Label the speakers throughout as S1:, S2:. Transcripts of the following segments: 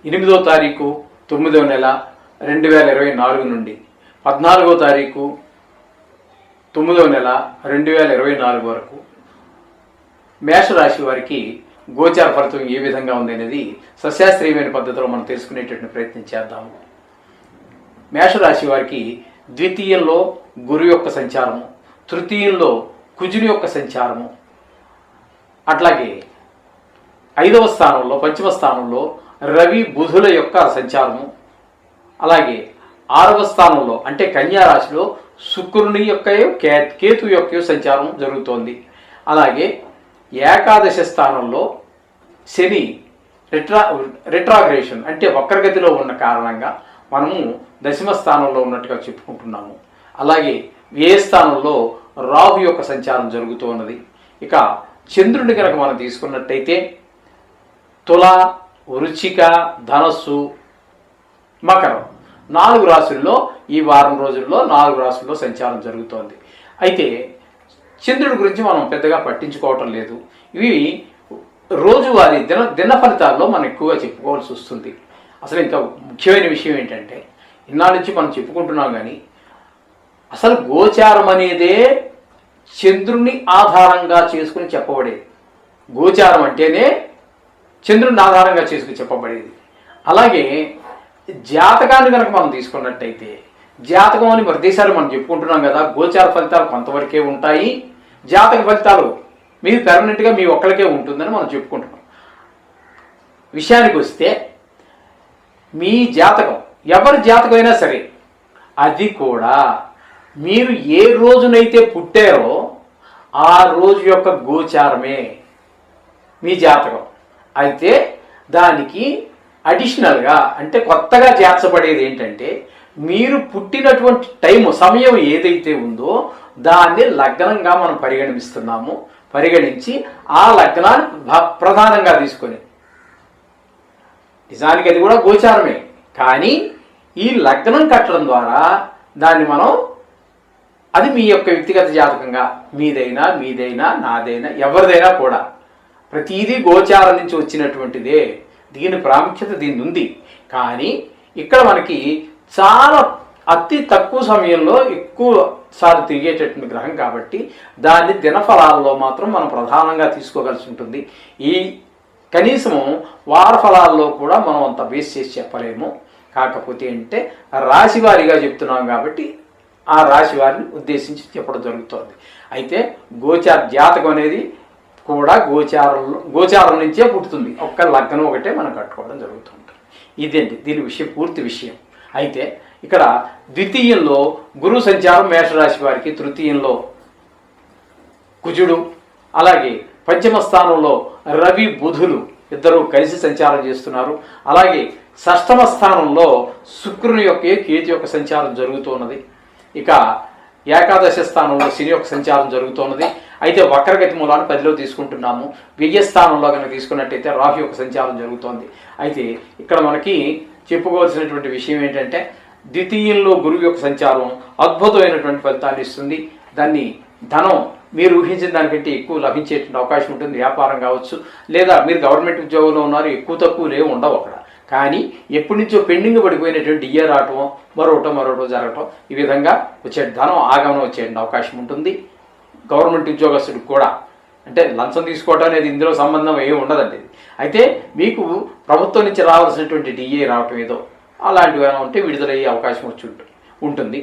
S1: 8వ తారీఖు 9వ నెల 2024 నుండి 14వ తారీఖు 9వ నెల 2024 వరకు మేషరాశి వారికి గోచార ఫలితం ఏ విధంగా ఉంది అనేది సశాస్త్రీయమైన పద్ధతిలో మనం తెలుసుకునేటటువంటి ప్రయత్నం చేద్దాము. మేషరాశి వారికి ద్వితీయంలో గురు యొక్క సంచారము, తృతీయంలో కుజుని యొక్క సంచారము, అట్లాగే 5వ స్థానంలో పంచమ స్థానంలో రవి బుధుల యొక్క సంచారము, అలాగే 6వ స్థానంలో అంటే కన్యా రాశిలో శుక్రుని యొక్క కేతు యొక్క సంచారం జరుగుతోంది. అలాగే ఏకాదశ స్థానంలో శని రిట్రాగ్రేషన్ అంటే వక్రగతిలో ఉన్న కారణంగా మనము దశమ స్థానంలో ఉన్నట్టుగా చెప్పుకుంటున్నాము. అలాగే వ్యయ స్థానంలో రాహు యొక్క సంచారం జరుగుతూ ఉన్నది. ఇక చంద్రుడిని కనుక మనం తీసుకున్నట్టయితే తుల, వృచ్చిక, ధనస్సు, మకరం 4 రాశుల్లో ఈ వారం రోజుల్లో 4 రాశుల్లో సంచారం జరుగుతోంది. అయితే చంద్రుడి గురించి మనం పెద్దగా పట్టించుకోవటం లేదు. ఇవి రోజువారీ దిన ఫలితాల్లో మనం ఎక్కువగా చెప్పుకోవాల్సి వస్తుంది. అసలు ఇంకా ముఖ్యమైన విషయం ఏంటంటే ఇన్నాళ్ళ నుంచి మనం చెప్పుకుంటున్నాం కానీ అసలు గోచారం అనేదే చంద్రుని ఆధారంగా చేసుకుని చెప్పబడేది. గోచారం అంటేనే చంద్రుని ఆధారంగా చేసుకుని చెప్పబడేది. అలాగే జాతకాన్ని కనుక మనం తీసుకున్నట్టయితే జాతకం అని ప్రతిసారి మనం చెప్పుకుంటున్నాం కదా, గోచార ఫలితాలు కొంతవరకే ఉంటాయి, జాతక ఫలితాలు మీరు పెర్మనెంట్గా మీ ఒక్కరికే ఉంటుందని మనం చెప్పుకుంటున్నాం. విషయానికి వస్తే మీ జాతకం ఎవరి జాతకం అయినా సరే అది కూడా మీరు ఏ రోజునైతే పుట్టారో ఆ రోజు యొక్క గోచారమే మీ జాతకం. అయితే దానికి అడిషనల్గా అంటే కొత్తగా చేర్చబడేది ఏంటంటే మీరు పుట్టినటువంటి సమయం ఏదైతే ఉందో దాన్ని లగ్నంగా మనం పరిగణిస్తున్నాము. పరిగణించి ఆ లగ్నాన్ని ప్రధానంగా తీసుకొని, నిజానికి అది కూడా గోచారమే, కానీ ఈ లగ్నం కట్టడం ద్వారా దాన్ని మనం అది మీ యొక్క వ్యక్తిగత జాతకంగా మీదైనా నాదైనా ఎవరిదైనా కూడా ప్రతిదీ గోచారం నుంచి వచ్చినటువంటిదే. దీని ప్రాముఖ్యత దీని ఉంది. కానీ ఇక్కడ మనకి చాలా అతి తక్కువ సమయంలో ఎక్కువ సార్లు తిరిగేటటువంటి గ్రహం కాబట్టి దాన్ని దినఫలాల్లో మాత్రం మనం ప్రధానంగా తీసుకోవాల్సి ఉంటుంది. ఈ కనీసము వార ఫలాల్లో కూడా మనం అంత బేస్ చేసి చెప్పలేము. కాకపోతే అంటే రాశి వారిగా చెప్తున్నాం కాబట్టి ఆ రాశి వారిని ఉద్దేశించి చెప్పడం జరుగుతుంది. అయితే జాతకం అనేది కూడా గోచారం నుంచే పుట్టుతుంది. ఒక్క లగ్నం ఒకటే మనం కట్టుకోవడం జరుగుతుంటుంది. ఇదేంటి దీని పూర్తి విషయం. అయితే ఇక్కడ ద్వితీయంలో గురు సంచారం మేషరాశి వారికి, తృతీయంలో కుజుడు, అలాగే పంచమ స్థానంలో రవి బుధులు ఇద్దరు కలిసి సంచారం చేస్తున్నారు. అలాగే షష్టమ స్థానంలో శుక్రుని యొక్క కేతు యొక్క సంచారం జరుగుతున్నది. ఇక ఏకాదశ స్థానంలో శని యొక్క సంచారం జరుగుతున్నది. అయితే వక్రగతి మూలాన్ని 10లో తీసుకుంటున్నాము. వ్యయ స్థానంలో కనుక తీసుకున్నట్టయితే రాహు యొక్క సంచారం జరుగుతోంది. అయితే ఇక్కడ మనకి చెప్పుకోవాల్సినటువంటి విషయం ఏంటంటే ద్వితీయంలో గురువు యొక్క సంచారం అద్భుతమైనటువంటి ఫలితాన్ని ఇస్తుంది. దాన్ని ధనం మీరు ఊహించిన దానికంటే ఎక్కువ లభించేటువంటి అవకాశం ఉంటుంది. వ్యాపారం కావచ్చు, లేదా మీరు గవర్నమెంట్ ఉద్యోగంలో ఉన్నారు, ఎక్కువ తక్కువలే ఉండవు అక్కడ. కానీ ఎప్పటి నుంచో పెండింగ్ పడిపోయినటువంటి డిఏ రావటం, మరోటో జరగటం, ఈ విధంగా వచ్చే ధనం ఆగమనం వచ్చే అవకాశం ఉంటుంది. గవర్నమెంట్ ఉద్యోగస్తుడికి కూడా అంటే లంచం తీసుకోవటం అనేది ఇందులో సంబంధం ఏమి ఉండదండి. అయితే మీకు ప్రభుత్వం నుంచి రావాల్సినటువంటి డిఏ రావటం ఏదో అలాంటివి ఉంటే విడుదలయ్యే అవకాశం వచ్చి ఉంటుంది.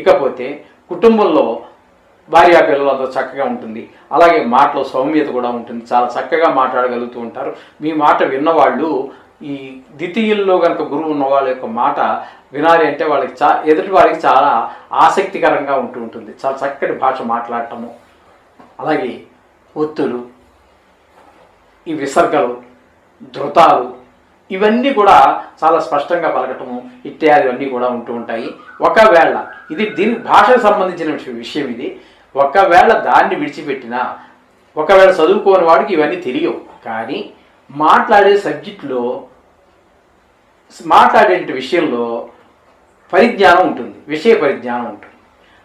S1: ఇకపోతే కుటుంబంలో భార్యా పిల్లలు అంతా చక్కగా ఉంటుంది. అలాగే మాటలో సౌమ్యత కూడా ఉంటుంది. చాలా చక్కగా మాట్లాడగలుగుతూ ఉంటారు. మీ మాట విన్నవాళ్ళు ఈ ద్వితీయుల్లో కనుక గురువు ఉన్న వాళ్ళ యొక్క మాట వినాలి అంటే వాళ్ళకి ఎదుటి వారికి చాలా ఆసక్తికరంగా ఉంటుంది. చాలా చక్కటి భాష మాట్లాడటము, అలాగే ఒత్తులు, ఈ విసర్గలు, ధృతాలు ఇవన్నీ కూడా చాలా స్పష్టంగా పలకటము ఇత్యాదివన్నీ కూడా ఉంటూ ఉంటాయి. ఒకవేళ ఇది దీని భాషకు సంబంధించిన విషయం ఇది. ఒకవేళ దాన్ని విడిచిపెట్టినా, ఒకవేళ చదువుకోని వాడికి ఇవన్నీ తెలియవు. కానీ మాట్లాడే సబ్జెక్టులో మాట్లాడే విషయంలో పరిజ్ఞానం ఉంటుంది, విషయ పరిజ్ఞానం ఉంటుంది.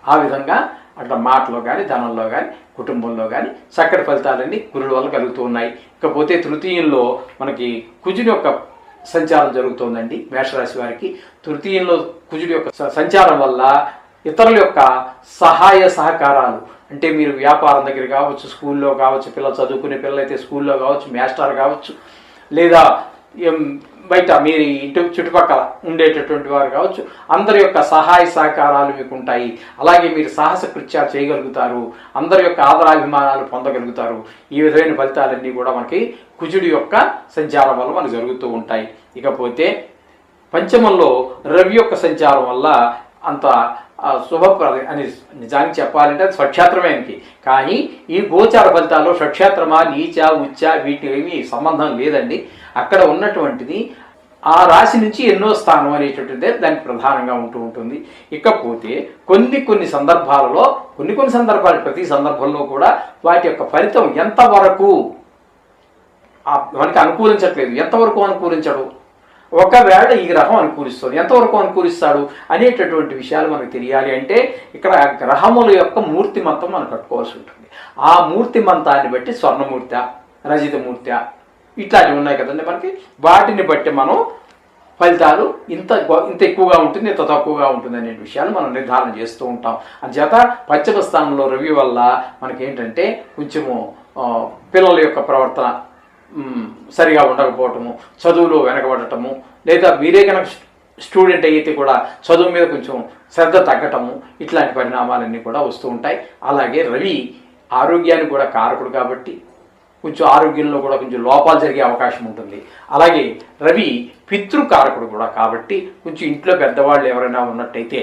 S1: ఆ విధంగా అట్లా మాటలో కానీ ధనంలో కానీ కుటుంబంలో కానీ చక్కటి ఫలితాలన్నీ గురువుల వల్ల కలుగుతూ ఉన్నాయి. ఇకపోతే తృతీయంలో మనకి కుజుని యొక్క సంచారం జరుగుతోందండి మేషరాశి వారికి. తృతీయంలో కుజుడి యొక్క సంచారం వల్ల ఇతరుల యొక్క సహాయ సహకారాలు, అంటే మీరు వ్యాపారం దగ్గర కావచ్చు, స్కూల్లో కావచ్చు, పిల్లలు చదువుకునే పిల్లలు అయితే స్కూల్లో కావచ్చు, మాస్టర్ కావచ్చు, లేదా బయట మీరు ఇంటి చుట్టుపక్కల ఉండేటటువంటి వారు కావచ్చు, అందరి యొక్క సహాయ సహకారాలు మీకు ఉంటాయి. అలాగే మీరు సాహస కృత్యాలు చేయగలుగుతారు, అందరి యొక్క ఆదరాభిమానాలు పొందగలుగుతారు. ఈ విధమైన ఫలితాలన్నీ కూడా మనకి కుజుడి యొక్క సంచారం వల్ల మనకు జరుగుతూ ఉంటాయి. ఇకపోతే పంచమంలో రవి యొక్క సంచారం వల్ల అంత శుభప్రద అని నిజానికి చెప్పాలంటే అది స్వక్షేత్రమేనికి. కానీ ఈ గోచార ఫలితాల్లో స్వక్షేత్రమా, నీచ, ఉచ్చ వీటి ఏమీ సంబంధం లేదండి. అక్కడ ఉన్నటువంటిది ఆ రాశి నుంచి ఎన్నో స్థానం అనేటటువంటిదే దానికి ప్రధానంగా ఉంటూ ఉంటుంది. ఇకపోతే కొన్ని సందర్భాలలో ప్రతి సందర్భంలో కూడా వాటి యొక్క ఫలితం ఎంతవరకు మనకి అనుకూలించట్లేదు, ఎంతవరకు అనుకూలించడు, ఒకవేళ ఈ గ్రహం అనుకూలిస్తుంది ఎంతవరకు అనుకూలిస్తాడు అనేటటువంటి విషయాలు మనకు తెలియాలి అంటే ఇక్కడ గ్రహముల యొక్క మూర్తిమంతం మనం కట్టుకోవాల్సి ఉంటుంది. ఆ మూర్తిమంతాన్ని బట్టి స్వర్ణమూర్తి, రజితమూర్తి ఇట్లాంటివి ఉన్నాయి కదండి మనకి. వాటిని బట్టి మనం ఫలితాలు ఇంత ఎక్కువగా ఉంటుంది, ఇంత తక్కువగా ఉంటుంది అనే విషయాలు మనం నిర్ధారణ చేస్తూ ఉంటాం. అందుచేత పంచమ స్థానంలో రవి వల్ల మనకేంటంటే కొంచెము పిల్లల యొక్క ప్రవర్తన సరిగా ఉండకపోవటము, చదువులో వెనకబడటము, లేదా మీరే కనుక స్టూడెంట్ అయితే కూడా చదువు మీద కొంచెం శ్రద్ధ తగ్గటము, ఇట్లాంటి పరిణామాలన్నీ కూడా వస్తూ ఉంటాయి. అలాగే రవి ఆరోగ్యానికి కూడా కారకుడు కాబట్టి కొంచెం ఆరోగ్యంలో కూడా కొంచెం లోపాలు జరిగే అవకాశం ఉంటుంది. అలాగే రవి పితృకారకుడు కూడా కాబట్టి కొంచెం ఇంట్లో పెద్దవాళ్ళు ఎవరైనా ఉన్నట్టయితే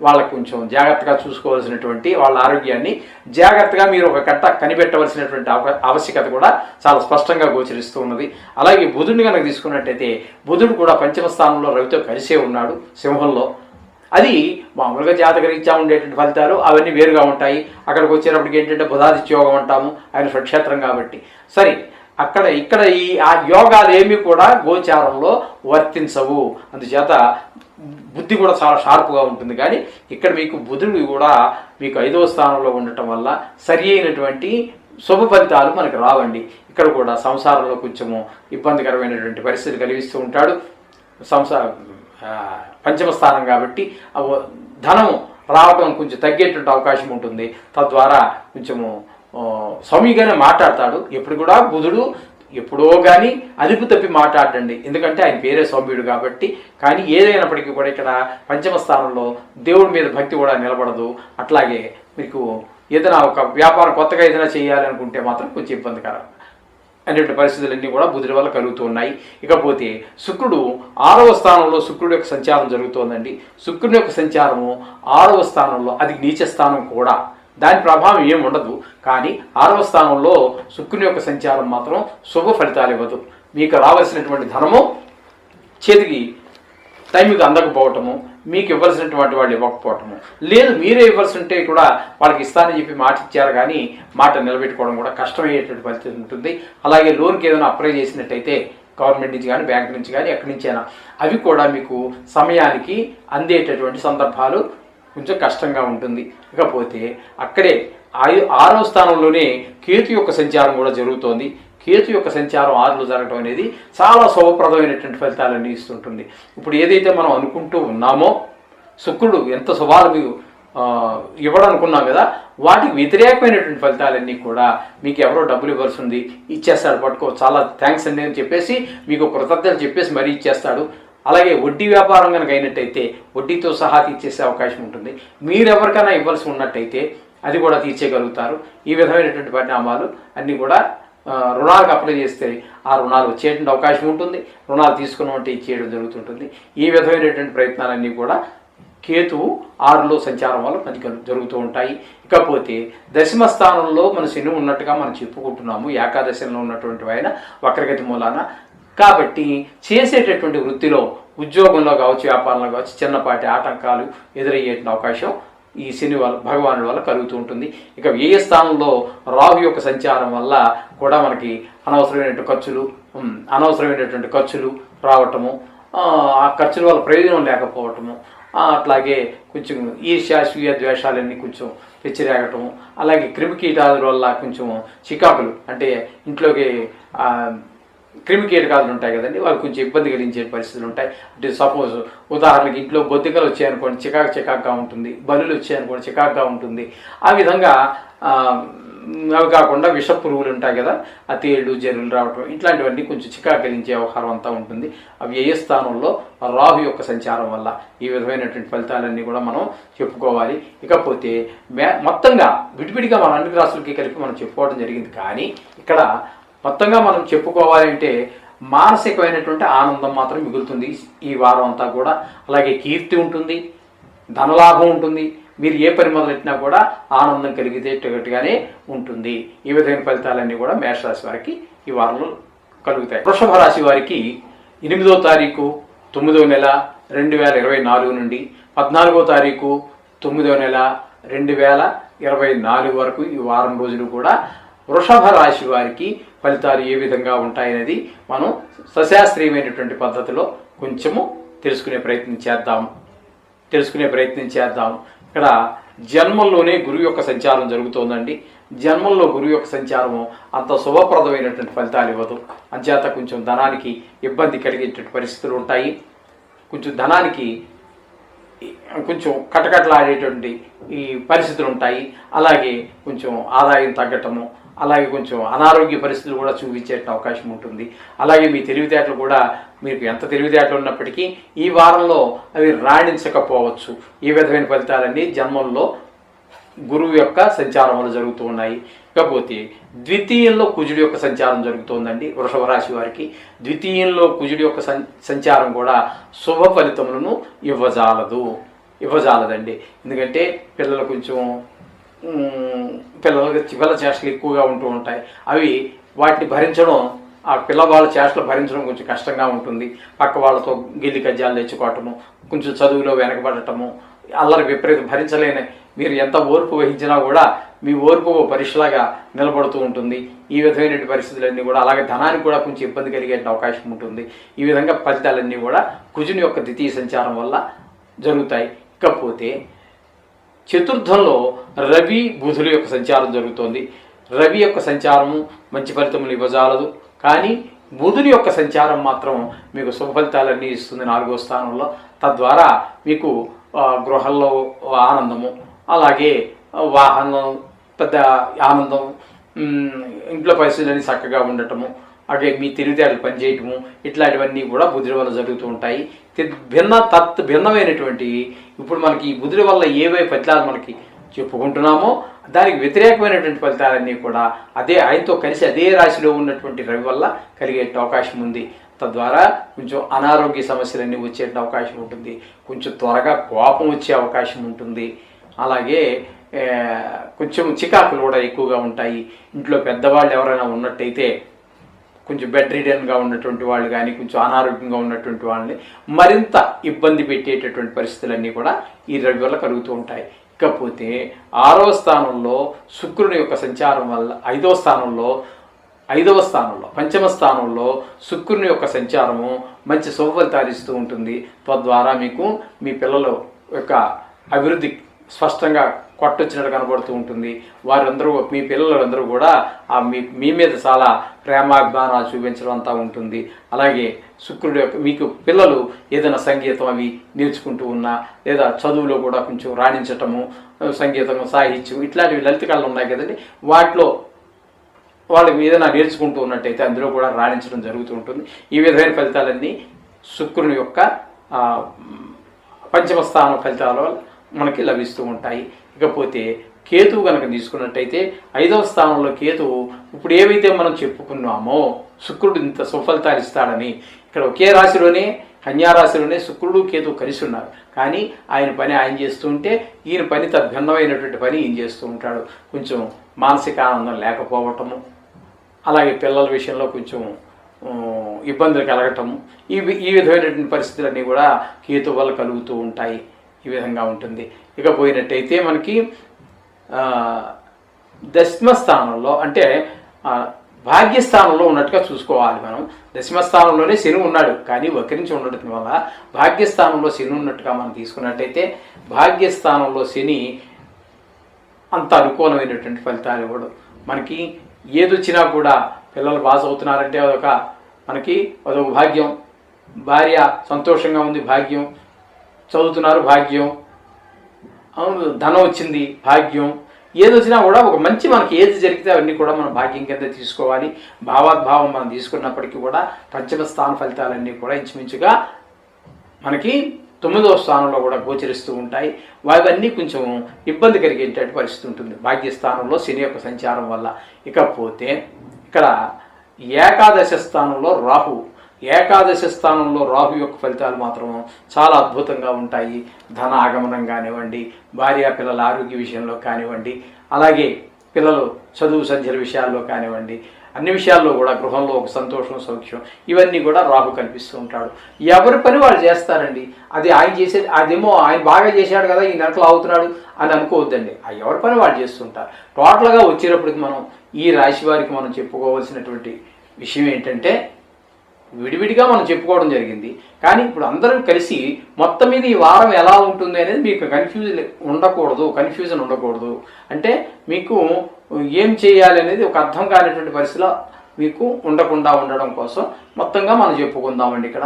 S1: వాళ్ళకు కొంచెం జాగ్రత్తగా చూసుకోవాల్సినటువంటి వాళ్ళ ఆరోగ్యాన్ని జాగ్రత్తగా మీరు ఒక కట్ట కనిపెట్టవలసినటువంటి ఆవశ్యకత కూడా చాలా స్పష్టంగా గోచరిస్తూ ఉన్నది. అలాగే బుధుడిని కనుక తీసుకున్నట్టయితే బుధుడు కూడా పంచమ స్థానంలో రవితో కలిసే ఉన్నాడు సింహంలో. అది మామూలుగా జాతకరీత్యా ఉండేటువంటి ఫలితాలు అవన్నీ వేరుగా ఉంటాయి. అక్కడికి వచ్చేటప్పటికి ఏంటంటే బుధాదిత్య యోగం అంటాము, ఆయన స్వక్షేత్రం కాబట్టి. సరే, ఇక్కడ ఆ యోగాలు ఏమీ కూడా గోచారంలో వర్తించవు. అందుచేత బుద్ధి కూడా చాలా షార్ప్గా ఉంటుంది. కానీ ఇక్కడ మీకు బుధుడు కూడా మీకు 5వ స్థానంలో ఉండటం వల్ల సరి అయినటువంటి శుభ ఫలితాలు మనకు రావండి. ఇక్కడ కూడా సంసారంలో కొంచెము ఇబ్బందికరమైనటువంటి పరిస్థితి కలిగిస్తూ ఉంటాడు. పంచమ స్థానం కాబట్టి ధనము రావడం కొంచెం తగ్గేటువంటి అవకాశం ఉంటుంది. తద్వారా కొంచెము సౌమ్యంగానే మాట్లాడతాడు. ఎప్పుడు కూడా బుధుడు ఎప్పుడో కానీ అదుపు తప్పి మాట్లాడండి, ఎందుకంటే ఆయన పేరే సౌమ్యుడు కాబట్టి. కానీ ఏదైనప్పటికీ కూడా ఇక్కడ పంచమ స్థానంలో దేవుడి మీద భక్తి కూడా నిలబడదు. అట్లాగే మీకు ఏదైనా ఒక వ్యాపారం కొత్తగా ఏదైనా చేయాలనుకుంటే మాత్రం కొంచెం ఇబ్బందికరం అనేటువంటి పరిస్థితులన్నీ కూడా బుధుడి వల్ల కలుగుతూ ఉన్నాయి. ఇకపోతే శుక్రుడు 6వ స్థానంలో శుక్రుడు యొక్క సంచారం జరుగుతోందండి. శుక్రుడి యొక్క సంచారము 6వ స్థానంలో, అది నీచ స్థానం కూడా, దాని ప్రభావం ఏమి ఉండదు. కానీ 6వ స్థానంలో శుక్రుని యొక్క సంచారం మాత్రం శుభ ఫలితాలు ఇవ్వదు. మీకు రావాల్సినటువంటి ధనము చేతికి టైంకి అందకపోవటము, మీకు ఇవ్వాల్సినటువంటి వాళ్ళు ఇవ్వకపోవటము, లేదు మీరే ఇవ్వాల్సి ఉంటే కూడా వాళ్ళకి ఇస్తానని చెప్పి మాట ఇచ్చారు కానీ మాట నిలబెట్టుకోవడం కూడా కష్టమయ్యేటువంటి పరిస్థితి ఉంటుంది. అలాగే లోన్కి ఏదైనా అప్లై చేసినట్టయితే గవర్నమెంట్ నుంచి కానీ బ్యాంక్ నుంచి కానీ ఎక్కడి నుంచైనా అవి కూడా మీకు సమయానికి అందేటటువంటి సందర్భాలు కొంచెం కష్టంగా ఉంటుంది. ఇకపోతే అక్కడే 6వ స్థానంలోనే కేతు యొక్క సంచారం కూడా జరుగుతోంది. కేతు యొక్క సంచారం 6లో జరగడం అనేది చాలా శుభప్రదమైనటువంటి ఫలితాలన్నీ ఇస్తుంటుంది. ఇప్పుడు ఏదైతే మనం అనుకుంటూ ఉన్నామో శుక్రుడు ఎంత శుభాలు మీకు ఇవ్వడం అనుకున్నాం కదా, వాటికి వ్యతిరేకమైనటువంటి ఫలితాలన్నీ కూడా మీకు ఎవరో డబ్బులు ఇవ్వాల్సి ఉంది, ఇచ్చేస్తాడు, పట్టుకో చాలా థ్యాంక్స్ అండి అని చెప్పేసి మీకు కృతజ్ఞతలు చెప్పేసి మరీ ఇచ్చేస్తాడు. అలాగే వడ్డీ వ్యాపారం కనుక అయినట్టయితే వడ్డీతో సహా తీర్చేసే అవకాశం ఉంటుంది. మీరెవరికైనా ఇవ్వాల్సి ఉన్నట్టయితే అది కూడా తీర్చేయగలుగుతారు. ఈ విధమైనటువంటి పరిణామాలు అన్నీ కూడా రుణాలకు అప్లై చేస్తే ఆ రుణాలు వచ్చేటువంటి అవకాశం ఉంటుంది. రుణాలు తీసుకున్నట్టు ఇచ్చేయడం జరుగుతుంటుంది. ఈ విధమైనటువంటి ప్రయత్నాలన్నీ కూడా కేతువు 6లో సంచారం వల్ల మనకి జరుగుతూ ఉంటాయి. ఇకపోతే దశమ స్థానంలో మన శని ఉన్నట్టుగా మనం చెప్పుకుంటున్నాము, ఏకాదశంలో ఉన్నటువంటి ఆయన వక్రగతి మూలాన. కాబట్టి చేసేటటువంటి వృత్తిలో, ఉద్యోగంలో కావచ్చు, వ్యాపారంలో కావచ్చు చిన్నపాటి ఆటంకాలు ఎదురయ్యేటువంటి అవకాశం ఈ శని వల్ల, భగవానుడి వల్ల కలుగుతూ ఉంటుంది. ఇక వ్యయ స్థానంలో రాహు యొక్క సంచారం వల్ల కూడా మనకి అనవసరమైనటువంటి ఖర్చులు రావటము, ఆ ఖర్చుల వల్ల ప్రయోజనం లేకపోవటము, అట్లాగే కొంచెం ఈర్ష్య స్వీయ ద్వేషాలన్నీ కొంచెం తెచ్చిరేగటము, అలాగే క్రిమికీటాల వల్ల కొంచెం చికాకులు, అంటే ఇంట్లోకి క్రిమికీటకాలు ఉంటాయి కదండి, వాళ్ళు కొంచెం ఇబ్బంది కలిగించే పరిస్థితులు ఉంటాయి. అంటే సపోజ్ ఉదాహరణకి ఇంట్లో బొద్దికలు వచ్చాయనుకోండి, చికాకుగా ఉంటుంది. బలులు వచ్చాయనుకోండి, చికాకుగా ఉంటుంది. ఆ విధంగా అవి కాకుండా విష పురుగులు ఉంటాయి కదా, ఆ తేళ్ళు జరులు రావటం, ఇట్లాంటివన్నీ కొంచెం చికాకు కలిగించే వ్యవహారం అంతా ఉంటుంది. అవి ఏ స్థానంలో రాహు యొక్క సంచారం వల్ల ఈ విధమైనటువంటి ఫలితాలన్నీ కూడా మనం చెప్పుకోవాలి. ఇకపోతే మొత్తంగా విడివిడిగా మన అన్ని రాశులకి కలిపి మనం చెప్పుకోవడం జరిగింది. కానీ ఇక్కడ మొత్తంగా మనం చెప్పుకోవాలి అంటే మానసికమైనటువంటి ఆనందం మాత్రం మిగులుతుంది ఈ వారం అంతా కూడా. అలాగే కీర్తి ఉంటుంది, ధనలాభం ఉంటుంది. మీరు ఏ పని మొదలెట్టినా కూడా ఆనందం కలిగేటట్టుగానే ఉంటుంది. ఈ విధమైన ఫలితాలన్నీ కూడా మేషరాశి వారికి ఈ వారంలో కలుగుతాయి. వృషభ రాశి వారికి 8వ తారీఖు 9వ నెల 2024 నుండి 14వ తారీఖు 9వ నెల 2024 వరకు ఈ వారం రోజులు కూడా వృషభ రాశి వారికి ఫలితాలు ఏ విధంగా ఉంటాయనేది మనం సశాస్త్రీయమైనటువంటి పద్ధతిలో కొంచెము తెలుసుకునే ప్రయత్నం చేద్దాం. ఇక్కడ జన్మంలోనే గురువు యొక్క సంచారం జరుగుతోందండి. జన్మంలో గురువు యొక్క సంచారము అంత శుభప్రదమైనటువంటి ఫలితాలు ఇవ్వదు. అంచేత కొంచెం ధనానికి ఇబ్బంది కలిగేటువంటి పరిస్థితులు ఉంటాయి. కొంచెం ధనానికి కొంచెం కటకటలాడేటువంటి ఈ పరిస్థితులు ఉంటాయి. అలాగే కొంచెం ఆదాయం తగ్గటము, అలాగే కొంచెం అనారోగ్య పరిస్థితులు కూడా చూపించే అవకాశం ఉంటుంది. అలాగే మీ తెలివితేటలు కూడా, మీకు ఎంత తెలివితేటలు ఉన్నప్పటికీ ఈ వారంలో అవి రాణించకపోవచ్చు. ఈ విధమైన ఫలితాలన్నీ జన్మంలో గురువు యొక్క సంచారం వల్ల జరుగుతూ ఉన్నాయి. ఇకపోతే ద్వితీయంలో కుజుడి యొక్క సంచారం జరుగుతోందండి వృషభ రాశి వారికి. ద్వితీయంలో కుజుడి యొక్క సంచారం కూడా శుభ ఫలితములను ఇవ్వజాలదండి. ఎందుకంటే పిల్లలు కొంచెం పిల్లలకి పిల్ల చేష్టలు ఎక్కువగా ఉంటూ ఉంటాయి. అవి వాటిని భరించడం, ఆ పిల్లవాళ్ళ చేష్టలు భరించడం కొంచెం కష్టంగా ఉంటుంది. పక్క వాళ్ళతో గిల్లి కజ్జాలు తెచ్చుకోవటము, కొంచెం చదువులో వెనకబడటము, అల్లరి విపరీతం భరించలేని మీరు ఎంత ఓర్పు వహించినా కూడా మీ ఓర్పు పరీక్షలాగా నిలబడుతూ ఉంటుంది. ఈ విధమైన పరిస్థితులన్నీ కూడా, అలాగే ధనానికి కూడా కొంచెం ఇబ్బంది కలిగే అవకాశం ఉంటుంది. ఈ విధంగా ఫలితాలన్నీ కూడా కుజుని యొక్క ద్వితీయ సంచారం వల్ల జరుగుతాయి. ఇకపోతే చతుర్థంలో రవి బుధుల యొక్క సంచారం జరుగుతోంది. రవి యొక్క సంచారము మంచి ఫలితములు ఇవ్వజాలదు, కానీ బుధుని యొక్క సంచారం మాత్రం మీకు శుభ ఫలితాలన్నీ ఇస్తుంది 4వ స్థానంలో. తద్వారా మీకు గృహంలో ఆనందము, అలాగే వాహనం పెద్ద ఆనందం, ఇంట్లో పరిస్థితులన్నీ చక్కగా ఉండటము, అలాగే మీ తెలివితేటలు పనిచేయటము, ఇట్లాంటివన్నీ కూడా బుధుడి వల్ల జరుగుతూ ఉంటాయి. భిన్నమైనటువంటి ఇప్పుడు మనకి ఈ బుధుడి వల్ల ఏవే ఫలితాలు మనకి చెప్పుకుంటున్నామో దానికి వ్యతిరేకమైనటువంటి ఫలితాలన్నీ కూడా ఆయనతో కలిసి అదే రాశిలో ఉన్నటువంటి రవి వల్ల కలిగే అవకాశం ఉంది. తద్వారా కొంచెం అనారోగ్య సమస్యలన్నీ వచ్చే అవకాశం ఉంటుంది. కొంచెం త్వరగా కోపం వచ్చే అవకాశం ఉంటుంది. అలాగే కొంచెం చికాకులు కూడా ఎక్కువగా ఉంటాయి. ఇంట్లో పెద్దవాళ్ళు ఎవరైనా ఉన్నట్టయితే కొంచెం బెడ్ రిడన్గా ఉన్నటువంటి వాళ్ళు కానీ, కొంచెం అనారోగ్యంగా ఉన్నటువంటి వాళ్ళని మరింత ఇబ్బంది పెట్టేటటువంటి పరిస్థితులన్నీ కూడా ఈ రవి వల్ల కలుగుతూ ఉంటాయి. ఇకపోతే 6వ స్థానంలో శుక్రుని యొక్క సంచారం వల్ల 5వ స్థానంలో పంచమ స్థానంలో శుక్రుని యొక్క సంచారము మంచి శుభ ఫలితాలు ఇస్తూ ఉంటుంది. తద్వారా మీకు మీ పిల్లల యొక్క అభివృద్ధి స్పష్టంగా కొట్టొచ్చినట్టు కనబడుతూ ఉంటుంది. వారందరూ, మీ పిల్లలందరూ కూడా మీ మీద చాలా ప్రేమాభిమానాలు చూపించడం అంతా ఉంటుంది. అలాగే శుక్రుడు యొక్క మీకు పిల్లలు ఏదైనా సంగీతం అవి నేర్చుకుంటూ ఉన్నా, లేదా చదువులో కూడా కొంచెం రాణించటము, సంగీతం, సాహిత్యం ఇట్లాంటివి లలిత కళలు ఉన్నాయి కదండి, వాటిలో వాళ్ళకి ఏదైనా నేర్చుకుంటూ ఉన్నట్టయితే అందులో కూడా రాణించడం జరుగుతూ ఉంటుంది. ఈ విధమైన ఫలితాలన్నీ శుక్రుని యొక్క పంచమ స్థానం ఫలితాల వల్ల మనకి లభిస్తూ ఉంటాయి. ఇకపోతే కేతువు కనుక తీసుకున్నట్టయితే 5వ స్థానంలో కేతువు ఇప్పుడు ఏవైతే మనం చెప్పుకున్నామో శుక్రుడు ఇంత సుఫలితాలు ఇస్తాడని, ఇక్కడ ఒకే రాశిలోనే కన్యారాశిలోనే శుక్రుడు కేతువు కలిసి ఉన్నారు. కానీ ఆయన పని ఆయన చేస్తూ ఉంటే ఈయన పని తద్భిన్నమైనటువంటి పని ఈయన చేస్తూ ఉంటాడు. కొంచెం మానసిక ఆనందం లేకపోవటము, అలాగే పిల్లల విషయంలో కొంచెం ఇబ్బందులు కలగటము, ఈ విధమైనటువంటి పరిస్థితులన్నీ కూడా కేతు వల్ల కలుగుతూ ఉంటాయి. ఈ విధంగా ఉంటుంది. ఇక పోయినట్టయితే మనకి దశమ స్థానంలో అంటే భాగ్యస్థానంలో ఉన్నట్టుగా చూసుకోవాలి మనం. దశమ స్థానంలోనే శని ఉన్నాడు, కానీ వక్రించి ఉండటం వల్ల భాగ్యస్థానంలో శని ఉన్నట్టుగా మనం తీసుకున్నట్టయితే భాగ్యస్థానంలో శని అంత అనుకూలమైనటువంటి ఫలితాలు ఇవ్వడు. మనకి ఏదొచ్చినా కూడా పిల్లలు పాస్ అవుతున్నారంటే అదొక మనకి అదొక భాగ్యం. భార్య సంతోషంగా ఉంది, భాగ్యం. చదువుతున్నారు, భాగ్యం. ధనం వచ్చింది, భాగ్యం. ఏది వచ్చినా కూడా ఒక మంచి మనకి ఏది జరిగితే అవన్నీ కూడా మనం భాగ్యం కింద తీసుకోవాలి. భావాద్భావం మనం తీసుకున్నప్పటికీ కూడా పంచమ స్థాన ఫలితాలన్నీ కూడా ఇంచుమించుగా మనకి 9వ స్థానంలో కూడా గోచరిస్తూ ఉంటాయి. అవన్నీ కొంచెం ఇబ్బంది కలిగేటటువంటి పరిస్థితి ఉంటుంది భాగ్యస్థానంలో శని యొక్క సంచారం వల్ల. ఇకపోతే ఇక్కడ ఏకాదశ స్థానంలో రాహు. ఏకాదశ స్థానంలో రాహు యొక్క ఫలితాలు మాత్రం చాలా అద్భుతంగా ఉంటాయి. ధన ఆగమనం కానివ్వండి, భార్య పిల్లల ఆరోగ్య విషయంలో కానివ్వండి, అలాగే పిల్లలు చదువు సంధ్యల విషయాల్లో కానివ్వండి, అన్ని విషయాల్లో కూడా గృహంలో ఒక సంతోషం, సౌఖ్యం, ఇవన్నీ కూడా రాహు కల్పిస్తూ ఉంటాడు. ఎవరి పని వాళ్ళు చేస్తారండి. అది ఆయన చేసేది, అదేమో ఆయన బాగా చేశాడు కదా ఈ నెలకలు అవుతున్నాడు అని అనుకోవద్దండి. ఆ ఎవరి పని వాళ్ళు చేస్తుంటారు. టోటల్గా వచ్చేటప్పటికి మనం ఈ రాశి వారికి మనం చెప్పుకోవాల్సినటువంటి విషయం ఏంటంటే, విడివిడిగా మనం చెప్పుకోవడం జరిగింది, కానీ ఇప్పుడు అందరూ కలిసి మొత్తం మీద ఈ వారం ఎలా ఉంటుంది అనేది మీకు కన్ఫ్యూజన్ ఉండకూడదు. అంటే మీకు ఏం చేయాలి అనేది ఒక అర్థం కానిటువంటి పరిస్థితిలో మీకు ఉండకుండా ఉండడం కోసం మొత్తంగా మనం చెప్పుకుందామండి. ఇక్కడ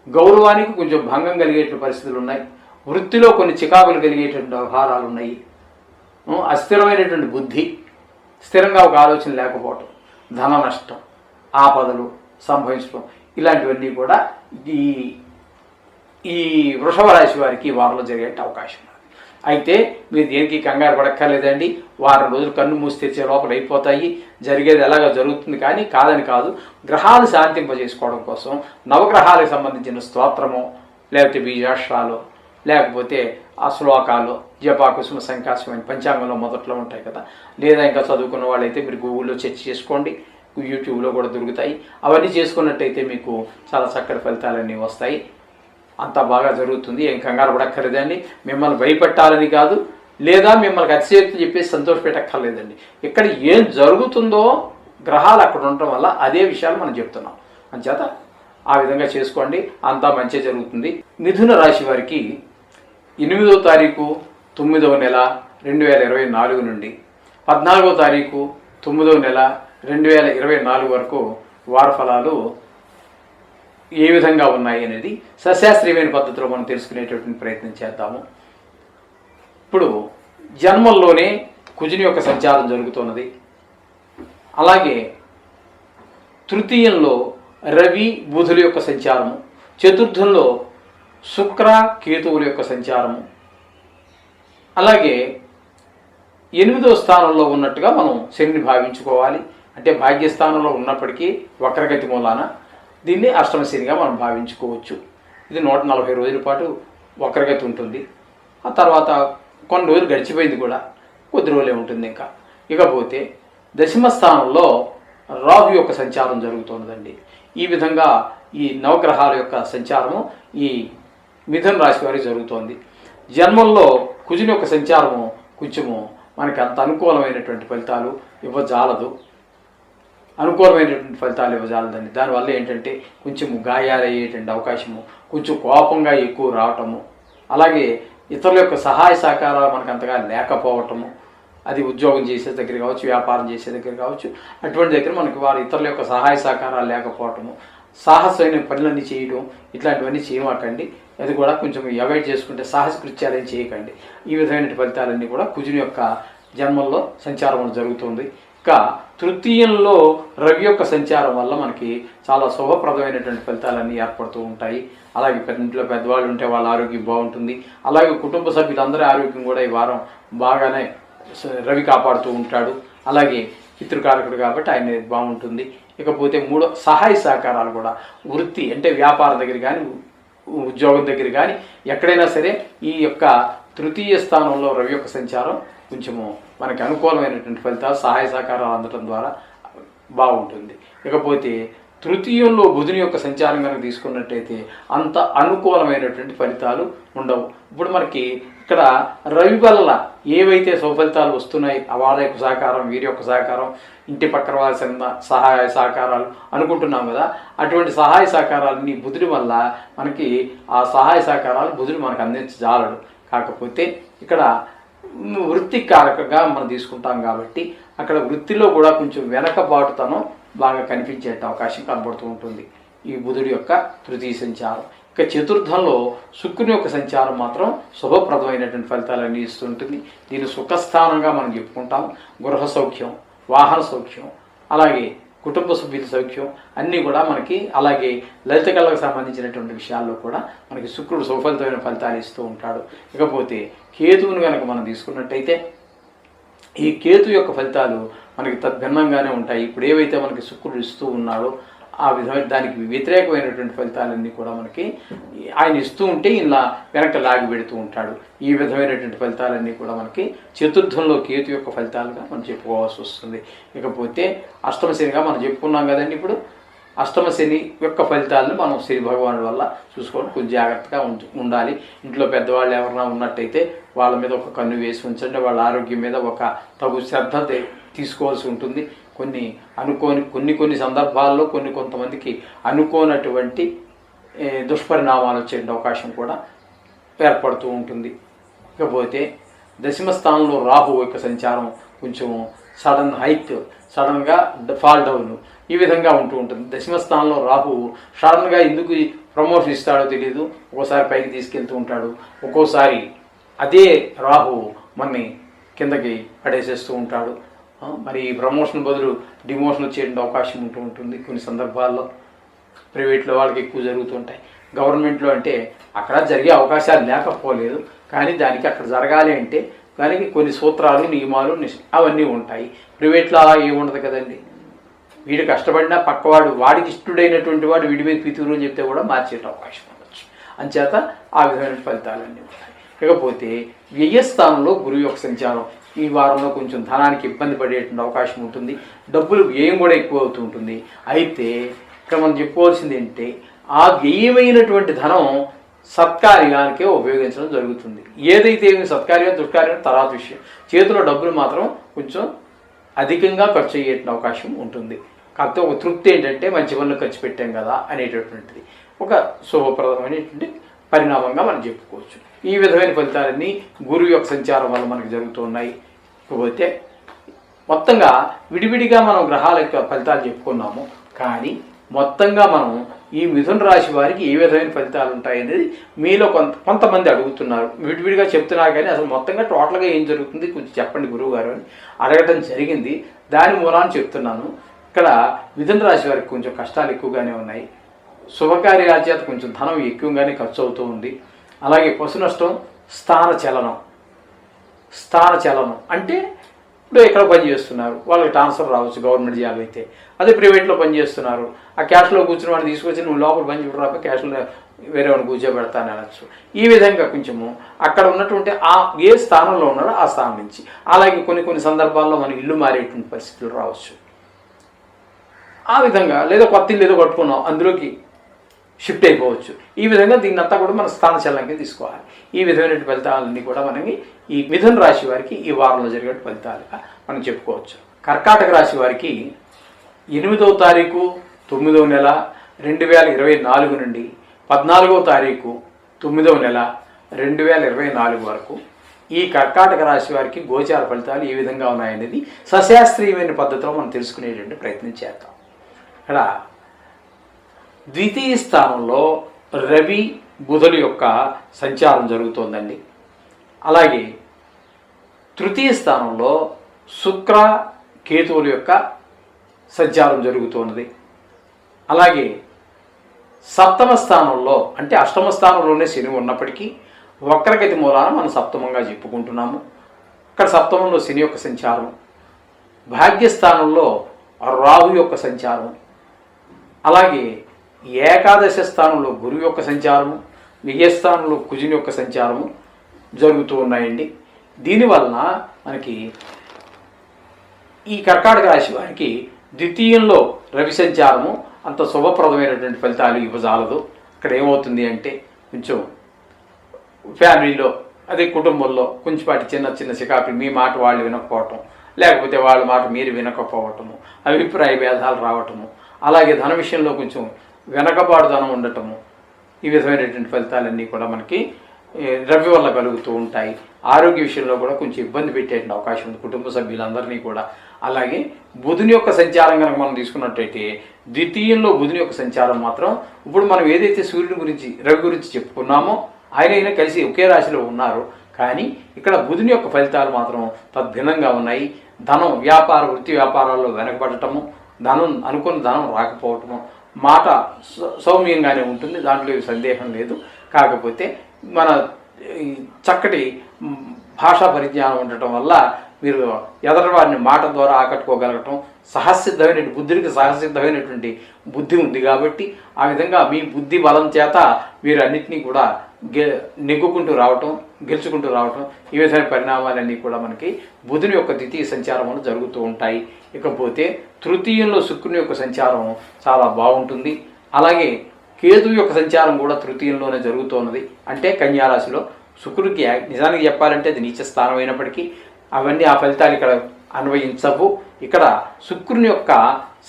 S1: గౌరవానికి కొంచెం భంగం కలిగేటువంటి పరిస్థితులు ఉన్నాయి. వృత్తిలో కొన్ని చికాకులు కలిగేటువంటి వ్యవహారాలు ఉన్నాయి. అస్థిరమైనటువంటి బుద్ధి, స్థిరంగా ఒక ఆలోచన లేకపోవటం, ధన నష్టం, ఆపదలు సంభవించడం, ఇలాంటివన్నీ కూడా ఈ వృషభ రాశి వారికి ఈ వారంలో జరిగే అవకాశం ఉంది. అయితే మీరు దేనికి కంగారు పడక్కర్లేదండి. వారం రోజులు కన్ను మూసి తెచ్చే లోపల అయిపోతాయి. జరిగేది ఎలాగో జరుగుతుంది, కానీ కాదని కాదు. గ్రహాలు శాంతింపజేసుకోవడం కోసం నవగ్రహాలకు సంబంధించిన స్తోత్రము, లేకపోతే బీజాక్షరాలు, లేకపోతే ఆ శ్లోకాలు, జపా కుసుమ సంకాశమైన పంచాంగంలో మొదట్లో ఉంటాయి కదా, లేదా ఇంకా చదువుకున్న వాళ్ళైతే మీరు గూగుల్లో సెర్చ్ చేసుకోండి, యూట్యూబ్లో కూడా దొరుకుతాయి. అవన్నీ చేసుకున్నట్టయితే మీకు చాలా చక్కటి ఫలితాలన్నీ వస్తాయి. అంతా బాగా జరుగుతుంది. ఏం కంగారు పడక్కర్లేదండి. మిమ్మల్ని భయపెట్టాలని కాదు, లేదా మిమ్మల్ని అతిశయోక్తి చెప్పేసి సంతోష పెట్టక్కర్లేదండి. ఇక్కడ ఏం జరుగుతుందో గ్రహాలు అక్కడ ఉండటం వల్ల అదే విషయాలు మనం చెప్తున్నాం. అంచేత ఆ విధంగా చేసుకోండి, అంతా మంచి జరుగుతుంది. మిథున రాశి వారికి 8వ తారీఖు 9వ నెల 2024 నుండి 14వ తారీఖు 9వ నెల 2024 వరకు వార ఫలాలు ఏ విధంగా ఉన్నాయి అనేది సశాస్త్రీయమైన పద్ధతిలో మనం తెలుసుకునేటటువంటి ప్రయత్నం చేద్దాము. ఇప్పుడు జన్మల్లోనే కుజుని యొక్క సంచారం జరుగుతున్నది. అలాగే తృతీయంలో రవి బుధుల యొక్క సంచారము, చతుర్థంలో శుక్ర కేతువుల యొక్క సంచారము, అలాగే 8వ స్థానంలో ఉన్నట్టుగా మనం శనిని భావించుకోవాలి. అంటే భాగ్యస్థానంలో ఉన్నప్పటికీ వక్రగతి మూలాన దీన్ని అష్టమ శనిగా మనం భావించుకోవచ్చు. ఇది 140 రోజుల పాటు వక్రగతి ఉంటుంది. ఆ తర్వాత కొన్ని రోజులు గడిచిపోయింది కూడా, కొద్ది రోజులే ఉంటుంది ఇంకా. ఇకపోతే దశమ స్థానంలో రాహు యొక్క సంచారం జరుగుతున్నదండి. ఈ విధంగా ఈ నవగ్రహాల యొక్క సంచారము ఈ మిథున రాశి వారికి జరుగుతోంది. జన్మంలో కుజుని యొక్క సంచారము కొంచెము మనకి అంత అనుకూలమైనటువంటి ఫలితాలు ఇవ్వజాలదు. ఇవ్వజాలదండి. దానివల్ల ఏంటంటే కొంచెం గాయాలయ్యేటువంటి అవకాశము, కొంచెం కోపంగా ఎక్కువ రావటము, అలాగే ఇతరుల యొక్క సహాయ సహకారాలు మనకు అంతగా లేకపోవటము, అది ఉద్యోగం చేసే దగ్గర కావచ్చు, వ్యాపారం చేసే దగ్గర కావచ్చు, అటువంటి దగ్గర మనకి వారు ఇతరుల యొక్క సహాయ సహకారాలు లేకపోవటము, సాహసమైన పనులన్నీ చేయడం, ఇట్లాంటివన్నీ చేయమాకండి. అది కూడా కొంచెం అవాయిడ్ చేసుకుంటే సాహస కృత్యాలని చేయకండి. ఈ విధమైన ఫలితాలన్నీ కూడా కుజుని యొక్క జన్మంలో సంచారం జరుగుతుంది. ఇంకా తృతీయంలో రవి యొక్క సంచారం వల్ల మనకి చాలా శుభప్రదమైనటువంటి ఫలితాలన్నీ ఏర్పడుతూ ఉంటాయి. అలాగే ఇంట్లో పెద్దవాళ్ళు ఉంటే వాళ్ళ ఆరోగ్యం బాగుంటుంది. అలాగే కుటుంబ సభ్యులందరి ఆరోగ్యం కూడా ఈ వారం బాగానే రవి కాపాడుతూ ఉంటాడు. అలాగే పితృకారకుడు కాబట్టి ఆయన బాగుంటుంది. ఇకపోతే సహాయ సహకారాలు కూడా వృత్తి అంటే వ్యాపారం దగ్గర కానీ, ఉద్యోగం దగ్గర కానీ, ఎక్కడైనా సరే ఈ యొక్క తృతీయ స్థానంలో రవి యొక్క సంచారం కొంచెము మనకి అనుకూలమైనటువంటి ఫలితాలు, సహాయ సహకారాలు అందటం ద్వారా బాగుంటుంది. ఇకపోతే తృతీయంలో బుధుని యొక్క సంచారం కనుక తీసుకున్నట్టయితే అంత అనుకూలమైనటువంటి ఫలితాలు ఉండవు. ఇప్పుడు మనకి ఇక్కడ రవి వల్ల ఏవైతే సుఫలితాలు వస్తున్నాయి, వాళ్ళ యొక్క సహకారం, వీరి యొక్క సహకారం, ఇంటి పక్కన వాల్సిన సహాయ సహకారాలు అనుకుంటున్నాం కదా, అటువంటి సహాయ సహకారాలన్నీ బుధుడి వల్ల మనకి ఆ సహాయ సహకారాలు బుధుడు మనకు అందించజాలడు. కాకపోతే ఇక్కడ వృత్తి కారకంగా మనం తీసుకుంటాం కాబట్టి అక్కడ వృత్తిలో కూడా కొంచెం వెనకబాటుతనం బాగా కనిపించే అవకాశం కనబడుతూ ఉంటుంది ఈ బుధుడి యొక్క తృతీయ సంచారం. ఇక చతుర్థంలో శుక్రుని యొక్క సంచారం మాత్రం శుభప్రదమైనటువంటి ఫలితాలన్నీ ఇస్తుంటుంది. దీన్ని సుఖస్థానంగా మనం చెప్పుకుంటాం. గృహ సౌఖ్యం, వాహన సౌఖ్యం, అలాగే కుటుంబ సభ్యుల సౌఖ్యం అన్నీ కూడా మనకి, అలాగే లలిత కళకు సంబంధించినటువంటి విషయాల్లో కూడా మనకి శుక్రుడు సుఫలితమైన ఫలితాలు ఇస్తూ ఉంటాడు. ఇకపోతే కేతువును కనుక మనం తీసుకున్నట్టయితే ఈ కేతు యొక్క ఫలితాలు మనకి తద్భిన్నంగానే ఉంటాయి. ఇప్పుడు ఏవైతే మనకి శుక్రుడు ఇస్తూ ఉన్నాడో ఆ విధమైన దానికి వ్యతిరేకమైనటువంటి ఫలితాలన్నీ కూడా మనకి ఆయన ఇస్తూ ఉంటే ఇలా వెనక లాగి పెడుతూ ఉంటాడు. ఈ విధమైనటువంటి ఫలితాలన్నీ కూడా మనకి చతుర్థంలో కేతు యొక్క ఫలితాలుగా మనం చెప్పుకోవాల్సి వస్తుంది. ఇకపోతే అష్టమ శనిగా మనం చెప్పుకున్నాం కదండి. ఇప్పుడు అష్టమ శని యొక్క ఫలితాలను మనం శని భగవానుడి వల్ల చూసుకోవడం కొంచెం జాగ్రత్తగా ఉండాలి. ఇంట్లో పెద్దవాళ్ళు ఎవరైనా ఉన్నట్టయితే వాళ్ళ మీద ఒక కన్ను వేసి ఉంచండి. వాళ్ళ ఆరోగ్యం మీద ఒక తగు శ్రద్ధ తీసుకోవాల్సి ఉంటుంది. కొన్ని సందర్భాల్లో కొంతమందికి అనుకోనటువంటి దుష్పరిణామాలు వచ్చే అవకాశం కూడా ఏర్పడుతూ ఉంటుంది. ఇకపోతే దశమ స్థానంలో రాహు యొక్క సంచారం కొంచెం సడన్ హైట్, సడన్గా ఫాల్ డౌన్ ఈ విధంగా ఉంటూ ఉంటుంది. దశమ స్థానంలో రాహు సడన్గా ఎందుకు ప్రమోషన్ ఇస్తాడో తెలియదు. ఒక్కోసారి పైకి తీసుకెళ్తూ ఉంటాడు, ఒక్కోసారి అదే రాహు మనని కిందకి పడేసేస్తూ ఉంటాడు. మరి ఈ ప్రమోషన్ బదులు డిమోషన్ వచ్చేటువంటి అవకాశం ఉంటూ ఉంటుంది. కొన్ని సందర్భాల్లో ప్రైవేట్లో వాళ్ళకి ఎక్కువ జరుగుతుంటాయి. గవర్నమెంట్లో అంటే అక్కడ జరిగే అవకాశాలు లేకపోలేదు, కానీ దానికి అక్కడ జరగాలి అంటే దానికి కొన్ని సూత్రాలు, నియమాలు అవన్నీ ఉంటాయి. ప్రైవేట్లో అలా ఏముండదు కదండి. వీడు కష్టపడినా పక్కవాడు వాడికి ఇష్టడైనటువంటి వాడు వీడి మీద పితురు అని చెప్తే కూడా మార్చేట అవకాశం ఉండొచ్చు. అంచేత ఆ విధమైన ఫలితాలన్నీ ఉంటాయి. ఇకపోతే వ్యయస్థానంలో గురువు యొక్క సంచారం ఈ వారంలో కొంచెం ధనానికి ఇబ్బంది పడేటువంటి అవకాశం ఉంటుంది. డబ్బులు వ్యయం కూడా ఎక్కువ అవుతూ ఉంటుంది. అయితే ఇక్కడ మనం చెప్పుకోవాల్సింది ఏంటంటే ఆ వ్యయమైనటువంటి ధనం సత్కార్యానికే ఉపయోగించడం జరుగుతుంది. ఏదైతే సత్కార్యం దుష్కార్యం తర్వాత విషయం. చేతిలో డబ్బులు మాత్రం కొంచెం అధికంగా ఖర్చు అయ్యేటువంటి అవకాశం ఉంటుంది. కాకపోతే ఒక తృప్తి ఏంటంటే మంచి పనులు ఖర్చు పెట్టాం కదా అనేటటువంటిది ఒక శుభప్రదమైనటువంటి పరిణామంగా మనం చెప్పుకోవచ్చు. ఈ విధమైన ఫలితాలన్నీ గురువు యొక్క సంచారం వల్ల మనకు జరుగుతూ ఉన్నాయి. కాకపోతే మొత్తంగా విడివిడిగా మనం గ్రహాల యొక్క ఫలితాలు చెప్పుకున్నాము. కానీ మొత్తంగా మనం ఈ మిథున రాశి వారికి ఏ విధమైన ఫలితాలు ఉంటాయనేది మీలో కొంతమంది అడుగుతున్నారు. విడివిడిగా చెప్తున్నారు కానీ అసలు మొత్తంగా టోటల్గా ఏం జరుగుతుంది కొంచెం చెప్పండి గురువు గారు అని అడగటం జరిగింది. దాని మూలాన్ని చెప్తున్నాను. ఇక్కడ మిథున రాశి వారికి కొంచెం కష్టాలు ఎక్కువగానే ఉన్నాయి. శుభకార్యాల చేత కొంచెం ధనం ఎక్కువగానే ఖర్చు అవుతూ ఉంది. అలాగే పశు నష్టం, స్థాన చలనం అంటే ఇప్పుడు ఎక్కడ పనిచేస్తున్నారు వాళ్ళకి ట్రాన్స్ఫర్ రావచ్చు గవర్నమెంట్ జాబ్ అయితే. అదే ప్రైవేట్లో పనిచేస్తున్నారు, ఆ క్యాష్లో కూర్చుని వాడిని తీసుకొచ్చి నువ్వు లోపల పని చూడరాక క్యాష్లో వేరే వాడిని కూర్చోబెడతాను అనొచ్చు. ఈ విధంగా కొంచెము అక్కడ ఉన్నటువంటి ఆ ఏ స్థానంలో ఉన్నారో ఆ స్థానం నుంచి. అలాగే కొన్ని సందర్భాల్లో మనం ఇల్లు మారేటువంటి పరిస్థితులు రావచ్చు. ఆ విధంగా లేదా కొత్త ఇల్లు ఏదో కట్టుకున్నాం అందులోకి షిఫ్ట్ అయిపోవచ్చు. ఈ విధంగా దీన్ని అంతా కూడా మన స్థాన చలనంగా తీసుకోవాలి. ఈ విధమైన ఫలితాలన్నీ కూడా మనకి ఈ మిథున రాశి వారికి ఈ వారంలో జరిగే ఫలితాలుగా మనం చెప్పుకోవచ్చు. కర్కాటక రాశి వారికి 8వ తారీఖు 9వ నెల 2024 నుండి 14వ తారీఖు 9వ నెల 2024 వరకు ఈ కర్కాటక రాశి వారికి గోచార ఫలితాలు ఏ విధంగా ఉన్నాయనేది సశాస్త్రీయమైన పద్ధతిలో మనం తెలుసుకునేటువంటి ప్రయత్నం చేద్దాం. ఇక్కడ ద్వితీయ స్థానంలో రవి బుధుల యొక్క సంచారం జరుగుతోందండి. అలాగే తృతీయ స్థానంలో శుక్ర కేతువుల యొక్క సంచారం జరుగుతున్నది. అలాగే సప్తమ స్థానంలో అంటే అష్టమ స్థానంలోనే శని ఉన్నప్పటికీ వక్రగతి మూలాన మనం సప్తమంగా చెప్పుకుంటున్నాము. ఇక్కడ సప్తమంలో శని యొక్క సంచారం, భాగ్యస్థానంలో రాహు యొక్క సంచారం, అలాగే ఏకాదశ స్థానంలో గురువు యొక్క సంచారము, వ్యయస్థానంలో కుజుని యొక్క సంచారము జరుగుతూ ఉన్నాయండి. దీనివలన మనకి ఈ కర్కాటక రాశి వారికి ద్వితీయంలో రవి సంచారము అంత శుభప్రదమైనటువంటి ఫలితాలు ఇవ్వజాలదు. ఇక్కడ ఏమవుతుంది అంటే కొంచెం ఫ్యామిలీలో అదే కుటుంబంలో కొంచెంపాటి చిన్న చికాకులు, మీ మాట వాళ్ళు వినకపోవటం, లేకపోతే వాళ్ళ మాట మీరు వినకపోవటము, అభిప్రాయ భేదాలు రావటము, అలాగే ధన విషయంలో కొంచెం వెనకబాటుదనం ఉండటము, ఈ విధమైనటువంటి ఫలితాలన్నీ కూడా మనకి ద్రవ్య వల్ల కలుగుతూ ఉంటాయి. ఆరోగ్య విషయంలో కూడా కొంచెం ఇబ్బంది పెట్టే అవకాశం ఉంది కుటుంబ సభ్యులందరినీ కూడా. అలాగే బుధుని యొక్క సంచారం కనుక మనం తీసుకున్నట్టయితే ద్వితీయంలో బుధుని యొక్క సంచారం మాత్రం ఇప్పుడు మనం ఏదైతే సూర్యుని గురించి రవి గురించి చెప్పుకున్నామో ఆయన కలిసి ఒకే రాశిలో ఉన్నారు. కానీ ఇక్కడ బుధుని యొక్క ఫలితాలు మాత్రం తద్భిన్నంగా ఉన్నాయి. ధనం వ్యాపార వృత్తి వ్యాపారాల్లో వెనకబడటము, ధనం అనుకున్న ధనం రాకపోవటము, మాట సౌమ్యంగానే ఉంటుంది, దాంట్లో సందేహం లేదు. కాకపోతే మన చక్కటి భాషా పరిజ్ఞానం ఉండటం వల్ల మీరు ఎదటి వారిని మాట ద్వారా ఆకట్టుకోగలగటం, సహసిద్ధమైన బుద్ధుడికి సహసిద్ధమైనటువంటి బుద్ధి ఉంది కాబట్టి ఆ విధంగా మీ బుద్ధి బలం చేత మీరు అన్నింటినీ కూడా నెగ్గుకుంటూ రావటం, గెలుచుకుంటూ రావటం, ఈ విధమైన పరిణామాలన్నీ కూడా మనకి బుధుని యొక్క ద్వితీయ సంచారంలో జరుగుతూ ఉంటాయి. ఇకపోతే తృతీయంలో శుక్రుని యొక్క సంచారం చాలా బాగుంటుంది. అలాగే కేతు యొక్క సంచారం కూడా తృతీయంలోనే జరుగుతున్నది. అంటే కన్యారాశిలో శుక్రుడికి నిజానికి చెప్పాలంటే అది నీచ స్థానం అయినప్పటికీ అవన్నీ ఆ ఫలితాలు ఇక్కడ అన్వయించవు. ఇక్కడ శుక్రుని యొక్క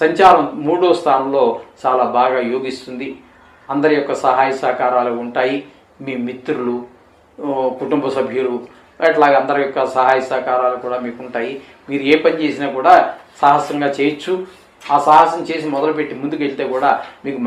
S1: సంచారం 3వ స్థానంలో చాలా బాగా యోగిస్తుంది. అందరి యొక్క సహాయ సహకారాలు ఉంటాయి. మీ మిత్రులు, కుటుంబ సభ్యులు అట్లాగే అందరి యొక్క సహాయ సహకారాలు కూడా మీకు ఉంటాయి. మీరు ఏ పని చేసినా కూడా సాహసంగా చేయొచ్చు. ఆ సాహసం చేసి మొదలుపెట్టి ముందుకు వెళ్తే కూడా మీకు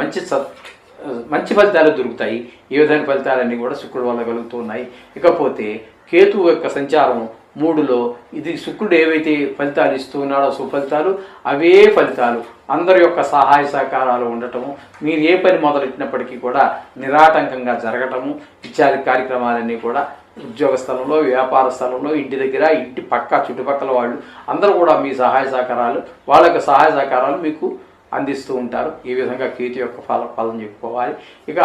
S1: మంచి ఫలితాలు దొరుకుతాయి. ఈ విధమైన ఫలితాలన్నీ కూడా శుక్రుడు వల్ల కలుగుతూ ఉన్నాయి. ఇకపోతే కేతువు యొక్క సంచారం 3లో ఇది శుక్రుడు ఏవైతే ఫలితాలు ఇస్తూ ఉన్నాడో సుఫలితాలు అవే ఫలితాలు అందరి యొక్క సహాయ సహకారాలు ఉండటము, మీరు ఏ పని మొదలెట్టినప్పటికీ కూడా నిరాటంకంగా జరగటము ఇత్యాది కార్యక్రమాలన్నీ కూడా ఉద్యోగ స్థలంలో, వ్యాపార స్థలంలో, ఇంటి దగ్గర, ఇంటి పక్క చుట్టుపక్కల వాళ్ళు అందరూ కూడా మీ సహాయ సహకారాలు, వాళ్ళ యొక్క సహాయ సహకారాలు మీకు అందిస్తూ ఉంటారు. ఈ విధంగా కేతు యొక్క ఫలం చెప్పుకోవాలి. ఇక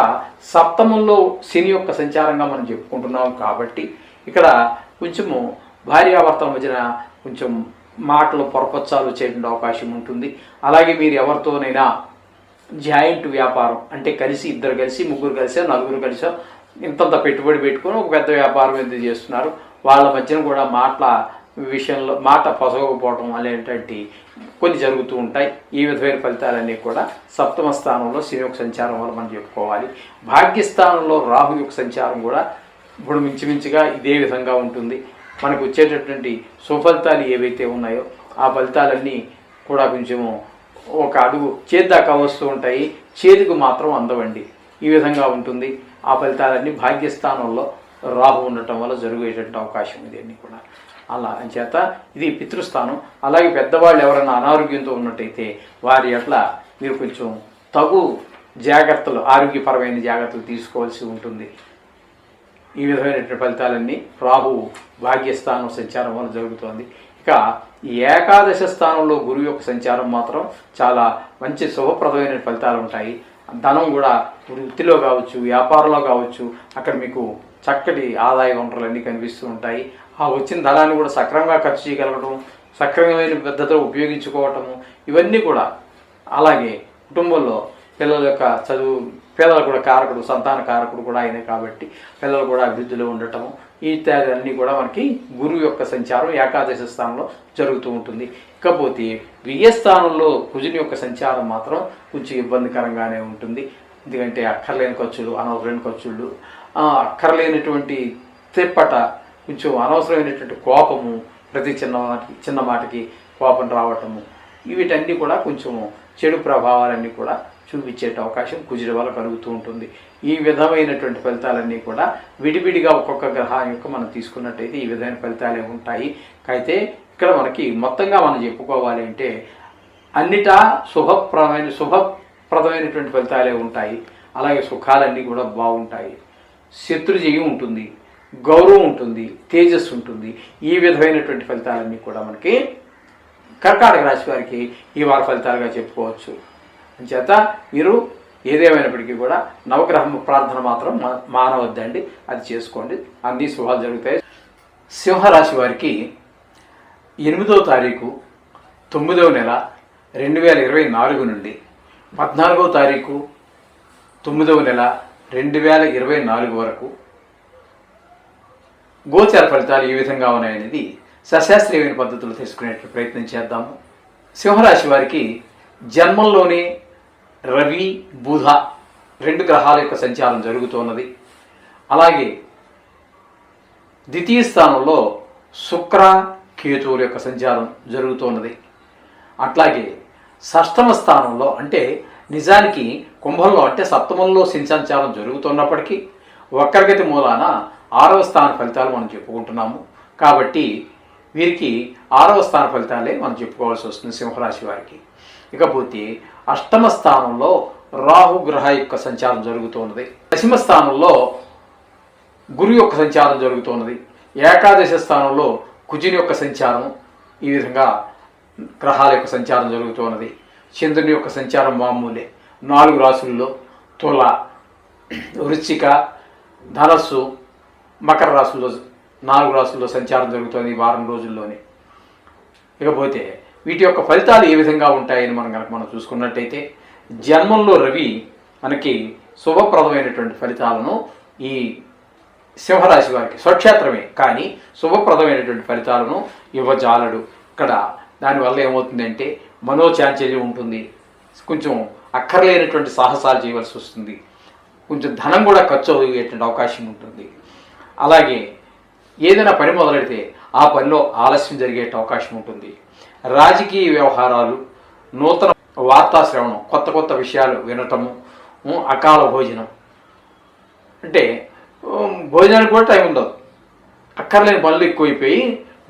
S1: సప్తమంలో శని యొక్క సంచారంగా మనం చెప్పుకుంటున్నాం కాబట్టి ఇక్కడ కొంచెము భార్యాభర్తల మధ్యన కొంచెం మాటలు పొరపచ్చాలు చేయడం అవకాశం ఉంటుంది. అలాగే మీరు ఎవరితోనైనా జాయింట్ వ్యాపారం అంటే కలిసి ఇద్దరు కలిసి, ముగ్గురు కలిసో, నలుగురు కలిసో ఇంతంత పెట్టుబడి పెట్టుకొని ఒక పెద్ద వ్యాపారం ఎందుకు చేస్తున్నారు, వాళ్ళ మధ్యన కూడా విషయంలో మాట పొసగకపోవడం అనేటువంటి కొన్ని జరుగుతూ ఉంటాయి. ఈ విధమైన ఫలితాలన్నీ కూడా సప్తమ స్థానంలో శని యొక్క సంచారం వల్ల మనం చెప్పుకోవాలి. భాగ్యస్థానంలో రాహు యొక్క సంచారం కూడా ఇప్పుడు మించుమించుగా ఇదే విధంగా ఉంటుంది. మనకు వచ్చేటటువంటి సుఫలితాలు ఏవైతే ఉన్నాయో ఆ ఫలితాలన్నీ కూడా కొంచెము ఒక అడుగు చేద్దాకా వస్తూ ఉంటాయి, చేతికి మాత్రం అందవండి. ఈ విధంగా ఉంటుంది. ఆ ఫలితాలన్నీ భాగ్యస్థానంలో రాహు ఉండటం వల్ల జరిగేటువంటి అవకాశం ఇది అన్నీ కూడా. అలా అంచేత ఇది పితృస్థానం. అలాగే పెద్దవాళ్ళు ఎవరైనా అనారోగ్యంతో ఉన్నట్టయితే వారి అట్లా మీరు కొంచెం తగు జాగ్రత్తలు, ఆరోగ్యపరమైన జాగ్రత్తలు తీసుకోవాల్సి ఉంటుంది. ఈ విధమైనటువంటి ఫలితాలన్నీ రాహు భాగ్యస్థానం సంచారం వల్ల జరుగుతోంది. ఇక ఏకాదశ స్థానంలో గురువు యొక్క సంచారం మాత్రం చాలా మంచి శుభప్రదమైన ఫలితాలు ఉంటాయి. ధనం కూడా వృత్తిలో కావచ్చు, వ్యాపారంలో కావచ్చు, అక్కడ మీకు చక్కటి ఆదాయ వనరులన్నీ కనిపిస్తూ ఉంటాయి. ఆ వచ్చిన ధనాన్ని కూడా సక్రమంగా ఖర్చు చేయగలగటం, సక్రమమైన పద్ధతిలో ఉపయోగించుకోవటము, ఇవన్నీ కూడా. అలాగే కుటుంబంలో పిల్లల యొక్క చదువు, పిల్లలు కూడా కారకుడు, సంతాన కారకుడు కూడా అయినాయి కాబట్టి పిల్లలు కూడా అభివృద్ధిలో ఉండటము, ఇత్యాది అన్నీ కూడా మనకి గురువు యొక్క సంచారం ఏకాదశ స్థానంలో జరుగుతూ ఉంటుంది. ఇకపోతే వ్యయస్థానంలో కుజుని యొక్క సంచారం మాత్రం కొంచెం ఇబ్బందికరంగానే ఉంటుంది. ఎందుకంటే అక్కర్లేని ఖర్చులు, అనవసరమైన ఖర్చులు, అక్కర్లేనటువంటి తిప్పట, కొంచెం అనవసరమైనటువంటి కోపము, ప్రతి చిన్న మాటకి కోపం రావటము, వీటన్నీ కూడా కొంచెము చెడు ప్రభావాలన్నీ కూడా చూపించే అవకాశం కుజుడి వల్ల కలుగుతూ ఉంటుంది. ఈ విధమైనటువంటి ఫలితాలన్నీ కూడా విడివిడిగా ఒక్కొక్క గ్రహం యొక్క మనం తీసుకున్నట్టయితే ఈ విధమైన ఫలితాలే ఉంటాయి. అయితే ఇక్కడ మనకి మొత్తంగా మనం చెప్పుకోవాలి అంటే అన్నిటా శుభప్రదమైనటువంటి ఫలితాలే ఉంటాయి. అలాగే సుఖాలన్నీ కూడా బాగుంటాయి. శత్రుజయం ఉంటుంది, గౌరవం ఉంటుంది, తేజస్సు ఉంటుంది. ఈ విధమైనటువంటి ఫలితాలన్నీ కూడా మనకి కర్కాటక రాశి వారికి ఈ వార ఫలితాలుగా చెప్పుకోవచ్చు. అంచేత మీరు ఏదేమైనప్పటికీ కూడా నవగ్రహ ప్రార్థన మాత్రం మానవద్దండి, అది చేసుకోండి, అన్ని శుభాలు జరుగుతాయి. సింహరాశి వారికి 8వ తారీఖు 9వ నెల 2024 నుండి 14వ తారీఖు 9వ నెల 2024 వరకు గోచార ఫలితాలు ఏ విధంగా ఉన్నాయనేది సశాస్త్రీయమైన పద్ధతులు తెలుసుకునే ప్రయత్నం చేద్దాము. సింహరాశి వారికి జన్మంలోనే రవి, బుధ 2 గ్రహాల యొక్క సంచారం జరుగుతున్నది. అలాగే ద్వితీయ స్థానంలో శుక్ర కేతువుల యొక్క సంచారం జరుగుతున్నది. అట్లాగే షష్టమ స్థానంలో అంటే నిజానికి కుంభంలో అంటే సప్తమంలో సంచారం జరుగుతున్నప్పటికీ వక్రగతి మూలాన 6వ స్థాన ఫలితాలు మనం చెప్పుకుంటున్నాము. కాబట్టి వీరికి 6వ స్థాన ఫలితాలే మనం చెప్పుకోవాల్సి వస్తుంది సింహరాశి వారికి. ఇకపోతే అష్టమ స్థానంలో రాహుగ్రహ యొక్క సంచారం జరుగుతున్నది. దశమ స్థానంలో గురు యొక్క సంచారం జరుగుతున్నది. ఏకాదశ స్థానంలో కుజుని యొక్క సంచారం. ఈ విధంగా గ్రహాల యొక్క సంచారం జరుగుతున్నది. చంద్రుని యొక్క సంచారం మామూలే. 4 రాశుల్లో తుల, వృశ్చిక, ధనస్సు, మకర రాశుల్లో 4 రాశుల్లో సంచారం జరుగుతుంది ఈ వారం రోజుల్లోనే. ఇకపోతే వీటి యొక్క ఫలితాలు ఏ విధంగా ఉంటాయని మనం చూసుకున్నట్టయితే జన్మంలో రవి మనకి శుభప్రదమైనటువంటి ఫలితాలను ఈ సింహరాశి వారికి స్వక్షేత్రమే కానీ శుభప్రదమైనటువంటి ఫలితాలను ఇవ్వజాలడు. ఇక్కడ దానివల్ల ఏమవుతుందంటే మనోచాంచల్యం ఉంటుంది, కొంచెం అక్కర్లేనటువంటి సాహసాలు చేయవలసి వస్తుంది, కొంచెం ధనం కూడా ఖర్చు అయ్యేటువంటి అవకాశం ఉంటుంది. అలాగే ఏదైనా పని మొదలెడితే ఆ పనిలో ఆలస్యం జరిగే అవకాశం ఉంటుంది. రాజకీయ వ్యవహారాలు, నూతన వార్తా శ్రవణం, కొత్త విషయాలు వినటము, అకాల భోజనం అంటే భోజనానికి కూడా టైం ఉండదు. అక్కర్లేని పనులు ఎక్కువైపోయి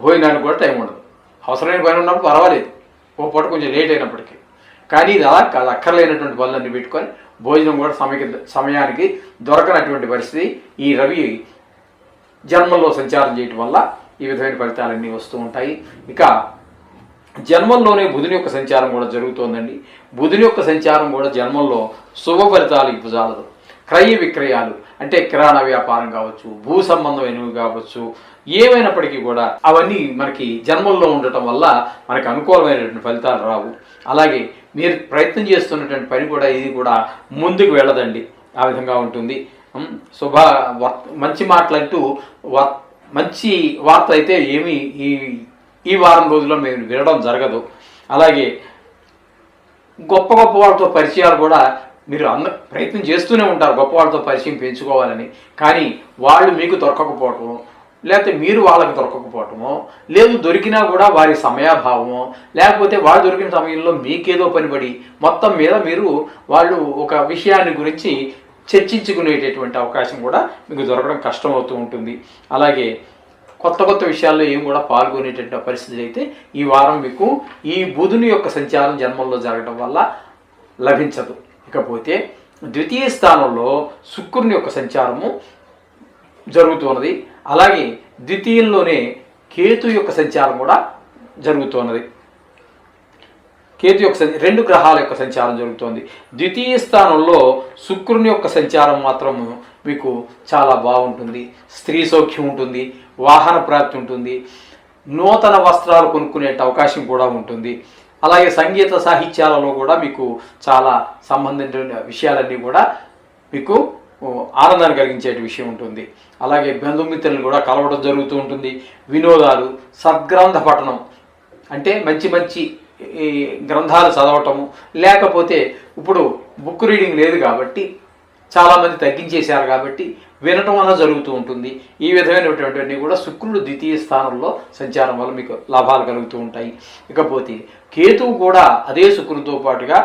S1: భోజనానికి కూడా టైం ఉండదు. అవసరమైన పని ఉన్నప్పుడు పర్వాలేదు, ఓ పూట కొంచెం లేట్ అయినప్పటికీ. కానీ ఇది అలా కాదు, అక్కర్లేనటువంటి పనులన్నీ పెట్టుకొని భోజనం కూడా సమయానికి దొరకనటువంటి పరిస్థితి ఈ రవి జన్మంలో సంచారం చేయటం వల్ల ఈ విధమైన ఫలితాలన్నీ వస్తూ ఉంటాయి. ఇక జన్మంలోనే బుధుని యొక్క సంచారం కూడా జరుగుతోందండి. బుధుని యొక్క సంచారం కూడా జన్మంలో శుభ ఫలితాలు ఇవ్వజాలదు. క్రయ విక్రయాలు అంటే కిరాణా వ్యాపారం కావచ్చు, భూ సంబంధమైనవి కావచ్చు, ఏమైనప్పటికీ కూడా అవన్నీ మనకి జన్మంలో ఉండటం వల్ల మనకి అనుకూలమైనటువంటి ఫలితాలు రావు. అలాగే మీరు ప్రయత్నం చేస్తున్నటువంటి పని కూడా ఇది కూడా ముందుకు వెళ్ళదండి. ఆ విధంగా ఉంటుంది. మంచి మాటలంటూ మంచి వార్త అయితే ఏమీ ఈ వారం రోజుల్లో మేము వినడం జరగదు. అలాగే గొప్ప వాళ్ళతో పరిచయాలు కూడా మీరు ప్రయత్నం చేస్తూనే ఉంటారు, గొప్ప వాళ్ళతో పరిచయం పెంచుకోవాలని. కానీ వాళ్ళు మీకు దొరకకపోవటము, లేకపోతే మీరు వాళ్ళకి దొరకకపోవటమో, లేదు దొరికినా కూడా వారి సమయాభావమో, లేకపోతే వాళ్ళు దొరికిన సమయంలో మీకేదో పనిపడి మొత్తం మీద మీరు వాళ్ళు ఒక విషయాన్ని గురించి చర్చించుకునేటటువంటి అవకాశం కూడా మీకు దొరకడం కష్టమవుతూ ఉంటుంది. అలాగే కొత్త విషయాల్లో ఏం కూడా పాల్గొనేటటువంటి పరిస్థితి అయితే ఈ వారం మీకు ఈ బుధుని యొక్క సంచారం జన్మంలో జరగడం వల్ల లభించదు. ఇకపోతే ద్వితీయ స్థానంలో శుక్రుని యొక్క సంచారము జరుగుతున్నది. అలాగే ద్వితీయంలోనే కేతు యొక్క సంచారం కూడా జరుగుతున్నది. కేతు యొక్క 2 గ్రహాల యొక్క సంచారం జరుగుతోంది. ద్వితీయ స్థానంలో శుక్రుని యొక్క సంచారం మాత్రం మీకు చాలా బాగుంటుంది. స్త్రీ సౌఖ్యం ఉంటుంది, వాహన ప్రాప్తి ఉంటుంది, నూతన వస్త్రాలు కొనుక్కునే అవకాశం కూడా ఉంటుంది. అలాగే సంగీత సాహిత్యాలలో కూడా మీకు చాలా సంబంధించిన విషయాలన్నీ కూడా మీకు ఆనందాన్ని కలిగించే విషయం ఉంటుంది. అలాగే బంధుమిత్రులను కూడా కలవడం జరుగుతూ ఉంటుంది. వినోదాలు, సద్గ్రంథ పఠనం అంటే మంచి గ్రంథాలు చదవటము, లేకపోతే ఇప్పుడు బుక్ రీడింగ్ లేదు కాబట్టి చాలామంది తగ్గించేశారు కాబట్టి వినటం వల్ల జరుగుతూ ఉంటుంది. ఈ విధమైనటువంటివన్నీ కూడా శుక్రుడు ద్వితీయ స్థానంలో సంచారం వల్ల మీకు లాభాలు కలుగుతూ ఉంటాయి. ఇకపోతే కేతువు కూడా అదే శుక్రుడితో పాటుగా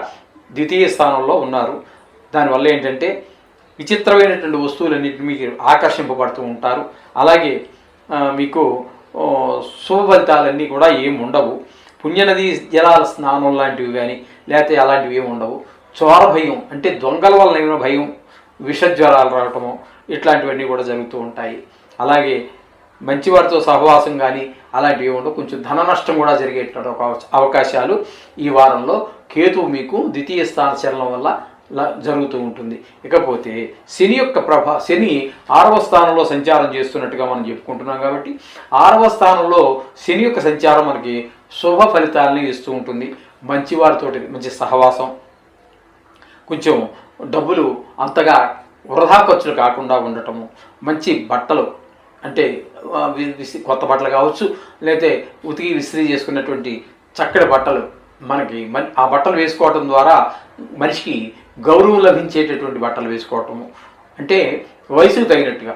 S1: ద్వితీయ స్థానంలో ఉన్నారు. దానివల్ల ఏంటంటే విచిత్రమైనటువంటి వస్తువులన్నింటినీ మీకు ఆకర్షింపబడుతూ ఉంటారు. అలాగే మీకు శుభ ఫలితాలన్నీ కూడా ఏమి ఉండవు. పుణ్యనది జలాల స్నానం లాంటివి కానీ లేకపోతే అలాంటివి ఏమి ఉండవు. చోర భయం అంటే దొంగల వల్ల ఏమైనా భయం, విషజ్వరాలు రావటము ఇట్లాంటివన్నీ కూడా జరుగుతూ ఉంటాయి. అలాగే మంచివారితో సహవాసం కానీ అలాంటివి ఉండవు. కొంచెం ధన నష్టం కూడా జరిగేటువంటి అవకాశాలు ఈ వారంలో కేతువు మీకు ద్వితీయ స్థాన చలనం వల్ల జరుగుతూ ఉంటుంది. ఇకపోతే శని యొక్క శని 6వ స్థానంలో సంచారం చేస్తున్నట్టుగా మనం చెప్పుకుంటున్నాం కాబట్టి 6వ స్థానంలో శని యొక్క సంచారం మనకి శుభ ఫలితాలని ఇస్తూ ఉంటుంది. మంచివారితోటి మంచి సహవాసం, కొంచెం డబ్బులు అంతగా వృధా ఖర్చులు కాకుండా ఉండటము, మంచి బట్టలు అంటే కొత్త బట్టలు కావచ్చు, లేకపోతే ఉతికి విసిరి చేసుకున్నటువంటి చక్కటి బట్టలు మనకి ఆ బట్టలు వేసుకోవటం ద్వారా మనిషికి గౌరవం లభించేటటువంటి బట్టలు వేసుకోవటము, అంటే వయసుకు తగినట్టుగా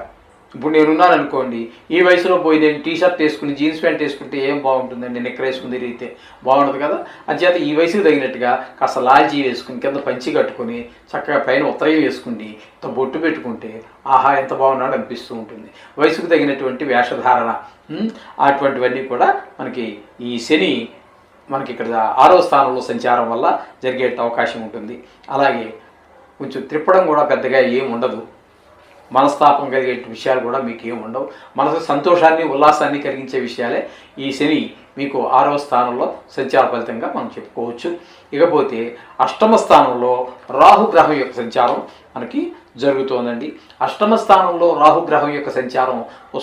S1: ఇప్పుడు నేనున్నాను అనుకోండి, ఈ వయసులో పోయి నేను టీషర్ట్ వేసుకుని జీన్స్ ప్యాంట్ వేసుకుంటే ఏం బాగుంటుందండి, నిక్కర వేసుకుని తిరిగితే బాగుండదు కదా. అంచేత ఈ వయసుకు తగినట్టుగా కాస్త లాల్జీ వేసుకుని కింద పంచి కట్టుకుని చక్కగా పైన ఉత్తరయం వేసుకుని ఇంత బొట్టు పెట్టుకుంటే ఆహా ఎంత బాగున్నాడు అనిపిస్తూ ఉంటుంది. వయసుకు తగినటువంటి వేషధారణ అటువంటివన్నీ కూడా మనకి ఈ శని మనకి ఇక్కడ 6వ స్థానంలో సంచారం వల్ల జరిగే అవకాశం ఉంటుంది. అలాగే కొంచెం త్రిప్పడం కూడా పెద్దగా ఏం ఉండదు, మనస్తాపం కలిగే విషయాలు కూడా మీకు ఏమి ఉండవు. మనసు సంతోషాన్ని ఉల్లాసాన్ని కలిగించే విషయాలే ఈ శని మీకు 6వ స్థానంలో సంచార ఫలితంగా మనం చెప్పుకోవచ్చు. ఇకపోతే 8వ స్థానంలో రాహుగ్రహం యొక్క సంచారం మనకి జరుగుతోందండి. 8వ స్థానంలో రాహుగ్రహం యొక్క సంచారం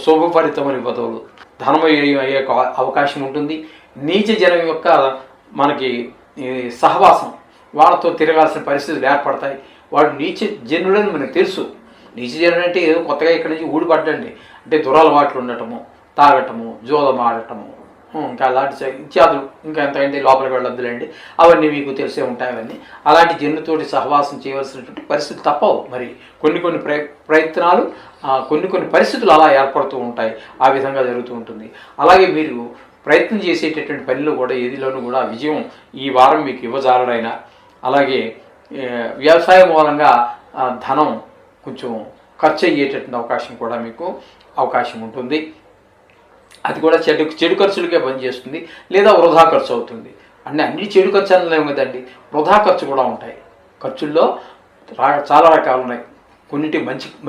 S1: శుభఫలితమని బదులు ధనమయం అయ్యే అవకాశం ఉంటుంది. నీచ జనం యొక్క మనకి సహవాసం, వాళ్ళతో తిరగాల్సిన పరిస్థితులు ఏర్పడతాయి. వాడు నీచ జనులని మనకు తెలుసు. నీచ జనుడు అంటే ఏదో కొత్తగా ఇక్కడి నుంచి ఊడిపడ్డండి, అంటే దురలవాట్లు ఉండటము, తాగటము, జోదం ఆడటము, ఇంకా అలాంటి ఇత్యాదులు, ఇంకా ఎంతకంటే లోపలికి వెళ్ళొద్దులేండి, అవన్నీ మీకు తెలిసే ఉంటాయి. అవన్నీ అలాంటి జనులతోటి సహవాసం చేయవలసినటువంటి పరిస్థితులు తప్పవు. మరి కొన్ని ప్రయత్నాలు, కొన్ని పరిస్థితులు అలా ఏర్పడుతూ ఉంటాయి, ఆ విధంగా జరుగుతూ ఉంటుంది. అలాగే మీరు ప్రయత్నం చేసేటటువంటి పనిలో కూడా ఏదిలోనూ కూడా విజయం ఈ వారం మీకు ఇవ్వజాలడైనా, అలాగే వ్యవసాయ మూలంగా ధనం కొంచెం ఖర్చు అయ్యేటటువంటి అవకాశం కూడా మీకు అవకాశం ఉంటుంది. అది కూడా చెడు ఖర్చులకే పనిచేస్తుంది, లేదా వృధా ఖర్చు అవుతుంది. అన్ని చెడు ఖర్చు అనలేము కదండి, వృధా ఖర్చు కూడా ఉంటాయి. ఖర్చుల్లో చాలా రకాలు ఉన్నాయి. కొన్నింటి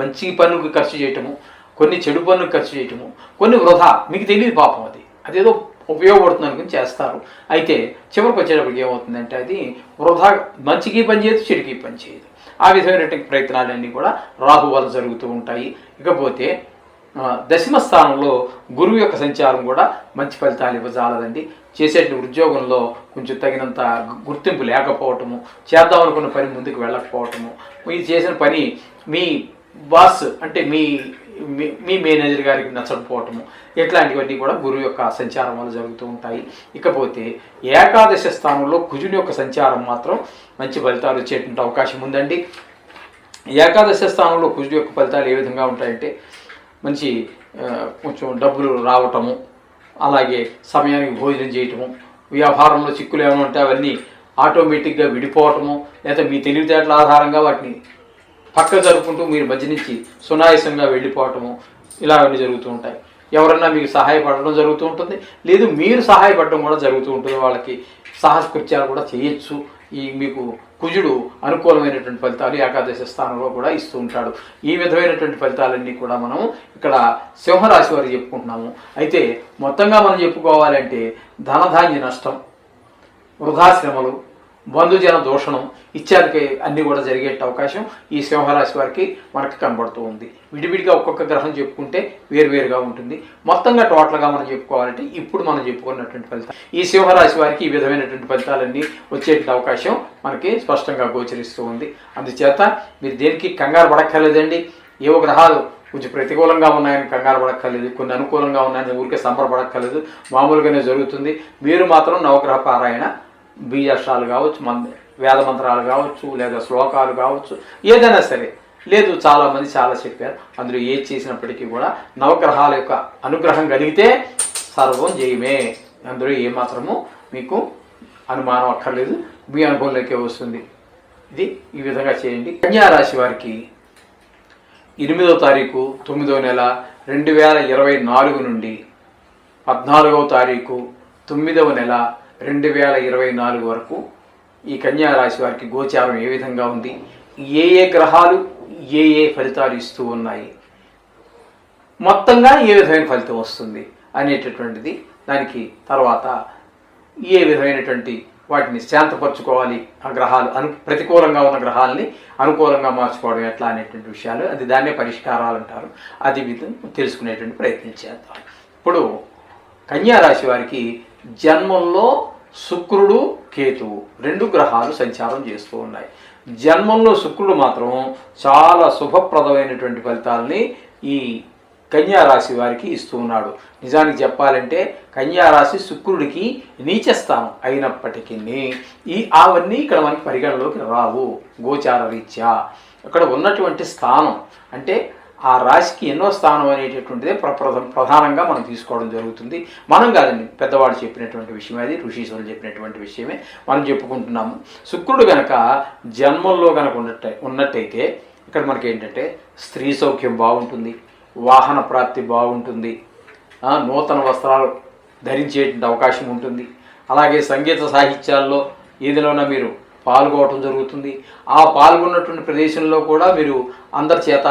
S1: మంచి పనులకు ఖర్చు చేయటము, కొన్ని చెడు పనులకు ఖర్చు చేయటము, కొన్ని వృధా, మీకు తెలియదు పాపం, అదేదో ఉపయోగపడుతుంది అనుకుని చేస్తారు. అయితే చివరికి వచ్చేటప్పటికి ఏమవుతుందంటే అది వృధా, మంచికి పని చేయదు, చెడుకి పని చేయదు. ఆ విధమైనటువంటి ప్రయత్నాలన్నీ కూడా రాహు వల్ల జరుగుతూ ఉంటాయి. ఇకపోతే 10వ స్థానంలో గురువు యొక్క సంచారం కూడా మంచి ఫలితాలు ఇవ్వజాలదండి. చేసేటువంటి ఉద్యోగంలో కొంచెం తగినంత గుర్తింపు లేకపోవటము, చేద్దాం అనుకున్న పని ముందుకు వెళ్ళకపోవటము, మీరు చేసిన పని మీ బాస్ అంటే మీ మేనేజర్ గారికి నచ్చకపోవటము, ఇట్లాంటివన్నీ కూడా గురువు యొక్క సంచారం వల్ల జరుగుతూ ఉంటాయి. ఇకపోతే 11వ స్థానంలో కుజుని యొక్క సంచారం మాత్రం మంచి ఫలితాలు వచ్చేటువంటి అవకాశం ఉందండి. 11వ స్థానంలో కుజుని యొక్క ఫలితాలు ఏ విధంగా ఉంటాయంటే మంచి కొంచెం డబ్బులు రావటము, అలాగే సమయానికి భోజనం చేయటము, వ్యాపారంలో చిక్కులు ఏమైనా ఉంటే అవన్నీ ఆటోమేటిక్గా విడిపోవటము, లేదా మీ తెలివితేటల ఆధారంగా వాటిని పక్క జరుపుకుంటూ మీరు మధ్య నుంచి సునాయాసంగా వెళ్ళిపోవటము, ఇలాగన్నీ జరుగుతూ ఉంటాయి. ఎవరన్నా మీకు సహాయపడడం జరుగుతూ ఉంటుంది, లేదు మీరు సహాయపడడం కూడా జరుగుతూ ఉంటుంది. వాళ్ళకి సాహసకృత్యాలు కూడా చేయొచ్చు. ఈ మీకు కుజుడు అనుకూలమైనటువంటి ఫలితాలు 11వ స్థానంలో కూడా ఇస్తూ ఉంటాడు. ఈ విధమైనటువంటి ఫలితాలన్నీ కూడా మనం ఇక్కడ సింహరాశి వారికి చెప్పుకుంటున్నాము. అయితే మొత్తంగా మనం చెప్పుకోవాలంటే ధనధాన్య నష్టం, వృధాశ్రమలు, బంధుజన దూషణం ఇత్యాదికి అన్నీ కూడా జరిగే అవకాశం ఈ సింహరాశి వారికి మనకు కనబడుతూ ఉంది. విడివిడిగా ఒక్కొక్క గ్రహం చెప్పుకుంటే వేరువేరుగా ఉంటుంది. మొత్తంగా టోటల్గా మనం చెప్పుకోవాలంటే ఇప్పుడు మనం చెప్పుకున్నటువంటి ఫలితాలు ఈ సింహరాశి వారికి ఈ విధమైనటువంటి ఫలితాలన్నీ వచ్చేటువంటి అవకాశం మనకి స్పష్టంగా గోచరిస్తూ ఉంది. అందుచేత మీరు దేనికి కంగారు పడక్కర్లేదండి. ఏవో గ్రహాలు కొంచెం ప్రతికూలంగా ఉన్నాయని కంగారు పడక్కర్లేదు, కొన్ని అనుకూలంగా ఉన్నాయని ఊరికే సంబరపడక్కర్లేదు, మామూలుగానే జరుగుతుంది. మీరు మాత్రం నవగ్రహ పారాయణ, బీజాక్షరాలు కావచ్చు, వేద మంత్రాలు కావచ్చు, లేదా శ్లోకాలు కావచ్చు, ఏదైనా సరే, లేదు చాలామంది చాలా చెప్పారు, అందులో ఏది చేసినప్పటికీ కూడా నవగ్రహాల యొక్క అనుగ్రహం కలిగితే సర్వం జయమే, అందులో ఏమాత్రము మీకు అనుమానం అక్కర్లేదు, మీ అనుభవంలోకే వస్తుంది. ఇది ఈ విధంగా చేయండి. కన్యారాశి వారికి 8వ తారీఖు 9వ నెల 2024 నుండి 14వ తారీఖు 9వ నెల 2024 వరకు ఈ కన్యారాశి వారికి గోచారం ఏ విధంగా ఉంది, ఏ గ్రహాలు ఏ ఫలితాలు ఇస్తూ ఉన్నాయి, మొత్తంగా ఏ విధమైన ఫలితం వస్తుంది అనేటటువంటిది, దానికి తర్వాత ఏ విధమైనటువంటి వాటిని శాంతపరచుకోవాలి, ఆ గ్రహాలు ప్రతికూలంగా ఉన్న గ్రహాలని అనుకూలంగా మార్చుకోవడం ఎట్లా అనేటువంటి విషయాలు, అది దాన్నే పరిష్కారాలు అంటారు. అది తెలుసుకునేటువంటి ప్రయత్నం చేద్దాం. ఇప్పుడు కన్యారాశి వారికి జన్మంలో శుక్రుడు, కేతువు 2 గ్రహాలు సంచారం చేస్తూ ఉన్నాయి. జన్మంలో శుక్రుడు మాత్రం చాలా శుభప్రదమైనటువంటి ఫలితాలని ఈ కన్యారాశి వారికి ఇస్తూ ఉన్నాడు. నిజానికి చెప్పాలంటే కన్యారాశి శుక్రుడికి నీచస్థానం అయినప్పటికీ అవన్నీ ఇక్కడ మనకి పరిగణలోకి రావు. గోచార రీత్యా అక్కడ ఉన్నటువంటి స్థానం అంటే ఆ రాశికి ఎన్నో స్థానం అనేటటువంటిదే ప్రధానంగా మనం తీసుకోవడం జరుగుతుంది. మనం కాదండి, పెద్దవాళ్ళు చెప్పినటువంటి విషయం, అది ఋషీశ్వరులు చెప్పినటువంటి విషయమే మనం చెప్పుకుంటున్నాము. శుక్రుడు కనుక జన్మంలో కనుక ఉన్నట్టయితే ఇక్కడ మనకి ఏంటంటే స్త్రీ సౌఖ్యం బాగుంటుంది, వాహన ప్రాప్తి బాగుంటుంది, నూతన వస్త్రాలు ధరించేటువంటి అవకాశం ఉంటుంది. అలాగే సంగీత సాహిత్యాల్లో ఏదిలోనా మీరు పాల్గొనడం జరుగుతుంది. ఆ పాల్గొన్నటువంటి ప్రదేశంలో కూడా మీరు అందరి చేత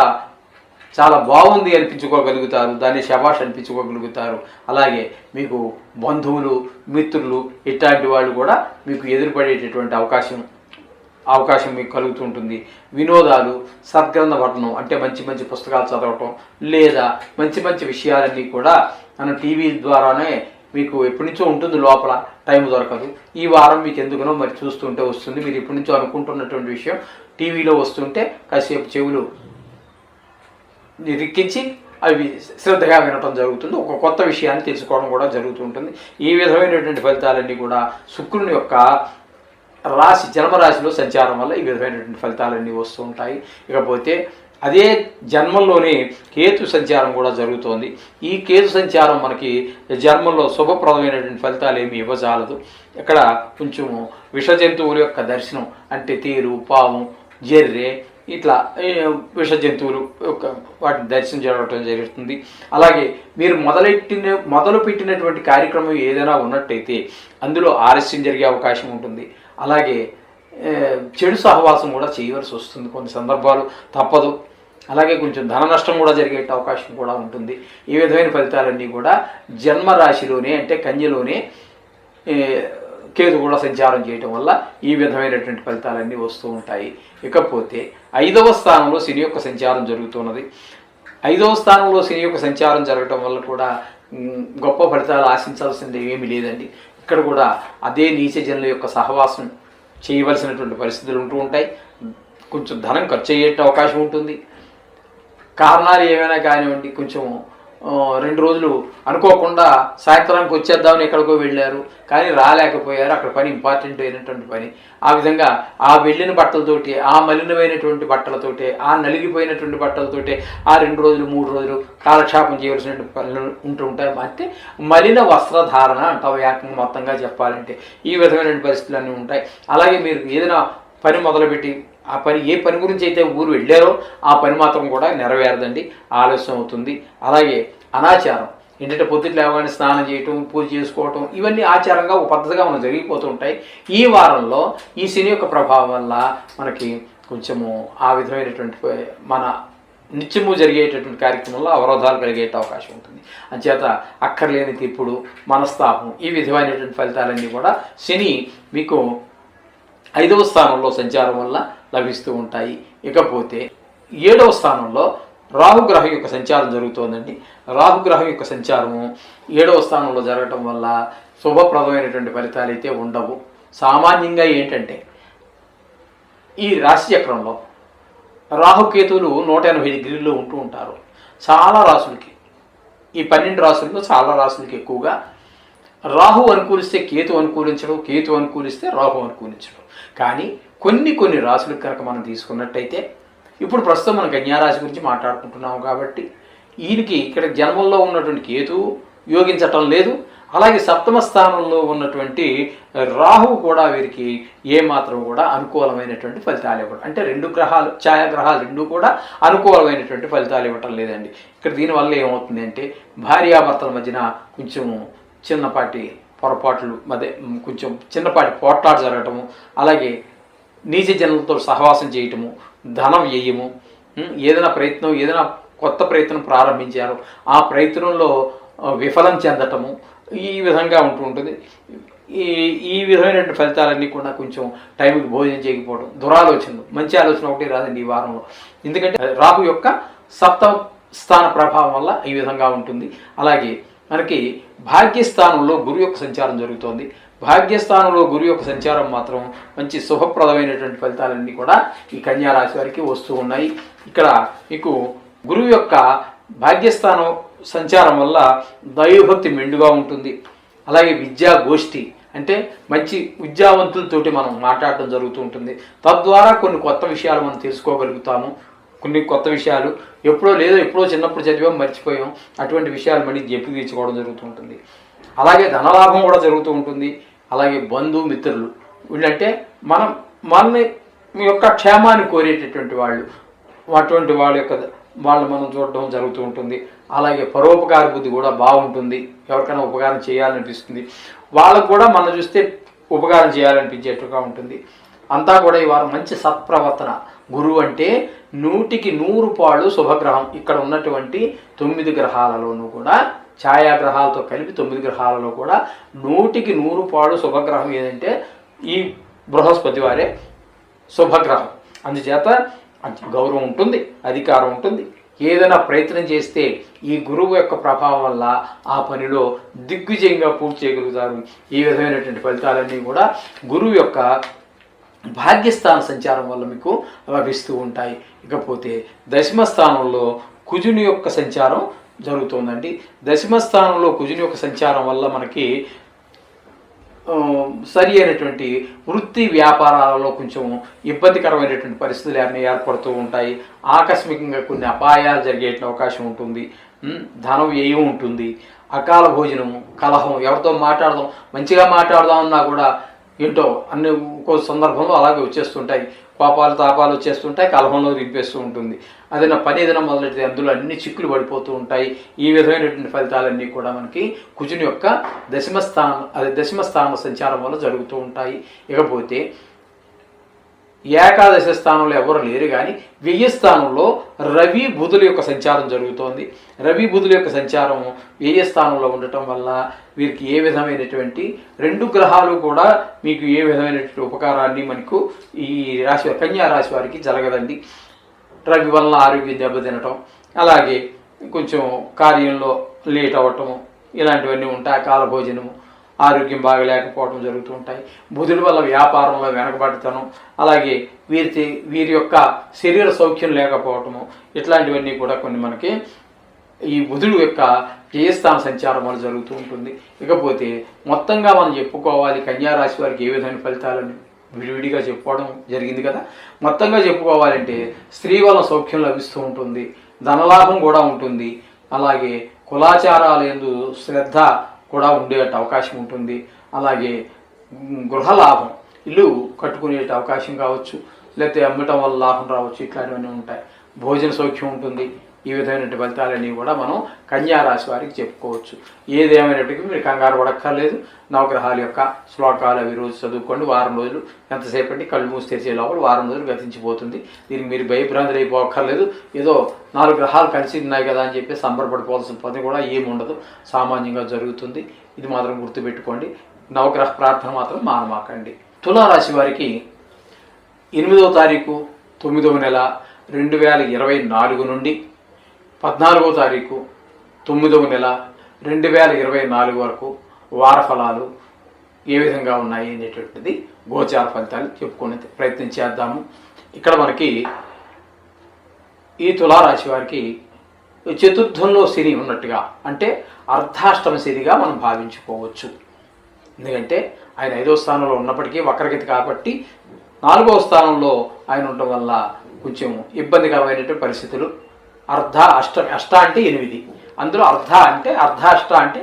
S1: చాలా బాగుంది అనిపించుకోగలుగుతారు, దాన్ని శభాష్ అనిపించుకోగలుగుతారు. అలాగే మీకు బంధువులు, మిత్రులు ఇట్లాంటి వాళ్ళు కూడా మీకు ఎదురుపడేటటువంటి అవకాశం మీకు కలుగుతుంటుంది. వినోదాలు, సద్గ్రంథ పఠనం అంటే మంచి మంచి పుస్తకాలు చదవటం, లేదా మంచి మంచి విషయాలన్నీ కూడా మనం టీవీ ద్వారానే మీకు ఎప్పటి నుంచో ఉంటుంది, లోపల టైం దొరకదు. ఈ వారం మీకు ఎందుకునో మరి చూస్తుంటే వస్తుంది. మీరు ఎప్పటి నుంచో అనుకుంటున్నటువంటి విషయం టీవీలో వస్తుంటే కాసేపు చెవులు రిక్కించి అవి శ్రద్ధగా వినటం జరుగుతుంది. ఒక కొత్త విషయాన్ని తెలుసుకోవడం కూడా జరుగుతుంటుంది. ఈ విధమైనటువంటి ఫలితాలన్నీ కూడా శుక్రుని యొక్క రాశి, జన్మరాశిలో సంచారం వల్ల ఈ విధమైనటువంటి ఫలితాలన్నీ వస్తూ ఉంటాయి. ఇకపోతే అదే జన్మంలోనే కేతు సంచారం కూడా జరుగుతోంది. ఈ కేతు సంచారం మనకి జన్మంలో శుభప్రదమైనటువంటి ఫలితాలు ఏమి ఇవ్వజాలదు. ఇక్కడ కొంచెం విష జంతువుల యొక్క దర్శనం అంటే తేరు, పాము, జెర్రె ఇట్లా విష జంతువులు యొక్క వాటిని దర్శనం జరగడం జరుగుతుంది. అలాగే మీరు మొదలుపెట్టినటువంటి కార్యక్రమం ఏదైనా ఉన్నట్టయితే అందులో ఆలస్యం జరిగే అవకాశం ఉంటుంది. అలాగే చెడు సహవాసం కూడా చేయవలసి వస్తుంది, కొన్ని సందర్భాలు తప్పదు. అలాగే కొంచెం ధన నష్టం కూడా జరిగే అవకాశం కూడా ఉంటుంది. ఈ విధమైన ఫలితాలన్నీ కూడా జన్మరాశిలోనే అంటే కన్యలోనే కేతు కూడా సంచారం చేయటం వల్ల ఈ విధమైనటువంటి ఫలితాలన్నీ వస్తూ ఉంటాయి. ఇకపోతే 5వ స్థానంలో శని యొక్క సంచారం జరుగుతున్నది. 5వ స్థానంలో శని యొక్క సంచారం జరగటం వల్ల కూడా గొప్ప ఫలితాలు ఆశించాల్సింది ఏమీ లేదండి. ఇక్కడ కూడా అదే నీచ జనుల యొక్క సహవాసం చేయవలసినటువంటి పరిస్థితులు ఉంటూ ఉంటాయి. కొంచెం ధనం ఖర్చు అయ్యే అవకాశం ఉంటుంది. కారణాలు ఏమైనా కానివ్వండి, కొంచెం 2 రోజులు అనుకోకుండా సాయంత్రానికి వచ్చేద్దామని ఎక్కడికో వెళ్ళారు, కానీ రాలేకపోయారు. అక్కడ పని ఇంపార్టెంట్ అయినటువంటి పని. ఆ విధంగా ఆ వెళ్ళిన బట్టలతోటి, ఆ మలినమైనటువంటి బట్టలతోటే, ఆ నలిగిపోయినటువంటి బట్టలతోటే ఆ 2 రోజులు 3 రోజులు కాలక్షేపం చేయవలసినటువంటి పనులు ఉంటూ ఉంటాయి. అంటే మలిన వస్త్రధారణ అంటావు ఏకంగా మొత్తంగా చెప్పాలంటే. ఈ విధమైనటువంటి పరిస్థితులు అన్నీ ఉంటాయి. అలాగే మీరు ఏదైనా పని మొదలుపెట్టి ఆ పని ఏ పని గురించి అయితే ఊరు వెళ్ళారో ఆ పని మాత్రం కూడా నెరవేరదండి, ఆలస్యం అవుతుంది. అలాగే అనాచారం ఏంటంటే పొద్దున్న లేవగానే స్నానం చేయటం, పూజ చేసుకోవటం, ఇవన్నీ ఆచారంగా ఒక పద్ధతిగా మనం జరిగిపోతూ ఉంటాయి. ఈ వారంలో ఈ శని యొక్క ప్రభావం వల్ల మనకి కొంచెము ఆ విధమైనటువంటి మన నిత్యము జరిగేటటువంటి కార్యక్రమంలో అవరోధాలు కలిగే అవకాశం ఉంటుంది. అంచేత అక్కర్లేని తిప్పుడు, మనస్తాపం, ఈ విధమైనటువంటి ఫలితాలన్నీ కూడా శని మీకు 5వ స్థానంలో సంచారం వల్ల లభిస్తూ ఉంటాయి. ఇకపోతే 7వ స్థానంలో రాహుగ్రహం యొక్క సంచారం జరుగుతోందండి. రాహుగ్రహం యొక్క సంచారము 7వ స్థానంలో జరగటం వల్ల శుభప్రదమైనటువంటి ఫలితాలు అయితే ఉండవు. సామాన్యంగా ఏంటంటే ఈ రాశి చక్రంలో రాహుకేతువులు 180 డిగ్రీల్లో ఉంటూ ఉంటారు. చాలా రాసులకి, ఈ 12 రాసుల్లో చాలా రాసులకి ఎక్కువగా రాహు అనుకూలిస్తే కేతు అనుకూలించడం, కేతు అనుకూలిస్తే రాహు అనుకూలించడం. కానీ కొన్ని రాశులకు కనుక మనం తీసుకున్నట్టయితే, ఇప్పుడు ప్రస్తుతం మనం కన్యారాశి గురించి మాట్లాడుకుంటున్నాము కాబట్టి ఈయనకి ఇక్కడ జన్మంలో ఉన్నటువంటి కేతు యోగించటం లేదు. అలాగే 7వ స్థానంలో ఉన్నటువంటి రాహు కూడా వీరికి ఏమాత్రం కూడా అనుకూలమైనటువంటి ఫలితాలు ఇవ్వడం, అంటే 2 గ్రహాలు, ఛాయాగ్రహాలు 2 కూడా అనుకూలమైనటువంటి ఫలితాలు ఇవ్వటం లేదండి. ఇక్కడ దీనివల్ల ఏమవుతుంది అంటే భార్యాభర్తల మధ్యన కొంచెం చిన్నపాటి పొరపాట్లు, కొంచెం చిన్నపాటి పోట్లాట జరగటము, అలాగే నీచ జనులతో సహవాసం చేయటము, ధనం వ్యయము, ఏదైనా కొత్త ప్రయత్నం ప్రారంభించారు ఆ ప్రయత్నంలో విఫలం చెందటము, ఈ విధంగా ఉంటూ ఉంటుంది. ఈ విధమైనటువంటి ఫలితాలన్నీ కూడా కొంచెం టైంకి భోజనం చేయకపోవడం, దురాలోచనలు, మంచి ఆలోచన ఒకటి రాదండి ఈ వారంలో. ఎందుకంటే రాహు యొక్క 7వ స్థాన ప్రభావం వల్ల ఈ విధంగా ఉంటుంది. అలాగే మనకి భాగ్యస్థానంలో గురు యొక్క సంచారం జరుగుతోంది. భాగ్యస్థానంలో గురు యొక్క సంచారం మాత్రం మంచి శుభప్రదమైనటువంటి ఫలితాలన్నీ కూడా ఈ కన్యారాశి వారికి వస్తూ ఉన్నాయి. ఇక్కడ మీకు గురువు యొక్క భాగ్యస్థానం సంచారం వల్ల దైవభక్తి మెండుగా ఉంటుంది. అలాగే విద్యా గోష్ఠి అంటే మంచి విద్యావంతులతోటి మనం మాట్లాడటం జరుగుతూ ఉంటుంది. తద్వారా కొన్ని కొత్త విషయాలు మనం తెలుసుకోగలుగుతాము. కొన్ని కొత్త విషయాలు ఎప్పుడో చిన్నప్పుడు చదివాం మర్చిపోయాం, అటువంటి విషయాలు మళ్ళీ చెప్పి తీర్చుకోవడం జరుగుతూ ఉంటుంది. అలాగే ధనలాభం కూడా జరుగుతూ ఉంటుంది. అలాగే బంధుమిత్రులు వీళ్ళంటే మన యొక్క క్షేమాన్ని కోరేటటువంటి వాళ్ళు, అటువంటి వాళ్ళు మనం చూడడం జరుగుతూ ఉంటుంది. అలాగే పరోపకార బుద్ధి కూడా బాగుంటుంది. ఎవరికైనా ఉపకారం చేయాలనిపిస్తుంది, వాళ్ళకు కూడా మనం చూస్తే ఉపకారం చేయాలనిపించేట్టుగా ఉంటుంది. అంతా కూడా ఈ వారం మంచి సత్ప్రవర్తన. గురువు అంటే 100కి 100 పాళ్ళు శుభగ్రహం. ఇక్కడ ఉన్నటువంటి 9 గ్రహాలలోనూ కూడా ఛాయాగ్రహాలతో కలిపి 9 గ్రహాలలో కూడా 100కి 100 పాళ్ళు శుభగ్రహం ఏదంటే ఈ బృహస్పతి వారే శుభగ్రహం. అందుచేత గౌరవం ఉంటుంది, అధికారం ఉంటుంది. ఏదైనా ప్రయత్నం చేస్తే ఈ గురువు యొక్క ప్రభావం వల్ల ఆ పనిలో దిగ్విజయంగా పూర్తి చేయగలుగుతారు. ఈ విధమైనటువంటి ఫలితాలన్నీ కూడా గురువు యొక్క భాగ్యస్థాన సంచారం వల్ల మీకు లభిస్తూ ఉంటాయి. ఇకపోతే దశమ స్థానంలో కుజుని యొక్క సంచారం జరుగుతుందండి. దశమ స్థానంలో కుజుని యొక్క సంచారం వల్ల మనకి సరి అయినటువంటి వృత్తి వ్యాపారాలలో కొంచెం ఇబ్బందికరమైనటువంటి పరిస్థితులు ఏర్పడుతూ ఉంటాయి. ఆకస్మికంగా కొన్ని అపాయాలు జరిగే అవకాశం ఉంటుంది. ధనం వ్యయం ఉంటుంది. అకాల భోజనము, కలహం, ఎవరితో మాట్లాడదాం మంచిగా మాట్లాడదామన్నా కూడా ఏంటో అన్ని ఇంకో సందర్భంలో అలాగే వచ్చేస్తుంటాయి. కోపాలు తాపాలు వచ్చేస్తుంటాయి, కలహంలో దింపేస్తూ ఉంటుంది. ఏదైనా పని ఏదైనా మొదలెడితే అందులో అన్ని చిక్కులు పడిపోతూ ఉంటాయి. ఈ విధమైనటువంటి ఫలితాలన్నీ కూడా మనకి కుజుని యొక్క దశమ స్థాన సంచారం వల్ల జరుగుతూ ఉంటాయి. ఇకపోతే ఏకాదశ స్థానంలో ఎవరు లేరు, కానీ 1000 స్థానంలో రవి బుధుల యొక్క సంచారం జరుగుతోంది. రవి బుధుల యొక్క సంచారం 1000 స్థానంలో ఉండటం వల్ల వీరికి ఏ విధమైనటువంటి 2 గ్రహాలు కూడా మీకు ఏ విధమైనటువంటి ఉపకారాన్ని మనకు ఈ రాశి కన్యా రాశి వారికి జరగదండి. రవి వల్ల ఆరోగ్యం దెబ్బతినటం, అలాగే కొంచెం కార్యంలో లేట్ అవ్వటము, ఇలాంటివన్నీ ఉంటాయి. అకాల భోజనము, ఆరోగ్యం బాగా లేకపోవడం జరుగుతూ ఉంటాయి. బుధుడి వల్ల వ్యాపారంలో వెనకబడతనం, అలాగే వీరి యొక్క శరీర సౌఖ్యం లేకపోవటము, ఇట్లాంటివన్నీ కూడా కొన్ని మనకి ఈ బుధుడు యొక్క వ్యయస్థాన సంచారం వల్ల జరుగుతూ ఉంటుంది. ఇకపోతే మొత్తంగా మనం చెప్పుకోవాలి కన్యారాశి వారికి ఏ విధమైన ఫలితాలని విడివిడిగా చెప్పుకోవడం జరిగింది కదా. మొత్తంగా చెప్పుకోవాలంటే స్త్రీ వల్ల సౌఖ్యం లభిస్తూ ఉంటుంది, ధనలాభం కూడా ఉంటుంది, అలాగే కులాచారాలందు శ్రద్ధ కూడా ఉండే అవకాశం ఉంటుంది. అలాగే గృహలాభం, ఇల్లు కట్టుకునే అవకాశం కావచ్చు, లేకపోతే అమ్మటం వల్ల లాభం రావచ్చు, ఇట్లాంటివన్నీ ఉంటాయి. భోజన సౌఖ్యం ఉంటుంది. ఈ విధమైనటువంటి ఫలితాలన్నీ కూడా మనం కన్యా రాశి వారికి చెప్పుకోవచ్చు. ఏదేమైనప్పటికీ మీరు కంగారు పడక్కర్లేదు. నవగ్రహాల యొక్క శ్లోకాలు అవి రోజు చదువుకోండి. వారం రోజులు ఎంతసేపటి కళ్ళు మూసి తెరిచే లోపల వారం రోజులు గతించిపోతుంది. దీనికి మీరు భయభ్రాంతులు అయిపోక్కర్లేదు. ఏదో 4 గ్రహాలు కలిసి ఉన్నాయి కదా అని చెప్పి సంబరపడిపోవాల్సిన పని కూడా ఏమి ఉండదు, సామాన్యంగా జరుగుతుంది. ఇది మాత్రం గుర్తుపెట్టుకోండి. నవగ్రహ ప్రార్థన మాత్రం మానమాకండి. తులారాశి వారికి 8వ తారీఖు 9వ నెల 2024 నుండి 14వ తారీఖు 9వ నెల 2024 వరకు వార ఫలాలు ఏ విధంగా ఉన్నాయి అనేటువంటిది గోచార ఫలితాలు చెప్పుకునే ప్రయత్నం చేద్దాము. ఇక్కడ మనకి ఈ తులారాశి వారికి చతుర్థంలో శని ఉన్నట్టుగా, అంటే అర్ధాష్టమ శనిగా మనం భావించుకోవచ్చు. ఎందుకంటే ఆయన 5వ స్థానంలో ఉన్నప్పటికీ వక్రగతి కాబట్టి 4వ స్థానంలో ఆయన ఉండటం వల్ల కొంచెం ఇబ్బందికరమైనటువంటి పరిస్థితులు. అష్ట అంటే 8, అందులో అర్ధాష్ట అంటే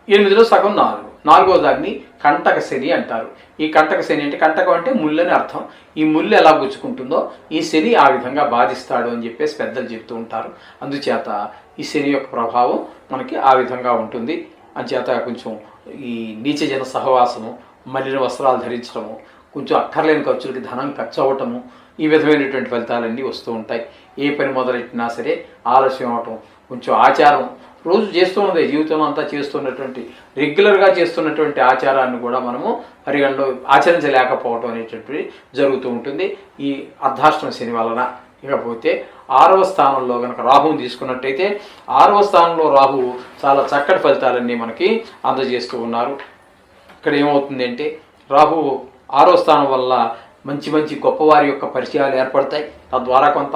S1: 8లో సగం 4. 4వ దాన్ని కంటక శని అంటారు. ఈ కంటక శని అంటే కంటకం అంటే ముళ్ళు అని అర్థం. ఈ ముళ్ళు ఎలా గుచ్చుకుంటుందో ఈ శని ఆ విధంగా బాధిస్తాడు అని చెప్పేసి పెద్దలు చెప్తూ ఉంటారు. అందుచేత ఈ శని యొక్క ప్రభావం మనకి ఆ విధంగా ఉంటుంది. అందుచేత కొంచెం ఈ నీచజన సహవాసము, మలిన వస్త్రాలు ధరించడము, కొంచెం అక్కర్లేని ఖర్చులకి ధనం ఖర్చు అవ్వటము, ఈ విధమైనటువంటి ఫలితాలన్నీ వస్తూ ఉంటాయి. ఏ పని మొదలెట్టినా సరే ఆలస్యం అవటం, కొంచెం ఆచారం రోజు చేస్తున్నదే జీవితంలో అంతా చేస్తున్నటువంటి రెగ్యులర్గా చేస్తున్నటువంటి ఆచారాన్ని కూడా మనము పరిగణలో ఆచరించలేకపోవటం అనేటువంటిది జరుగుతూ ఉంటుంది ఈ అర్ధాష్టమ శని వలన. ఇకపోతే 6వ స్థానంలో కనుక రాహువుని తీసుకున్నట్టయితే 6వ స్థానంలో రాహువు చాలా చక్కటి ఫలితాలన్నీ మనకి అందజేస్తూ ఉన్నారు. ఇక్కడ ఏమవుతుంది అంటే రాహువు 6వ స్థానం వల్ల మంచి గొప్పవారి యొక్క పరిచయాలు ఏర్పడతాయి. తద్వారా కొంత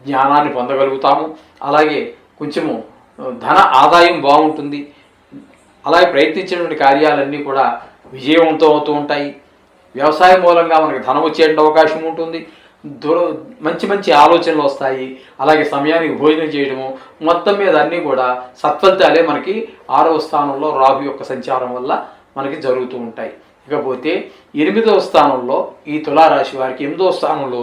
S1: జ్ఞానాన్ని పొందగలుగుతాము. అలాగే కొంచెము ధన ఆదాయం బాగుంటుంది. అలాగే ప్రయత్నించినటువంటి కార్యాలన్నీ కూడా విజయవంతం అవుతూ ఉంటాయి. వ్యవసాయం మూలంగా మనకి ధనం వచ్చే అవకాశం ఉంటుంది. దుర మంచి మంచి ఆలోచనలు వస్తాయి. అలాగే సమయానికి భోజనం చేయడము, మొత్తం మీద అన్నీ కూడా సత్ఫలితాలే మనకి 6వ స్థానంలో రాహు యొక్క సంచారం వల్ల మనకి జరుగుతూ ఉంటాయి. ఇకపోతే 8వ స్థానంలో ఈ తులారాశి వారికి 8వ స్థానంలో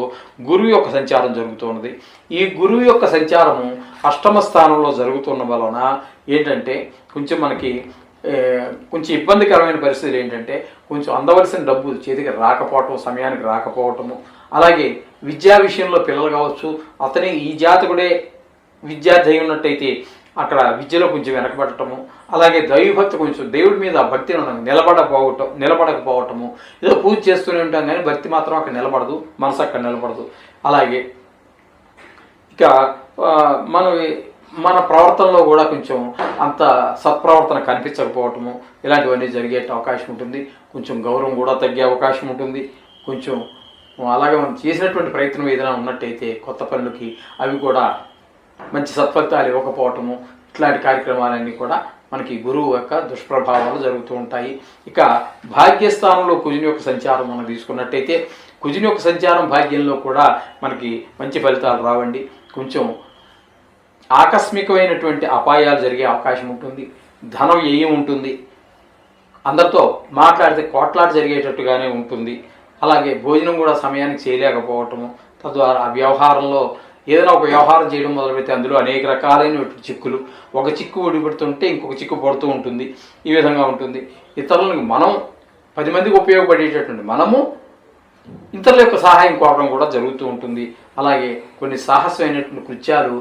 S1: గురువు యొక్క సంచారం జరుగుతున్నది. ఈ గురువు యొక్క సంచారము 8వ స్థానంలో జరుగుతున్న వలన ఏంటంటే కొంచెం మనకి కొంచెం ఇబ్బందికరమైన పరిస్థితులు ఏంటంటే కొంచెం అందవలసిన డబ్బు చేతికి రాకపోవటం, సమయానికి రాకపోవటము, అలాగే విద్యా విషయంలో పిల్లలు కావచ్చు, అతనే ఈ జాతకుడే విద్యార్థి అయి ఉన్నట్టయితే అక్కడ విద్యలో కొంచెం వెనకబడటము, అలాగే దైవభక్తి కొంచెం దేవుడి మీద భక్తి నిలబడకపోవటము, ఏదో పూజ చేస్తూనే ఉంటాం కానీ భక్తి మాత్రం అక్కడ నిలబడదు, మనసు అక్కడ నిలబడదు. అలాగే ఇక మన ప్రవర్తనలో కూడా కొంచెం అంత సత్ప్రవర్తన కనిపించకపోవటము, ఇలాంటివన్నీ జరిగే అవకాశం ఉంటుంది. కొంచెం గౌరవం కూడా తగ్గే అవకాశం ఉంటుంది. కొంచెం అలాగే మనం చేసినటువంటి ప్రయత్నం ఏదైనా ఉన్నట్టయితే కొత్త పనులకి అవి కూడా మంచి సత్ఫలితాలు ఇవ్వకపోవటము, ఇట్లాంటి కార్యక్రమాలన్నీ కూడా మనకి గురువు యొక్క దుష్ప్రభావాలు జరుగుతూ ఉంటాయి. ఇక భాగ్యస్థానంలో కుజుని యొక్క సంచారం మనం తీసుకున్నట్టయితే కుజుని యొక్క సంచారం భాగ్యంలో కూడా మనకి మంచి ఫలితాలు రావండి. కొంచెం ఆకస్మికమైనటువంటి అపాయాలు జరిగే అవకాశం ఉంటుంది. ధనం వ్యయం ఉంటుంది. అందరితో మాట్లాడితే కోట్లాట జరిగేటట్టుగానే ఉంటుంది. అలాగే భోజనం కూడా సమయానికి చేయలేకపోవటము, తద్వారా ఆ వ్యవహారంలో ఏదైనా ఒక వ్యవహారం చేయడం మొదలుపెడితే అందులో అనేక రకాలైనటువంటి చిక్కులు, ఒక చిక్కు ఊడిపడుతుంటే ఇంకొక చిక్కు పడుతూ ఉంటుంది. ఈ విధంగా ఉంటుంది. ఇతరులకు మనం 10 మందికి ఉపయోగపడేటటువంటి మనము ఇతరుల యొక్క సహాయం కోరడం కూడా జరుగుతూ ఉంటుంది. అలాగే కొన్ని సాహసమైనటువంటి కృత్యాలు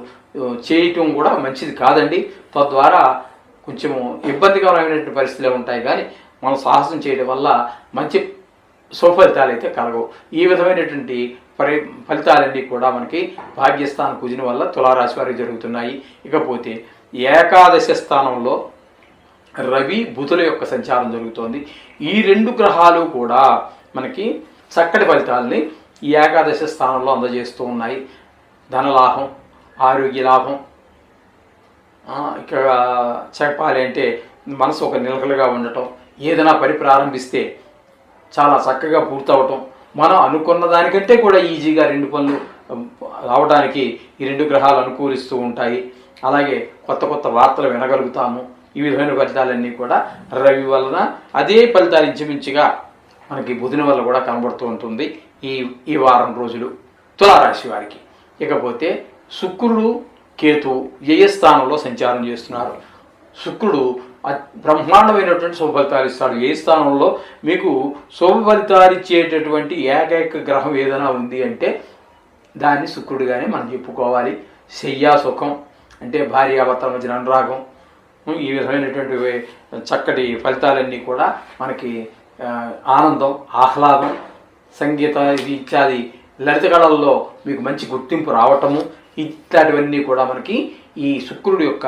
S1: చేయటం కూడా మంచిది కాదండి. తద్వారా కొంచెము ఇబ్బందికరమైనటువంటి పరిస్థితులే ఉంటాయి. కానీ మనం సాహసం చేయడం వల్ల మంచి సుఫలితాలు అయితే కలగవు. ఈ విధమైనటువంటి ఫలితాలన్నీ కూడా మనకి భాగ్యస్థానం కుజుని వల్ల తులారాశి వారికి జరుగుతున్నాయి. ఇకపోతే ఏకాదశ స్థానంలో రవి బుధుల యొక్క సంచారం జరుగుతోంది. ఈ 2 గ్రహాలు కూడా మనకి చక్కటి ఫలితాలని ఈ ఏకాదశ స్థానంలో అందజేస్తూ ఉన్నాయి. ధనలాభం, ఆరోగ్య లాభం, ఇక్కడ చెప్పాలి అంటే మనసు ఒక నిలకలుగా ఉండటం, ఏదైనా పని ప్రారంభిస్తే చాలా చక్కగా పూర్తవటం, మనం అనుకున్న దానికంటే కూడా ఈజీగా 2 పనులు రావడానికి ఈ 2 గ్రహాలు అనుకూలిస్తూ ఉంటాయి. అలాగే కొత్త కొత్త వార్తలు వినగలుగుతాము. ఈ విధమైన ఫలితాలన్నీ కూడా రవి వలన అదే ఫలితాలు ఇంచుమించుగా మనకి బుధుని వల్ల కూడా కనబడుతూ ఉంటుంది ఈ వారం రోజులు తులారాశి వారికి. ఇకపోతే శుక్రుడు కేతు వ్యయస్థానంలో సంచారం చేస్తున్నారు. శుక్రుడు బ్రహ్మాండమైనటువంటి శుభ ఫలితాలు ఇస్తాడు. ఏ స్థానంలో మీకు శుభ ఫలితాలు ఇచ్చేటటువంటి ఏకైక గ్రహం ఏదైనా ఉంది అంటే దాన్ని శుక్రుడిగానే మనం చెప్పుకోవాలి. శయ్యా సుఖం అంటే భార్యాభర్తల మధ్య అనురాగం, ఈ విధమైనటువంటి చక్కటి ఫలితాలన్నీ కూడా మనకి ఆనందం, ఆహ్లాదం, సంగీత ఇత్యాది లలిత కళల్లో మీకు మంచి గుర్తింపు రావటము, ఇట్లాంటివన్నీ కూడా మనకి ఈ శుక్రుడి యొక్క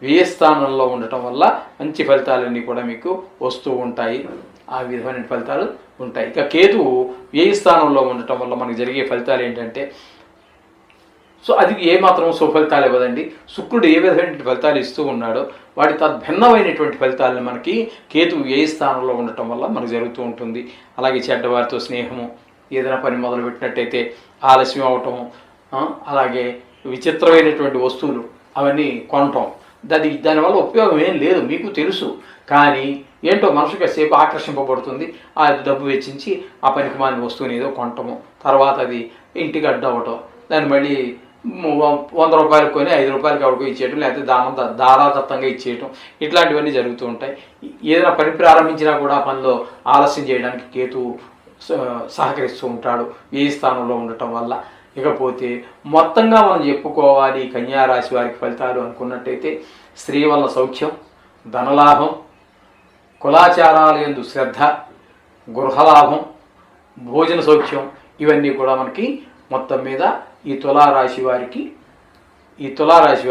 S1: వ్యయస్థానంలో ఉండటం వల్ల మంచి ఫలితాలన్నీ కూడా మీకు వస్తూ ఉంటాయి. ఆ విధమైన ఫలితాలు ఉంటాయి. ఇక కేతువు వ్యయస్థానంలో ఉండటం వల్ల మనకి జరిగే ఫలితాలు ఏంటంటే అది ఏమాత్రం సుఫలితాలు ఇవ్వదండి. శుక్రుడు ఏ విధమైన ఫలితాలు ఇస్తూ ఉన్నాడో వాటి తద్భిన్నమైనటువంటి ఫలితాలను మనకి కేతువు వ్యయస్థానంలో ఉండటం వల్ల మనకు జరుగుతూ ఉంటుంది. అలాగే చెడ్డవారితో స్నేహము, ఏదైనా పని మొదలుపెట్టినట్టయితే ఆలస్యం అవటము, అలాగే విచిత్రమైనటువంటి వస్తువులు అవన్నీ కొనటం, దానివల్ల ఉపయోగం ఏం లేదు మీకు తెలుసు. కానీ ఏంటో మనసుకి సేపు ఆకర్షింపబడుతుంది. ఆ డబ్బు వెచ్చించి ఆ పనికి మాని వస్తువుని ఏదో కొనటము, తర్వాత అది ఇంటికి అడ్డవటం, దాన్ని మళ్ళీ 100 రూపాయలకు కొని 5 రూపాయలకి ఎవరికో ఇచ్చేయటం, లేకపోతే దారాదత్తంగా ఇచ్చేయటం, ఇట్లాంటివన్నీ జరుగుతూ ఉంటాయి. ఏదైనా పని ప్రారంభించినా కూడా పనిలో ఆలస్యం చేయడానికి కేతువు సహకరిస్తూ ఉంటాడు ఈ స్థానంలో ఉండటం వల్ల. ఇకపోతే మొత్తంగా మనం చెప్పుకోవాలి కన్యారాశి వారికి ఫలితాలు అనుకున్నట్టయితే స్త్రీ వల్ల సౌఖ్యం, ధనలాభం, కులాచారాలు యందు శ్రద్ధ, గృహలాభం, భోజన సౌఖ్యం, ఇవన్నీ కూడా మనకి మొత్తం మీద ఈ తులారాశి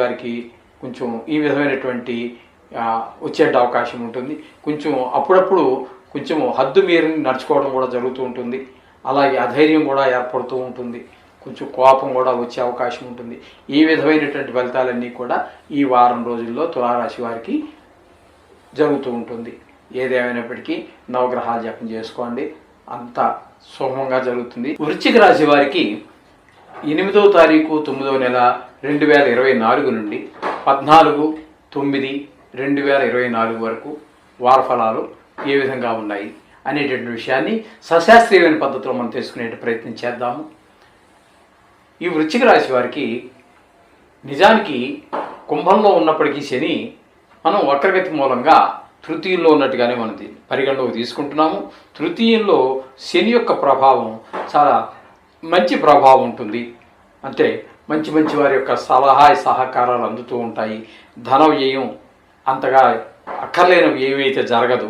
S1: వారికి కొంచెం ఈ విధమైనటువంటి వచ్చే అవకాశం ఉంటుంది. కొంచెం అప్పుడప్పుడు కొంచెం హద్దు మీరి నడుచుకోవడం కూడా జరుగుతూ ఉంటుంది. అలాగే అధైర్యం కూడా ఏర్పడుతూ ఉంటుంది. కొంచెం కోపం కూడా వచ్చే అవకాశం ఉంటుంది. ఈ విధమైనటువంటి ఫలితాలన్నీ కూడా ఈ వారం రోజుల్లో తులారాశి వారికి జరుగుతూ ఉంటుంది. ఏదేమైనప్పటికీ నవగ్రహాలు జపం చేసుకోండి, అంత శుభంగా జరుగుతుంది. వృశ్చిక రాశి వారికి 8వ తారీఖు 9వ నెల 2024 నుండి 14/9/2024 వరకు వార ఫలాలు ఏ విధంగా ఉన్నాయి అనేటువంటి విషయాన్ని సశాస్త్రీయమైన పద్ధతిలో మనం తెలుసుకునే ప్రయత్నం చేద్దాము. ఈ వృశ్చిక రాశి వారికి నిజానికి కుంభంలో ఉన్నప్పటికీ శని మనం వక్రగతి మూలంగా తృతీయంలో ఉన్నట్టుగానే మనం పరిగణలోకి తీసుకుంటున్నాము. తృతీయంలో శని యొక్క ప్రభావం చాలా మంచి ప్రభావం ఉంటుంది. అంటే మంచి మంచి వారి యొక్క సలహా సహకారాలు అందుతూ ఉంటాయి. ధన వ్యయం అంతగా అక్కర్లేనివి ఏవైతే జరగదు.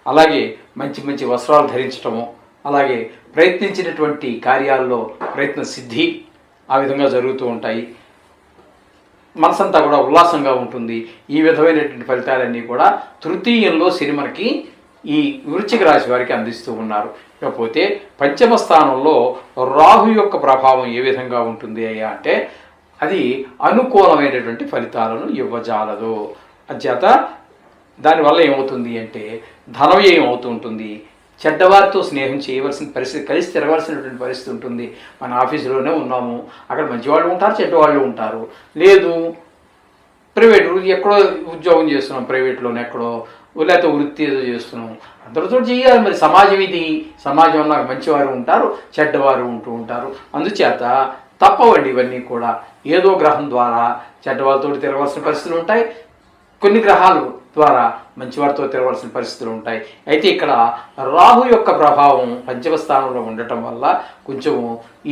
S1: అలాగే మంచి మంచి వస్త్రాలు ధరించటము, అలాగే ప్రయత్నించినటువంటి కార్యాల్లో ప్రయత్న సిద్ధి ఆ విధంగా జరుగుతూ ఉంటాయి. మనసంతా కూడా ఉల్లాసంగా ఉంటుంది. ఈ విధమైనటువంటి ఫలితాలన్నీ కూడా తృతీయంలో శని మనకి ఈ వృశ్చిక రాశి వారికి అందిస్తూ ఉన్నారు. ఇకపోతే పంచమ స్థానంలో రాహు యొక్క ప్రభావం ఏ విధంగా ఉంటుంది అయ్యా అంటే అది అనుకూలమైనటువంటి ఫలితాలను ఇవ్వజాలదు. అంచేత దానివల్ల ఏమవుతుంది అంటే ధనవ్యయం అవుతూ ఉంటుంది. చెడ్డవారితో స్నేహం చేయవలసిన పరిస్థితి, కలిసి తిరగవలసినటువంటి పరిస్థితి ఉంటుంది. మన ఆఫీసులోనే ఉన్నాము, అక్కడ మంచివాళ్ళు ఉంటారు, చెడ్డవాళ్ళు ఉంటారు. లేదు ప్రైవేట్ ఎక్కడో ఉద్యోగం చేస్తున్నాం, ప్రైవేట్లోనే ఎక్కడో, లేకపోతే వృత్తి ఏదో చేస్తున్నాం, అందరితో చేయాలి. మరి సమాజం ఇది, సమాజంలో మంచివారు ఉంటారు, చెడ్డవారు ఉంటూ ఉంటారు. అందుచేత తప్పవండి ఇవన్నీ కూడా. ఏదో గ్రహం ద్వారా చెడ్డవారితో తిరగవలసిన పరిస్థితులు ఉంటాయి, కొన్ని గ్రహాలు ద్వారా మంచివారితో తిరగవలసిన పరిస్థితులు ఉంటాయి. అయితే ఇక్కడ రాహు యొక్క ప్రభావం పంచమ స్థానంలో ఉండటం వల్ల కొంచెము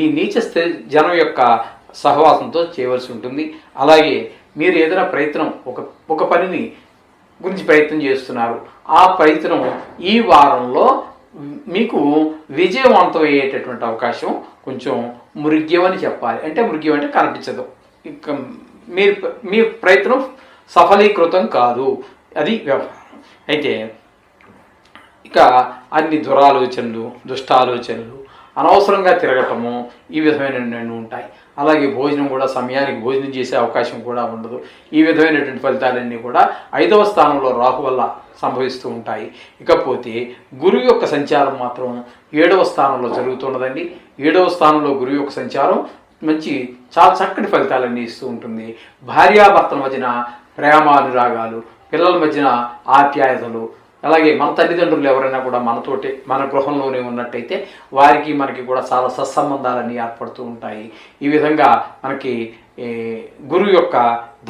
S1: ఈ నీచ జనం యొక్క సహవాసంతో చేయవలసి ఉంటుంది. అలాగే మీరు ఏదైనా ప్రయత్నం ఒక పనిని గురించి ప్రయత్నం చేస్తున్నారు, ఆ ప్రయత్నం ఈ వారంలో మీకు విజయవంతం అయ్యేటటువంటి అవకాశం కొంచెం మృగ్యమని చెప్పాలి. అంటే మృగ్యం అంటే కనిపించదు, ఇక మీ ప్రయత్నం సఫలీకృతం కాదు, అది వ్యవహారం. అయితే ఇక అన్ని దురాలోచనలు, దుష్టాలోచనలు, అనవసరంగా తిరగటము ఈ విధమైనవి ఉంటాయి. అలాగే భోజనం కూడా సమయానికి భోజనం చేసే అవకాశం కూడా ఉండదు. ఈ విధమైనటువంటి ఫలితాలన్నీ కూడా 5వ స్థానంలో రాహు వల్ల సంభవిస్తూ ఉంటాయి. ఇకపోతే గురువు యొక్క సంచారం మాత్రం 7వ స్థానంలో జరుగుతున్నదండి. 7వ స్థానంలో గురువు యొక్క సంచారం చాలా చక్కటి ఫలితాలన్నీ ఇస్తూ ఉంటుంది. భార్యాభర్తల మధ్యన ప్రేమానురాగాలు, పిల్లల మధ్యన ఆప్యాయతలు, అలాగే మన తల్లిదండ్రులు ఎవరైనా కూడా మనతోటి మన గృహంలోనే ఉన్నట్టయితే వారికి మనకి కూడా చాలా సత్సంబంధాలన్నీ ఏర్పడుతూ ఉంటాయి. ఈ విధంగా మనకి గురువు యొక్క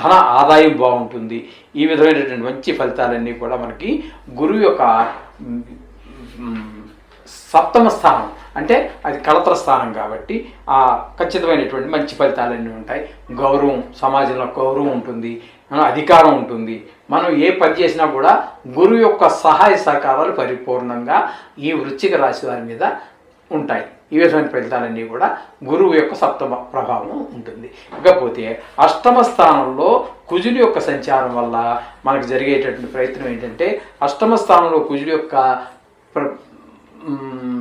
S1: ధన ఆదాయం బాగుంటుంది. ఈ విధమైనటువంటి మంచి ఫలితాలన్నీ కూడా మనకి గురువు యొక్క 7వ స్థానం అంటే అది కళత్ర స్థానం కాబట్టి ఆ ఖచ్చితమైనటువంటి మంచి ఫలితాలన్నీ ఉంటాయి. గౌరవం, సమాజంలో గౌరవం ఉంటుంది, అధికారం ఉంటుంది. మనం ఏ పని చేసినా కూడా గురువు యొక్క సహాయ సహకారాలు పరిపూర్ణంగా ఈ వృశ్చిక రాశి వారి మీద ఉంటాయి. ఈ విధమైన ఫలితాలన్నీ కూడా గురువు యొక్క 7వ ప్రభావం ఉంటుంది. ఇకపోతే 8వ స్థానంలో కుజుడి యొక్క సంచారం వల్ల మనకు జరిగేటటువంటి ప్రయత్నం ఏంటంటే 8వ స్థానంలో కుజుడి యొక్క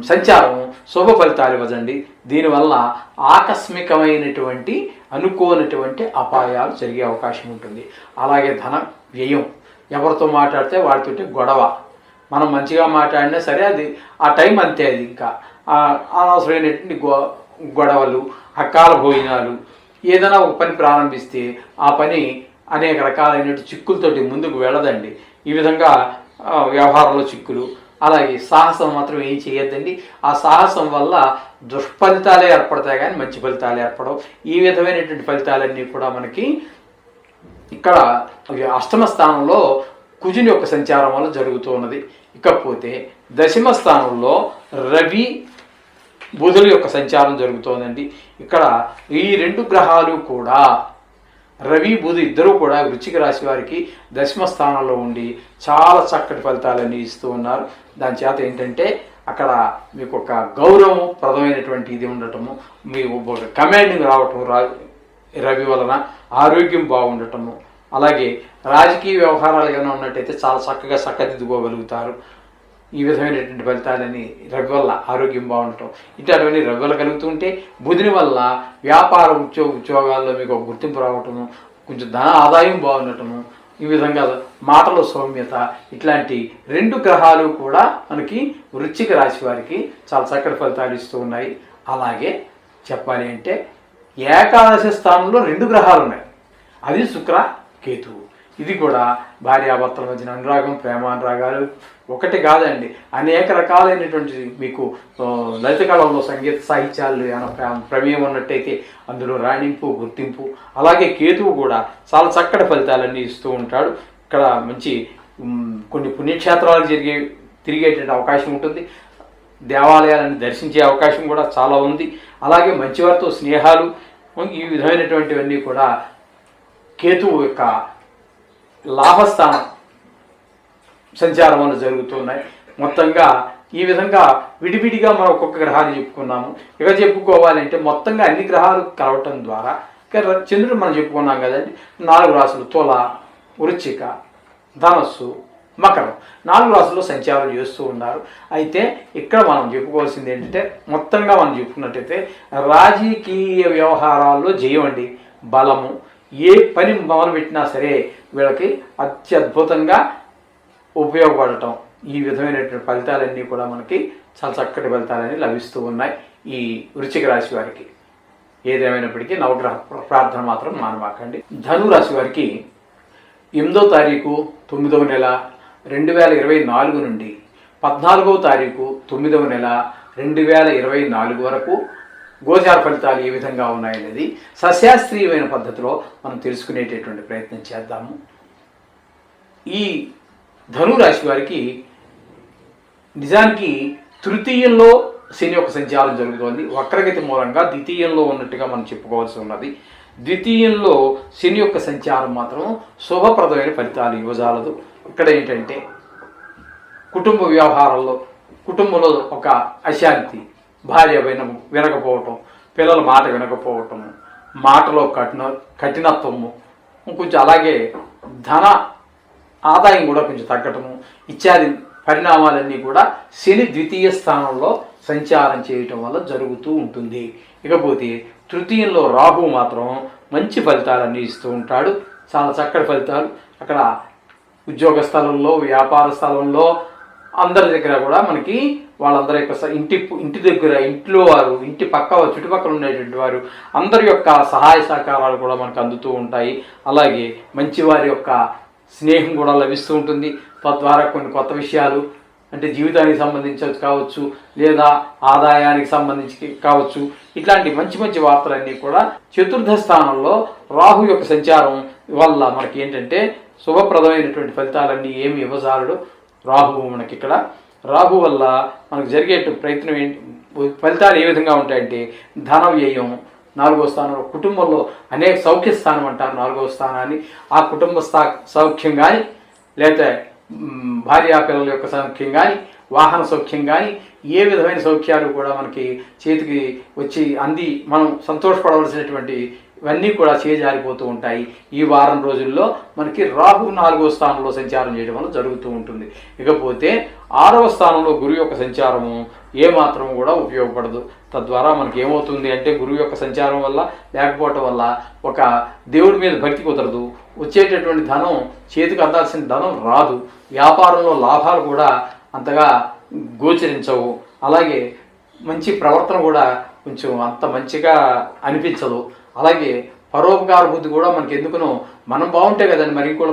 S1: సంచారం శుభ ఫలితాలు ఇవ్వదండి. దీనివల్ల ఆకస్మికమైనటువంటి అనుకోనటువంటి అపాయాలు జరిగే అవకాశం ఉంటుంది. అలాగే ధన వ్యయం, ఎవరితో మాట్లాడితే వాటితోటి గొడవ, మనం మంచిగా మాట్లాడినా సరే అది ఆ టైం అంతే. అది ఇంకా అనవసరమైనటువంటి గొడవలు, అకాల భోజనాలు, ఏదైనా ఒక పని ప్రారంభిస్తే ఆ పని అనేక రకాలైనటువంటి చిక్కులతోటి ముందుకు వెళ్ళదండి. ఈ విధంగా వ్యవహారంలో చిక్కులు, అలాగే సాహసం మాత్రం ఏం చేయొద్దండి. ఆ సాహసం వల్ల దుష్ఫలితాలే ఏర్పడతాయి కానీ మంచి ఫలితాలు ఏర్పడవు. ఈ విధమైనటువంటి ఫలితాలన్నీ కూడా మనకి ఇక్కడ 8వ స్థానంలో కుజుని యొక్క సంచారం వల్ల జరుగుతూ ఉన్నది. ఇకపోతే 10వ స్థానంలో రవి బుధుల యొక్క సంచారం జరుగుతోందండి. ఇక్కడ ఈ 2 గ్రహాలు కూడా, రవి బుధు ఇద్దరూ కూడా వృశ్చిక రాశి వారికి 10వ స్థానంలో ఉండి చాలా చక్కటి ఫలితాలన్నీ ఇస్తూ ఉన్నారు. దాని చేత ఏంటంటే అక్కడ మీకు ఒక గౌరవప్రదమైనటువంటి ఇది ఉండటము, మీకు ఒక కమాండింగ్ రావటం రవి వలన, ఆరోగ్యం బాగుండటము, అలాగే రాజకీయ వ్యవహారాలు ఏమైనా ఉన్నట్టయితే చాలా చక్కగా చక్కదిద్దుకోగలుగుతారు. ఈ విధమైనటువంటి ఫలితాలని రవి వల్ల ఆరోగ్యం బాగుండటం, ఇట్లాంటివన్నీ రవి వల్ల కలుగుతుంటే బుధుని వల్ల వ్యాపార ఉద్యోగాల్లో మీకు ఒక గుర్తింపు రావటము, కొంచెం ధన ఆదాయం బాగుండటము, ఈ విధంగా మాటల సౌమ్యత, ఇట్లాంటి 2 గ్రహాలు కూడా మనకి వృశ్చిక రాశి వారికి చాలా చక్కటి ఫలితాలు ఇస్తూ ఉన్నాయి. అలాగే చెప్పాలి అంటే ఏకాదశి స్థానంలో 2 గ్రహాలు ఉన్నాయి. అది శుక్ర కేతువు. ఇది కూడా భార్యాభర్తల మధ్యన అనురాగం, ప్రేమానురాగాలు ఒకటి కాదండి, అనేక రకాలైనటువంటి మీకు లలిత కళల్లో సంగీత సాహిత్యాలు ఏమైనా ప్రమేయం ఉన్నట్టయితే అందులో రాణింపు, గుర్తింపు. అలాగే కేతువు కూడా చాలా చక్కటి ఫలితాలన్నీ ఇస్తూ ఉంటాడు. ఇక్కడ మంచి కొన్ని పుణ్యక్షేత్రాలకు తిరిగేటువంటి అవకాశం ఉంటుంది. దేవాలయాలను దర్శించే అవకాశం కూడా చాలా ఉంది. అలాగే మంచివారితో స్నేహాలు, ఈ విధమైనటువంటివన్నీ కూడా కేతువు యొక్క లాభస్థానం సంచారం వల్ల జరుగుతున్నాయి. మొత్తంగా ఈ విధంగా విడివిడిగా మనం ఒక్కొక్క గ్రహాన్ని చెప్పుకున్నాము. ఇక చెప్పుకోవాలంటే మొత్తంగా అన్ని గ్రహాలు కలవటం ద్వారా చంద్రుడు మనం చెప్పుకున్నాం కదండి. 4 రాశులు తుల, వృశ్చిక, ధనస్సు, మకరం 4 రాశుల్లో సంచారం చేస్తూ ఉన్నారు. అయితే ఇక్కడ మనం చెప్పుకోవాల్సింది ఏంటంటే మొత్తంగా మనం చెప్పుకున్నట్టయితే రాజకీయ వ్యవహారాల్లో జయం అండి, బలము. ఏ పని మొదలుపెట్టినా సరే వీళ్ళకి అత్యద్భుతంగా ఉపయోగపడటం, ఈ విధమైనటువంటి ఫలితాలన్నీ కూడా మనకి చాలా చక్కటి ఫలితాలన్నీ లభిస్తూ ఉన్నాయి ఈ వృశ్చిక రాశి వారికి. ఏదేమైనప్పటికీ నవగ్రహ ప్రార్థన మాత్రం మానమాకండి. ధను రాశి వారికి 8వ తారీఖు 9వ నెల 2024 నుండి 14వ తారీఖు 9వ నెల 2024 వరకు గోచార ఫలితాలు ఏ విధంగా ఉన్నాయనేది సశాస్త్రీయమైన పద్ధతిలో మనం తెలుసుకునేటటువంటి ప్రయత్నం చేద్దాము. ఈ ధనురాశి వారికి నిజానికి తృతీయంలో శని యొక్క సంచారం జరుగుతోంది. వక్రగతి మూలంగా ద్వితీయంలో ఉన్నట్టుగా మనం చెప్పుకోవాల్సి ఉన్నది. ద్వితీయంలో శని యొక్క సంచారం మాత్రం శుభప్రదమైన ఫలితాలు ఇవ్వజాలదు. ఇక్కడ ఏంటంటే కుటుంబ వ్యవహారాల్లో కుటుంబంలో ఒక అశాంతి, భార్య వినకపోవటం, పిల్లల మాట వినకపోవటం, మాటలో కఠినత్వము కొంచెం, అలాగే ధన ఆదాయం కూడా కొంచెం తగ్గటము ఇత్యాది పరిణామాలన్నీ కూడా శని ద్వితీయ స్థానంలో సంచారం చేయటం వల్ల జరుగుతూ ఉంటుంది. ఇకపోతే తృతీయంలో రాహు మాత్రం మంచి ఫలితాలన్నీ ఇస్తూ ఉంటాడు, చాలా చక్కటి ఫలితాలు. అక్కడ ఉద్యోగ స్థలంలో, వ్యాపార స్థలంలో అందరి దగ్గర కూడా మనకి వాళ్ళందరి యొక్క ఇంటి దగ్గర, ఇంట్లో వారు, ఇంటి పక్క చుట్టుపక్కల ఉండేటువంటి వారు అందరి యొక్క సహాయ సహకారాలు కూడా మనకు అందుతూ ఉంటాయి. అలాగే మంచి వారి యొక్క స్నేహం కూడా లభిస్తూ ఉంటుంది. తద్వారా కొన్ని కొత్త విషయాలు అంటే జీవితానికి సంబంధించి కావచ్చు, లేదా ఆదాయానికి సంబంధించి కావచ్చు, ఇట్లాంటి మంచి మంచి వార్తలన్నీ కూడా చతుర్థ స్థానంలో రాహు యొక్క సంచారం వల్ల మనకి ఏంటంటే శుభప్రదమైనటువంటి ఫలితాలన్నీ ఏమి ఇవ్వజాలడు రాహువు. మనకి ఇక్కడ రాహు వల్ల మనకు జరిగే ప్రయత్నం ఫలితాలు ఏ విధంగా ఉంటాయంటే ధన వ్యయం 4వ స్థానంలో, కుటుంబంలో అనేక సౌఖ్య స్థానం అంటారు 4వ స్థానాన్ని. ఆ కుటుంబ సౌఖ్యం కానీ, లేకపోతే భార్యా పిల్లల యొక్క సౌఖ్యం కానీ, వాహన సౌఖ్యం కానీ, ఏ విధమైన సౌఖ్యాలు కూడా మనకి చేతికి వచ్చి అంది మనం సంతోషపడవలసినటువంటి ఇవన్నీ కూడా చేజారిపోతూ ఉంటాయి. ఈ వారం రోజుల్లో మనకి రాహు 4వ స్థానంలో సంచారం చేయడం వల్ల జరుగుతూ ఉంటుంది. ఇకపోతే 6వ స్థానంలో గురువు యొక్క సంచారము ఏమాత్రం కూడా ఉపయోగపడదు. తద్వారా మనకి ఏమవుతుంది అంటే గురువు యొక్క సంచారం వల్ల, లేకపోవటం వల్ల ఒక దేవుడి మీద భక్తి కుదరదు, వచ్చేటటువంటి ధనం చేతికి అందాల్సిన ధనం రాదు, వ్యాపారంలో లాభాలు కూడా అంతగా గోచరించవు, అలాగే మంచి ప్రవర్తన కూడా కొంచెం అంత మంచిగా అనిపించదు. అలాగే పరోపకార బుద్ధి కూడా మనకి ఎందుకునో మనం బాగుంటే కదండి మరి కూడా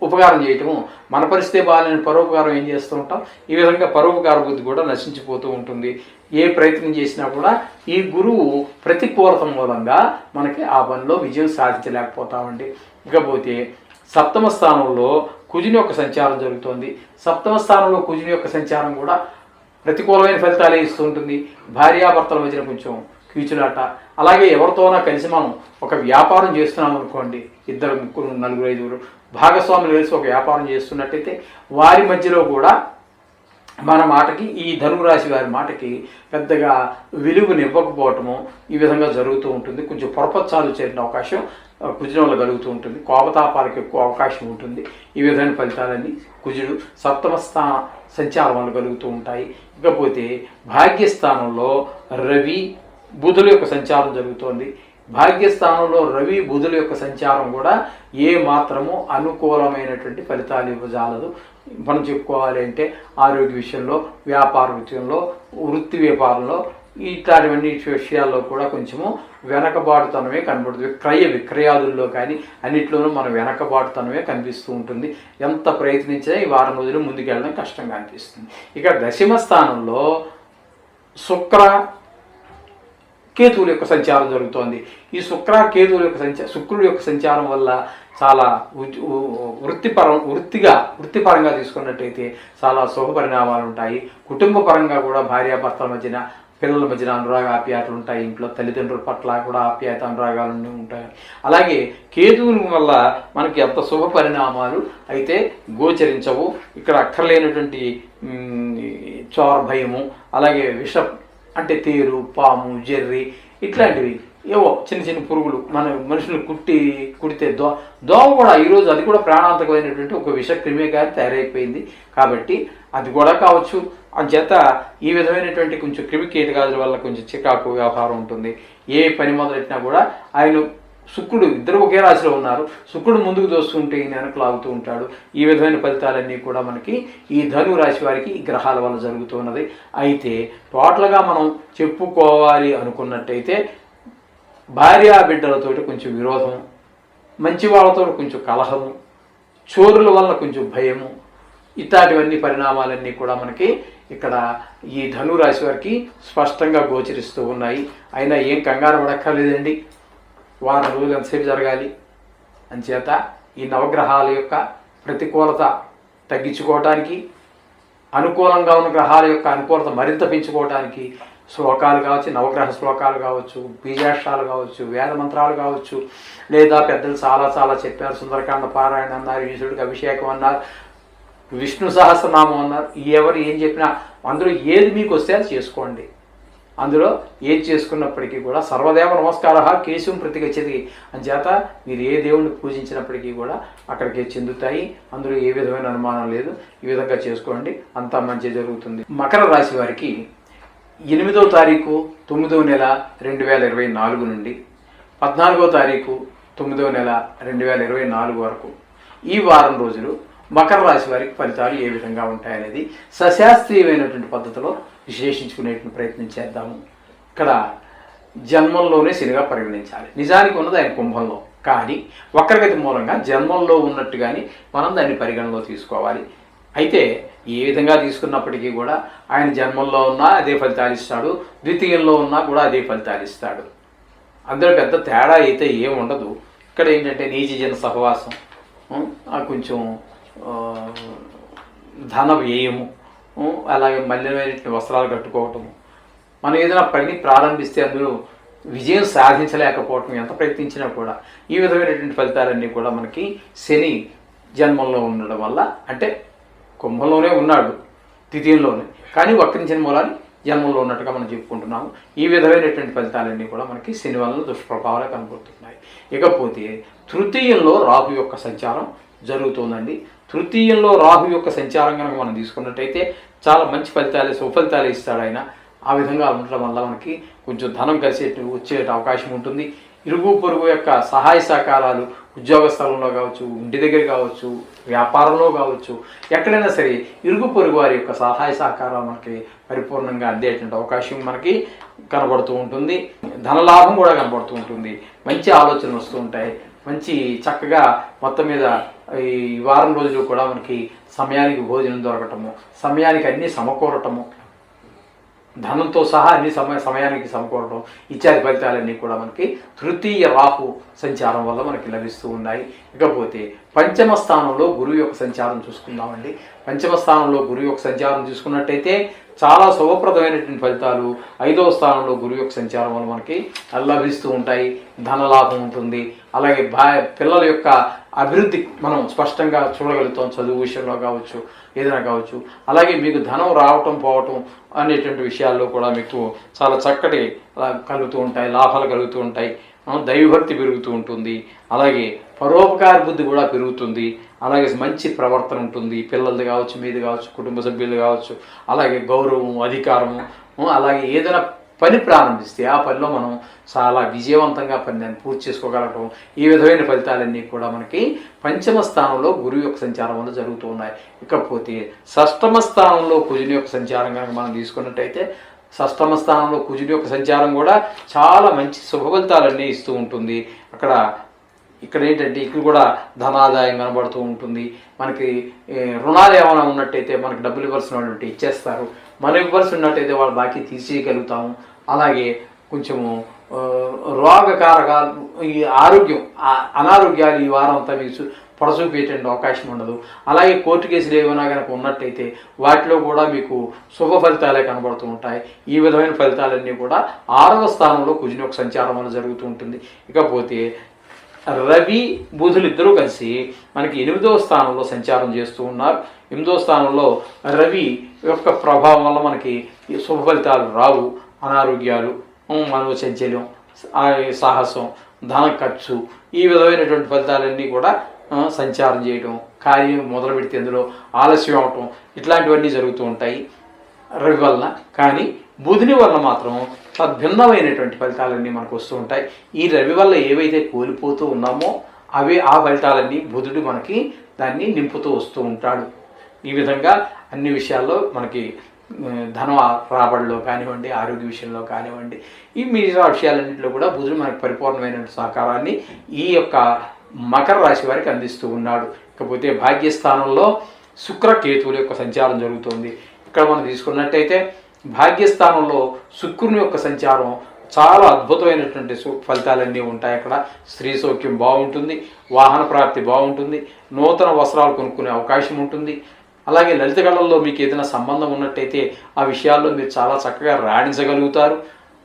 S1: ఉపకారం చేయటము, మన పరిస్థితి బాగాలేని పరోపకారం ఏం చేస్తూ ఉంటాం. ఈ విధంగా పరోపకార బుద్ధి కూడా నశించిపోతూ ఉంటుంది. ఏ ప్రయత్నం చేసినా కూడా ఈ గురువు ప్రతికూలత మూలంగా మనకి ఆ పనిలో విజయం సాధించలేకపోతామండి. ఇకపోతే 7వ స్థానంలో కుజుని యొక్క సంచారం జరుగుతోంది. 7వ స్థానంలో కుజుని యొక్క సంచారం కూడా ప్రతికూలమైన ఫలితాలే ఇస్తూ ఉంటుంది. భార్యాభర్తల మధ్యన కొంచెం కీచులాట, అలాగే ఎవరితోనా కలిసి మనం ఒక వ్యాపారం చేస్తున్నాం అనుకోండి, 2, 3, 4, 5 భాగస్వాములు కలిసి ఒక వ్యాపారం చేస్తున్నట్టయితే వారి మధ్యలో కూడా మన మాటకి, ఈ ధనురాశి వారి మాటకి పెద్దగా విలువనివ్వకపోవటము ఈ విధంగా జరుగుతూ ఉంటుంది. కొంచెం పొరపచ్చాలు చేరిన అవకాశం కుజుడు వల్ల కలుగుతూ ఉంటుంది. కోపతాపాలకు ఎక్కువ అవకాశం ఉంటుంది. ఈ విధమైన ఫలితాలన్నీ కుజుడు 7వ స్థాన సంచారం వల్ల కలుగుతూ ఉంటాయి. ఇకపోతే భాగ్యస్థానంలో రవి బుధుల యొక్క సంచారం జరుగుతోంది. భాగ్యస్థానంలో రవి బుధుల యొక్క సంచారం కూడా ఏ మాత్రము అనుకూలమైనటువంటి ఫలితాలు ఇవ్వజాలదు. మనం చెప్పుకోవాలి అంటే ఆరోగ్య విషయంలో, వ్యాపార విషయంలో, వృత్తి వ్యాపారంలో ఇట్లాంటివన్నీ విషయాల్లో కూడా కొంచెము వెనకబాటుతనమే కనబడుతుంది. విక్రయాదుల్లో కానీ అన్నిట్లోనూ మన వెనకబాటుతనమే కనిపిస్తూ ఉంటుంది. ఎంత ప్రయత్నించినా ఈ వారం రోజులు ముందుకెళ్ళడం కష్టంగా అనిపిస్తుంది. ఇక దశమ స్థానంలో కేతువుల యొక్క సంచారం జరుగుతోంది. ఈ కేతువుల యొక్క శుక్రుడి యొక్క సంచారం వల్ల చాలా వృత్తిపరంగా తీసుకున్నట్టయితే చాలా శుభ పరిణామాలు ఉంటాయి. కుటుంబ పరంగా కూడా భార్యాభర్తల మధ్యన, పిల్లల మధ్యన అనురాగ ఆప్యాయతలు ఉంటాయి. ఇంట్లో తల్లిదండ్రుల పట్ల కూడా ఆప్యాయత అనురాగాలు ఉంటాయి. అలాగే కేతువుల వల్ల మనకి ఎంత శుభ పరిణామాలు అయితే గోచరించవు. ఇక్కడ అక్కర్లేనటువంటి చోర భయము, అలాగే అంటే తేరు, పాము, జెర్రి ఇట్లాంటివి ఏవో చిన్న చిన్న పురుగులు మనుషులు కుడితే దోమ కూడా ఈరోజు అది కూడా ప్రాణాంతకమైనటువంటి ఒక విషక్రిమిగా తయారైపోయింది. కాబట్టి అది కూడా కావచ్చు. అంచేత ఈ విధమైనటువంటి కొంచెం క్రిమి కీటకాదుల వల్ల కొంచెం చికాకు వ్యవహారం ఉంటుంది. ఏ పని మొదలెట్టినా కూడా ఆయన శుక్రుడు ఇద్దరు ఒకే రాశిలో ఉన్నారు. శుక్రుడు ముందుకు దోస్తుంటే ఈయన వెనక్కి లాగుతూ ఉంటాడు. ఈ విధమైన ఫలితాలన్నీ కూడా మనకి ఈ ధను రాశి వారికి ఈ గ్రహాల వల్ల జరుగుతున్నది. అయితే టోటల్గా మనం చెప్పుకోవాలి అనుకున్నట్టయితే భార్యా బిడ్డలతోటి కొంచెం విరోధము, మంచి వాళ్ళతో కొంచెం కలహము, చోరుల వల్ల కొంచెం భయము, ఇట్లాంటివన్నీ పరిణామాలన్నీ కూడా మనకి ఇక్కడ ఈ ధను రాశి వారికి స్పష్టంగా గోచరిస్తూ ఉన్నాయి. అయినా ఏం కంగారు పడక్కర్లేదండి. వారం రోజులు ఎంతసేపు జరగాలి. అంచేత ఈ నవగ్రహాల యొక్క ప్రతికూలత తగ్గించుకోవటానికి, అనుకూలంగా ఉన్న గ్రహాల యొక్క అనుకూలత మరింత పెంచుకోవడానికి శ్లోకాలు కావచ్చు, నవగ్రహ శ్లోకాలు కావచ్చు, బీజాక్షరాలు కావచ్చు, వేద మంత్రాలు కావచ్చు, లేదా పెద్దలు చాలా చాలా చెప్పారు. సుందరకాండ పారాయణ అన్నారు, ఈశ్వరుడికి అభిషేకం అన్నారు, విష్ణు సహస్రనామం అన్నారు. ఎవరు ఏం చెప్పినా అందులో ఏది మీకు వస్తే అది చేసుకోండి. అందులో ఏది చేసుకున్నప్పటికీ కూడా సర్వదేవ నమస్కార కేశవం ప్రతిగచ్చది. అంచేత మీరు ఏ దేవుణ్ణి పూజించినప్పటికీ కూడా అక్కడికి చెందుతాయి. అందులో ఏ విధమైన అనుమానం లేదు. ఈ విధంగా చేసుకోండి, అంతా మంచి జరుగుతుంది. మకర రాశి వారికి 8వ తారీఖు 9వ నెల 2024 నుండి 14వ తారీఖు 9వ నెల 2024 వరకు ఈ వారం రోజులు మకర రాశి వారికి ఫలితాలు ఏ విధంగా ఉంటాయనేది సశాస్త్రీయమైనటువంటి పద్ధతిలో విశ్లేషించుకునేటువంటి ప్రయత్నం చేద్దాము. ఇక్కడ జన్మంలోనే శనిగా పరిగణించాలి. నిజానికి ఉన్నది ఆయన కుంభంలో, కానీ వక్రగతి మూలంగా జన్మంలో ఉన్నట్టుగానే మనం దాన్ని పరిగణలో తీసుకోవాలి. అయితే ఏ విధంగా తీసుకున్నప్పటికీ కూడా ఆయన జన్మంలో ఉన్నా అదే ఫలితాలు ఇస్తాడు, ద్వితీయంలో ఉన్నా కూడా అదే ఫలితాలు ఇస్తాడు. అందులో పెద్ద తేడా అయితే ఏం ఉండదు. ఇక్కడ ఏంటంటే నీచజన సహవాసం, కొంచెం ధన వ్యయము, అలాగే మలినమైనటువంటి వస్త్రాలు కట్టుకోవటము, మనం ఏదైనా పని ప్రారంభిస్తే అందులో విజయం సాధించలేకపోవటం, ఎంత ప్రయత్నించినా కూడా ఈ విధమైనటువంటి ఫలితాలన్నీ కూడా మనకి శని జన్మంలో ఉండడం వల్ల, అంటే కుంభంలోనే ఉన్నాడు ద్వితీయంలోనే, కానీ వక్రించిన మూలాన్ని జన్మంలో ఉన్నట్టుగా మనం చెప్పుకుంటున్నాము. ఈ విధమైనటువంటి ఫలితాలన్నీ కూడా మనకి శని వలన దుష్ప్రభావాలు కనబడుతున్నాయి. ఇకపోతే తృతీయంలో రాహు యొక్క సంచారం జరుగుతుందండి. తృతీయంలో రాహు యొక్క సంచారం కనుక మనం తీసుకున్నట్టయితే చాలా మంచి సుఫలితాలు ఇస్తాడు ఆయన. ఆ విధంగా ఉండటం వల్ల మనకి కొంచెం ధనం వచ్చే అవకాశం ఉంటుంది. ఇరుగు పొరుగు యొక్క సహాయ సహకారాలు ఉద్యోగ స్థలంలో కావచ్చు, ఇంటి దగ్గర కావచ్చు, వ్యాపారంలో కావచ్చు, ఎక్కడైనా సరే ఇరుగు పొరుగు వారి యొక్క సహాయ సహకారాలు మనకి పరిపూర్ణంగా అందేటువంటి అవకాశం మనకి కనబడుతూ ఉంటుంది. ధనలాభం కూడా కనబడుతూ ఉంటుంది. మంచి ఆలోచనలు వస్తూ ఉంటాయి. మంచి చక్కగా మొత్తం మీద ఈ వారం రోజులు కూడా మనకి సమయానికి భోజనం దొరకటము, సమయానికి అన్నీ సమకూరటము, ధనంతో సహా అన్ని సమయానికి సమకూరటం ఇత్యాది ఫలితాలన్నీ కూడా మనకి తృతీయ రాహు సంచారం వల్ల మనకి లభిస్తూ ఉన్నాయి. ఇకపోతే పంచమ స్థానంలో గురువు యొక్క సంచారం చూసుకుందామండి. పంచమ స్థానంలో గురువు యొక్క సంచారం చూసుకున్నట్టయితే చాలా శుభప్రదమైనటువంటి ఫలితాలు 5వ స్థానంలో గురువు యొక్క సంచారం వల్ల మనకి లభిస్తూ ఉంటాయి. ధనలాభం ఉంటుంది. అలాగే పిల్లల యొక్క అభివృద్ధి మనం స్పష్టంగా చూడగలుగుతాం. చదువు విషయంలో కావచ్చు, ఏదైనా కావచ్చు. అలాగే మీకు ధనం రావటం పోవటం అనేటువంటి విషయాల్లో కూడా మీకు చాలా చక్కటి కలుగుతూ ఉంటాయి, లాభాలు కలుగుతూ ఉంటాయి. దైవభక్తి పెరుగుతూ ఉంటుంది. అలాగే పరోపకార బుద్ధి కూడా పెరుగుతుంది. అలాగే మంచి ప్రవర్తన ఉంటుంది. పిల్లలది కావచ్చు, మీది కావచ్చు, కుటుంబ సభ్యులు కావచ్చు. అలాగే గౌరవం, అధికారము, అలాగే ఏదైనా పని ప్రారంభిస్తే ఆ పనిలో మనం చాలా విజయవంతంగా దాన్ని పూర్తి చేసుకోగలగటం, ఈ విధమైన ఫలితాలన్నీ కూడా మనకి పంచమ స్థానంలో గురువు యొక్క సంచారం వల్ల జరుగుతూ ఉన్నాయి. ఇకపోతే షష్టమ స్థానంలో కుజుని యొక్క సంచారం కనుక మనం తీసుకున్నట్టయితే షష్టమ స్థానంలో కుజుడి యొక్క సంచారం కూడా చాలా మంచి శుభ ఫలితాలన్నీ ఇస్తూ ఉంటుంది. ఇక్కడ ఏంటంటే ఇక్కడ కూడా ధనాదాయం కనబడుతూ ఉంటుంది. మనకి రుణాలు ఏమైనా ఉన్నట్టయితే మనకి డబ్బులు ఇవ్వాల్సిన వాళ్ళు ఉంటే ఇచ్చేస్తారు, మనం ఇవ్వాల్సి ఉన్నట్టయితే వాళ్ళు బాకీ తీసేయగలుగుతాము. అలాగే కొంచెము రోగకారకాలు, ఈ ఆరోగ్యం అనారోగ్యాలు ఈ వారం అంతా మీకు పొడసూపేటువంటి అవకాశం ఉండదు. అలాగే కోర్టు కేసులు ఏమైనా కనుక ఉన్నట్టయితే వాటిలో కూడా మీకు శుభ ఫలితాలే కనబడుతూ ఉంటాయి. ఈ విధమైన ఫలితాలన్నీ కూడా 6వ స్థానంలో కుజుని యొక్క సంచారం వల్ల జరుగుతూ ఉంటుంది. ఇకపోతే రవి బుధులు ఇద్దరూ కలిసి మనకి 8వ స్థానంలో సంచారం చేస్తూ ఉన్నారు. 8వ స్థానంలో రవి యొక్క ప్రభావం వల్ల మనకి శుభ ఫలితాలు రావు. అనారోగ్యాలు, మనోచంచల్యం, సాహసం, ధన ఖర్చు, ఈ విధమైనటువంటి ఫలితాలన్నీ కూడా సంచారం చేయటం, కార్యం మొదలు పెడితే అందులో ఆలస్యం అవటం, ఇట్లాంటివన్నీ జరుగుతూ ఉంటాయి రవి వలన. కానీ బుధుని వల్ల మాత్రం తద్భిన్నమైనటువంటి ఫలితాలన్నీ మనకు వస్తూ ఉంటాయి. ఈ రవి వల్ల ఏవైతే కోల్పోతూ ఉన్నామో అవే ఆ ఫలితాలన్నీ బుధుడు మనకి దాన్ని నింపుతూ వస్తూ ఉంటాడు. ఈ విధంగా అన్ని విషయాల్లో మనకి ధనం రాబడిలో కానివ్వండి, ఆరోగ్య విషయంలో కానివ్వండి, ఈ మిగతా విషయాలన్నింటిలో కూడా బుధుడు మనకు పరిపూర్ణమైన సహకారాన్ని ఈ యొక్క మకర రాశి వారికి అందిస్తూ ఉన్నాడు. ఇకపోతే భాగ్యస్థానంలో శుక్రకేతువుల యొక్క సంచారం జరుగుతుంది. ఇక్కడ మనం తీసుకున్నట్టయితే భాగ్యస్థానంలో శుక్రుని యొక్క సంచారం చాలా అద్భుతమైనటువంటి ఫలితాలన్నీ ఉంటాయి. అక్కడ స్త్రీ సౌఖ్యం బాగుంటుంది, వాహన ప్రాప్తి బాగుంటుంది, నూతన వస్త్రాలు కొనుక్కునే అవకాశం ఉంటుంది. అలాగే లలిత కళల్లో మీకు ఏదైనా సంబంధం ఉన్నట్టయితే ఆ విషయాల్లో మీరు చాలా చక్కగా రాణించగలుగుతారు.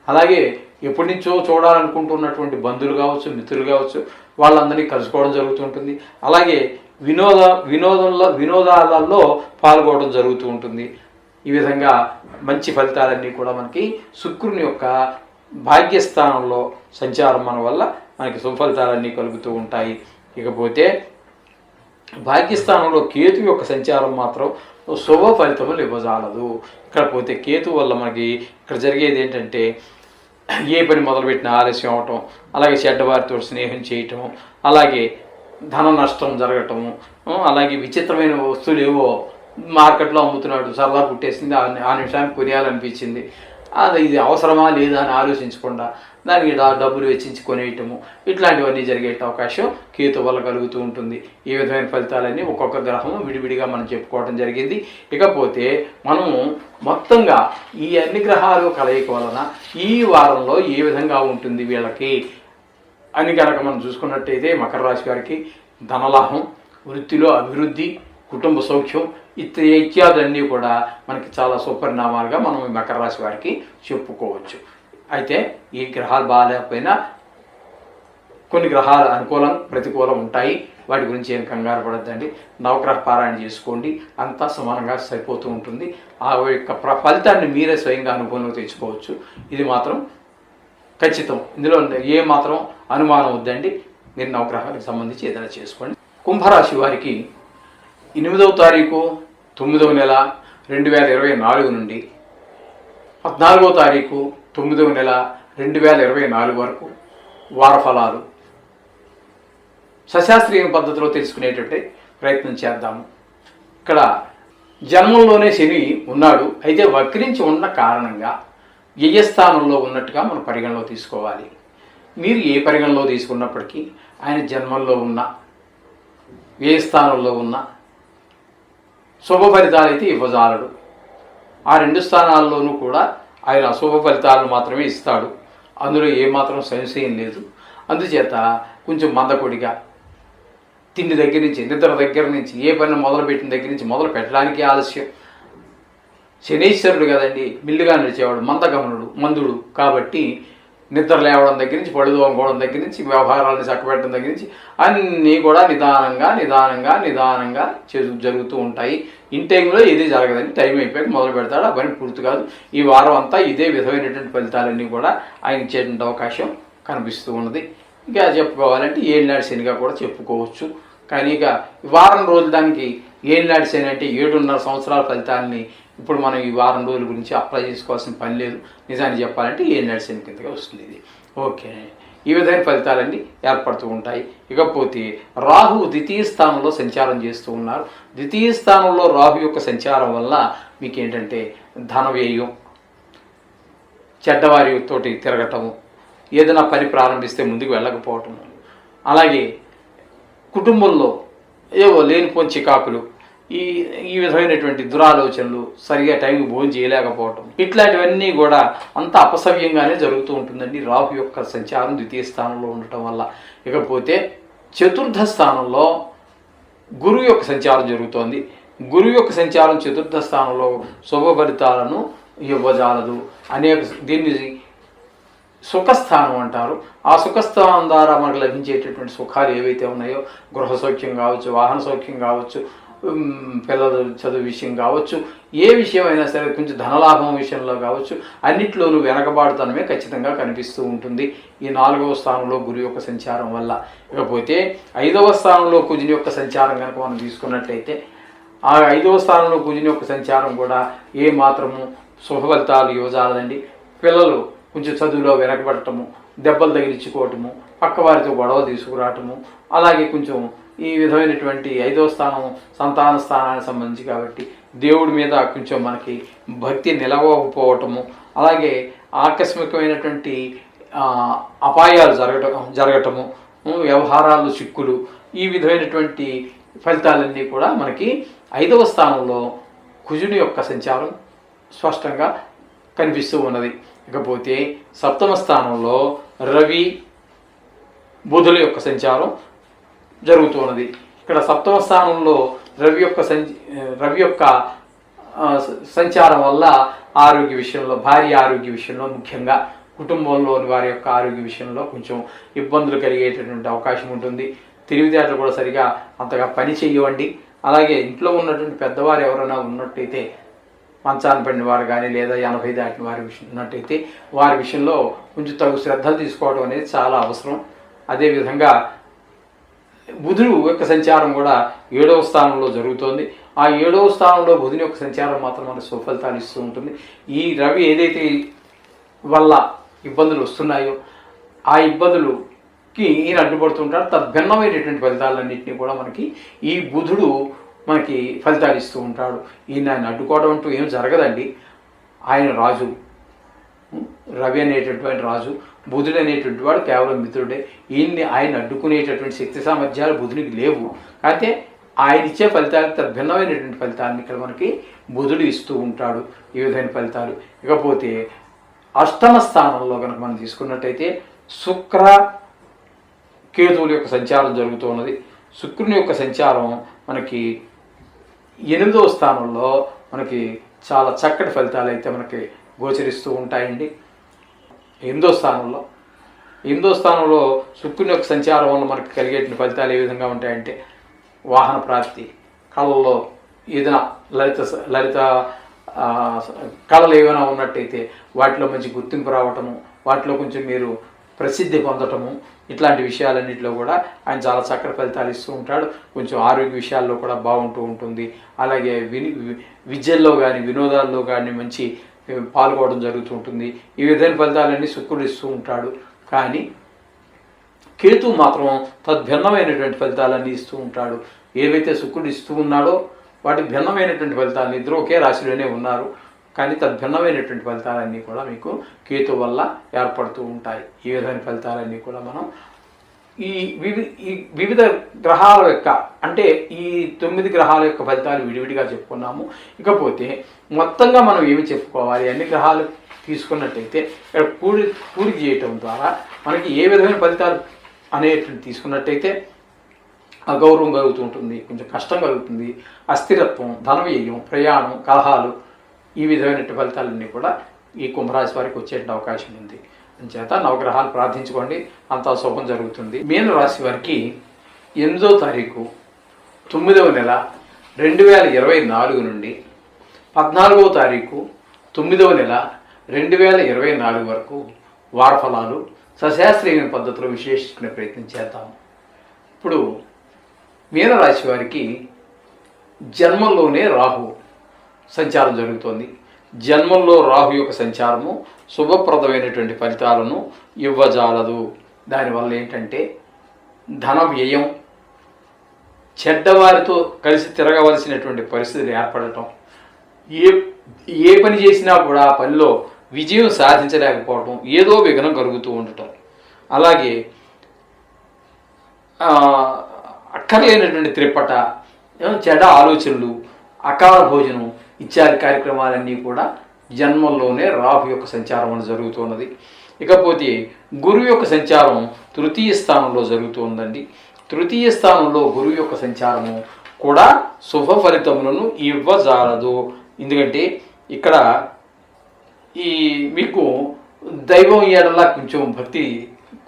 S1: అలాగే ఎప్పటి నుంచో చూడాలనుకుంటున్నటువంటి బంధువులు కావచ్చు, మిత్రులు కావచ్చు, వాళ్ళందరినీ కలుసుకోవడం జరుగుతుంటుంది. అలాగే వినోదాలలో పాల్గొనడం జరుగుతూ ఉంటుంది. ఈ విధంగా మంచి ఫలితాలన్నీ కూడా మనకి శుక్రుని యొక్క భాగ్యస్థానంలో సంచారం మన వల్ల మనకి సుఫలితాలన్నీ కలుగుతూ ఉంటాయి. ఇకపోతే భాగ్యస్థానంలో కేతు యొక్క సంచారం మాత్రం శుభ ఫలితములు ఇవ్వజాలదు. ఇక్కడ పోతే కేతు వల్ల మనకి ఇక్కడ జరిగేది ఏంటంటే ఏ పని మొదలుపెట్టిన ఆలస్యం అవటం, అలాగే చెడ్డవారితో స్నేహం చేయటం, అలాగే ధన నష్టం జరగటము, అలాగే విచిత్రమైన వస్తువులు ఏవో మార్కెట్లో అమ్ముతున్నాడు, సరదా పుట్టేసింది, ఆ నిమిషానికి కొనేయాలనిపించింది, ఇది అవసరమా లేదా అని ఆలోచించకుండా దానికి డబ్బులు వెచ్చించి కొనేయటము, ఇట్లాంటివన్నీ జరిగే అవకాశం కేతు వల్ల కలుగుతూ ఉంటుంది. ఈ విధమైన ఫలితాలన్నీ ఒక్కొక్క గ్రహం విడివిడిగా మనం చెప్పుకోవడం జరిగింది. ఇకపోతే మనము మొత్తంగా ఈ అన్ని గ్రహాలు కలయిక వలన ఈ వారంలో ఏ విధంగా ఉంటుంది వీళ్ళకి అని కనుక మనం చూసుకున్నట్టయితే మకర రాశి వారికి ధనలాభం, వృత్తిలో అభివృద్ధి, కుటుంబ సౌఖ్యం ఇత్యాదులన్నీ కూడా మనకి చాలా సుపరిణామాలుగా మనం ఈ మకర రాశి వారికి చెప్పుకోవచ్చు. అయితే ఈ గ్రహాలు బాగాలేకపోయినా కొన్ని గ్రహాలు అనుకూలం ప్రతికూలం ఉంటాయి. వాటి గురించి ఏం కంగారు పడద్దండి. నవగ్రహ పారాయణ చేసుకోండి, అంతా సమానంగా సరిపోతూ ఉంటుంది. ఆ యొక్క ఫలితాన్ని మీరే స్వయంగా అనుభవంలో తెచ్చుకోవచ్చు. ఇది మాత్రం ఖచ్చితం, ఇందులో ఏ మాత్రం అనుమానం వద్దండి. మీరు నవగ్రహాలకు సంబంధించి ఏదైనా చేసుకోండి. కుంభరాశి వారికి 8వ తారీఖు 9వ నెల 2024 నుండి 14వ తారీఖు 9వ నెల 2024 వరకు వార ఫలాలు సశాస్త్రీయ పద్ధతిలో తెలుసుకునేటట్టే ప్రయత్నం చేద్దాము. ఇక్కడ జన్మంలోనే శని ఉన్నాడు, అయితే వక్రించి ఉన్న కారణంగా వ్యయస్థానంలో ఉన్నట్టుగా మనం పరిగణలో తీసుకోవాలి. మీరు ఏ పరిగణలో తీసుకున్నప్పటికీ ఆయన జన్మంలో ఉన్న వ్యయస్థానంలో ఉన్న శుభ ఫలితాలు అయితే ఇవ్వజాలడు. ఆ 2 స్థానాల్లోనూ కూడా ఆయన అశుభ ఫలితాలను మాత్రమే ఇస్తాడు. అందులో ఏమాత్రం సంశయం లేదు. అందుచేత కొంచెం మందకొడిగా తిండి దగ్గర నుంచి, నిద్ర దగ్గర నుంచి, ఏ పని మొదలుపెట్టిన దగ్గర నుంచి మొదలు పెట్టడానికి ఆలస్యం. శనీశ్వరుడు కదండి, మిల్లుగా నడిచేవాడు, మందగమనుడు, మందుడు. కాబట్టి నిద్ర లేవడం దగ్గర నుంచి, పళ్ళు తోముకోవడం దగ్గర నుంచి, వ్యవహారాలను చక్కబెట్టడం దగ్గర నుంచి అన్నీ కూడా నిదానంగా జరుగుతూ ఉంటాయి. ఇన్ టైంలో ఏది జరగదని, టైం అయిపోయాక మొదలు పెడతాడు, ఆ పని పూర్తి కాదు. ఈ వారం అంతా ఇదే విధమైనటువంటి ఫలితాలన్నీ కూడా ఆయన ఇచ్చేటువంటి అవకాశం కనిపిస్తూ ఉన్నది. ఇంకా చెప్పుకోవాలంటే ఏళ్ళనాడు శనిగా కూడా చెప్పుకోవచ్చు. కానీ ఇక వారం రోజులు దానికి ఏళ్ళనాడు శని అంటే 7.5 సంవత్సరాల ఫలితాలని ఇప్పుడు మనం ఈ వారం రోజుల గురించి అప్లై చేసుకోవాల్సిన పని లేదు. నిజాన్ని చెప్పాలంటే ఏళ్ళనాడు శని కిందగా వస్తుంది ఇది. ఓకే, ఈ విధమైన ఫలితాలన్నీ ఏర్పడుతూ ఉంటాయి. ఇకపోతే రాహు 2వ స్థానంలో సంచారం చేస్తూ ఉన్నారు. 2వ స్థానంలో రాహు యొక్క సంచారం వల్ల మీకు ఏంటంటే ధన వ్యయం, చెడ్డవారితోటి తిరగటము, ఏదైనా పని ప్రారంభిస్తే ముందుకు వెళ్ళకపోవటము, అలాగే కుటుంబంలో ఏవో లేనిపోని చికాకులు, ఈ ఈ విధమైనటువంటి దురాలోచనలు, సరిగా టైంకి భోజనం చేయలేకపోవటం, ఇట్లాంటివన్నీ కూడా అంత అపసవ్యంగానే జరుగుతూ ఉంటుందండి రాహు యొక్క సంచారం ద్వితీయ స్థానంలో ఉండటం వల్ల. ఇకపోతే చతుర్థ స్థానంలో గురువు యొక్క సంచారం జరుగుతోంది. గురువు యొక్క సంచారం చతుర్థ స్థానంలో శుభ ఫలితాలను ఇవ్వజాలదు. దీన్ని సుఖస్థానం అంటారు. ఆ సుఖస్థానం ద్వారా మనకు లభించేటటువంటి సుఖాలు ఏవైతే ఉన్నాయో, గృహ సౌఖ్యం కావచ్చు, వాహన సౌఖ్యం కావచ్చు, పిల్లల చదువు విషయం కావచ్చు, ఏ విషయం అయినా సరే, కొంచెం ధనలాభం విషయంలో కావచ్చు, అన్నిట్లోనూ వెనకబాటుతనమే ఖచ్చితంగా కనిపిస్తూ ఉంటుంది ఈ 4వ స్థానంలో గురు యొక్క సంచారం వల్ల. ఇకపోతే 5వ స్థానంలో కుజుని యొక్క సంచారం కనుక మనం తీసుకున్నట్లయితే, ఆ 5వ స్థానంలో కుజుని యొక్క సంచారం కూడా ఏ మాత్రము శుభ ఫలితాలు ఇవ్వజాలండి. పిల్లలు కొంచెం చదువులో వెనకబడటము, దెబ్బలు తగిలించుకోవటము, పక్కవారితో గొడవలు తీసుకురావటము, అలాగే కొంచెం ఈ విధమైనటువంటి 5వ స్థానం సంతాన స్థానానికి సంబంధించి కాబట్టి దేవుడి మీద కొంచెం మనకి భక్తి నిలవకపోవటము, అలాగే ఆకస్మికమైనటువంటి అపాయాలు జరగటము, వ్యవహారాలు చిక్కులు, ఈ విధమైనటువంటి ఫలితాలన్నీ కూడా మనకి 5వ స్థానంలో కుజుని యొక్క సంచారం స్పష్టంగా కనిపిస్తూ ఉన్నది. ఇకపోతే 7వ స్థానంలో రవి బుధుల యొక్క సంచారం జరుగుతున్నది. ఇక్కడ 7వ స్థానంలో రవి యొక్క సంచారం వల్ల ఆరోగ్య విషయంలో, భార్య ఆరోగ్య విషయంలో, ముఖ్యంగా కుటుంబంలోని వారి యొక్క ఆరోగ్య విషయంలో కొంచెం ఇబ్బందులు కలిగేటటువంటి అవకాశం ఉంటుంది. తెలివితేటలు కూడా సరిగా అంతగా పని చేయవండి. అలాగే ఇంట్లో ఉన్నటువంటి పెద్దవారు ఎవరైనా ఉన్నట్టయితే, మంచాన్ని పడిన వారు కానీ లేదా 80 దాటిన వారి ఉన్నట్టయితే వారి విషయంలో కొంచెం తగు శ్రద్ధలు తీసుకోవడం అనేది చాలా అవసరం. అదేవిధంగా బుధుడు యొక్క సంచారం కూడా 7వ స్థానంలో జరుగుతోంది. ఆ 7వ స్థానంలో బుధుని యొక్క సంచారం మాత్రం మనకు సుఫలితాలు ఇస్తూ ఉంటుంది. ఈ రవి ఏదైతే వల్ల ఇబ్బందులు వస్తున్నాయో ఆ ఇబ్బందులుకి ఈయన అడ్డుపడుతుంటాడు. తద్భిన్నమైనటువంటి ఫలితాలన్నింటినీ కూడా మనకి ఈ బుధుడు మనకి ఫలితాలు ఇస్తూ ఉంటాడు. ఆయన అడ్డుకోవడం అంటూ ఏం జరగదండి. ఆయన రాజు, రవి అనేటటువంటి రాజు, బుధుడు అనేటువంటి వాడు కేవలం మిత్రుడే. ఆయన అడ్డుకునేటటువంటి శక్తి సామర్థ్యాలు బుధునికి లేవు. అయితే ఆయన ఇచ్చే ఫలితాలు భిన్నమైనటువంటి ఫలితాలను ఇక్కడ మనకి బుధుడు ఇస్తూ ఉంటాడు, ఈ విధమైన ఫలితాలు. ఇకపోతే 8వ స్థానంలో కనుక మనం తీసుకున్నట్టయితే శుక్ర కేతువుల యొక్క సంచారం జరుగుతున్నది. శుక్రుని యొక్క సంచారం మనకి 8వ స్థానంలో మనకి చాలా చక్కటి ఫలితాలు అయితే మనకి గోచరిస్తూ ఉంటాయండి. 8వ స్థానంలో శుక్రుని యొక్క సంచారం వల్ల మనకి కలిగేటువంటి ఫలితాలు ఏ విధంగా ఉంటాయంటే, వాహన ప్రాప్తి, కళల్లో ఏదైనా లలిత కళలు ఏమైనా ఉన్నట్టయితే వాటిలో మంచి గుర్తింపు రావటము, వాటిలో కొంచెం మీరు ప్రసిద్ధి పొందటము, ఇట్లాంటి విషయాలన్నింటిలో కూడా ఆయన చాలా చక్కటి ఫలితాలు ఇస్తూ ఉంటాడు. కొంచెం ఆరోగ్య విషయాల్లో కూడా బాగుంటూ ఉంటుంది. అలాగే విద్యల్లో కానీ వినోదాల్లో కానీ మంచి పాల్గొనడం జరుగుతూ ఉంటుంది. ఈ విధమైన ఫలితాలన్నీ శుక్రుడు ఇస్తూ ఉంటాడు. కానీ కేతువు మాత్రం తద్భిన్నమైనటువంటి ఫలితాలన్నీ ఇస్తూ ఉంటాడు. ఏవైతే శుక్రుడు ఇస్తూ ఉన్నాడో వాటికి భిన్నమైనటువంటి ఫలితాలను, ఇద్దరు ఒకే రాశిలోనే ఉన్నారు కానీ తద్భిన్నమైనటువంటి ఫలితాలన్నీ కూడా మీకు కేతు వల్ల ఏర్పడుతూ ఉంటాయి. ఈ విధమైన ఫలితాలన్నీ కూడా మనం ఈ వివిధ గ్రహాల యొక్క, అంటే ఈ 9 గ్రహాల యొక్క ఫలితాలు విడివిడిగా చెప్పుకున్నాము. ఇకపోతే మొత్తంగా మనం ఏమి చెప్పుకోవాలి, అన్ని గ్రహాలు తీసుకున్నట్టయితే ఇక్కడ కూడి చేయటం ద్వారా మనకి ఏ విధమైన ఫలితాలు అనేటువంటి తీసుకున్నట్టయితే అగౌరవం కలుగుతూ ఉంటుంది, కొంచెం కష్టం కలుగుతుంది, అస్థిరత్వం, ధన వ్యయం, ప్రయాణం, కలహాలు, ఈ విధమైనటువంటి ఫలితాలన్నీ కూడా ఈ కుంభరాశి వారికి వచ్చేటువంటి అవకాశం ఉంది. అంచేత నవగ్రహాలు ప్రార్థించుకోండి, అంతా శుభం జరుగుతుంది. మీన రాశి వారికి 8వ తారీఖు 9వ నెల 2024 నుండి 14వ తారీఖు 9వ నెల 2024 వరకు వారఫలాలు సశాస్త్రీయ పద్ధతిలో విశ్లేషించుకునే ప్రయత్నం చేద్దాము. ఇప్పుడు మీనరాశి వారికి జన్మంలోనే రాహు సంచారం జరుగుతోంది. జన్మంలో రాహు యొక్క సంచారము శుభప్రదమైనటువంటి ఫలితాలను ఇవ్వజాలదు. దానివల్ల ఏంటంటే ధన వ్యయం, చెడ్డవారితో కలిసి తిరగవలసినటువంటి పరిస్థితులు ఏర్పడటం, ఏ పని చేసినా కూడా ఆ పనిలో విజయం సాధించలేకపోవటం, ఏదో విఘ్నం కలుగుతూ ఉండటం, అలాగే అక్కర్లేనటువంటి త్రిప్పట, చెడ ఆలోచనలు, అకాల భోజనం ఇత్యాది కార్యక్రమాలన్నీ కూడా జన్మంలోనే రాహు యొక్క సంచారం అని జరుగుతున్నది. ఇకపోతే గురువు యొక్క సంచారం తృతీయ స్థానంలో జరుగుతుందండి. తృతీయ స్థానంలో గురువు యొక్క సంచారము కూడా శుభ ఫలితములను ఇవ్వజాలదు. ఎందుకంటే ఇక్కడ మీకు దైవం ఏడలా కొంచెం భక్తి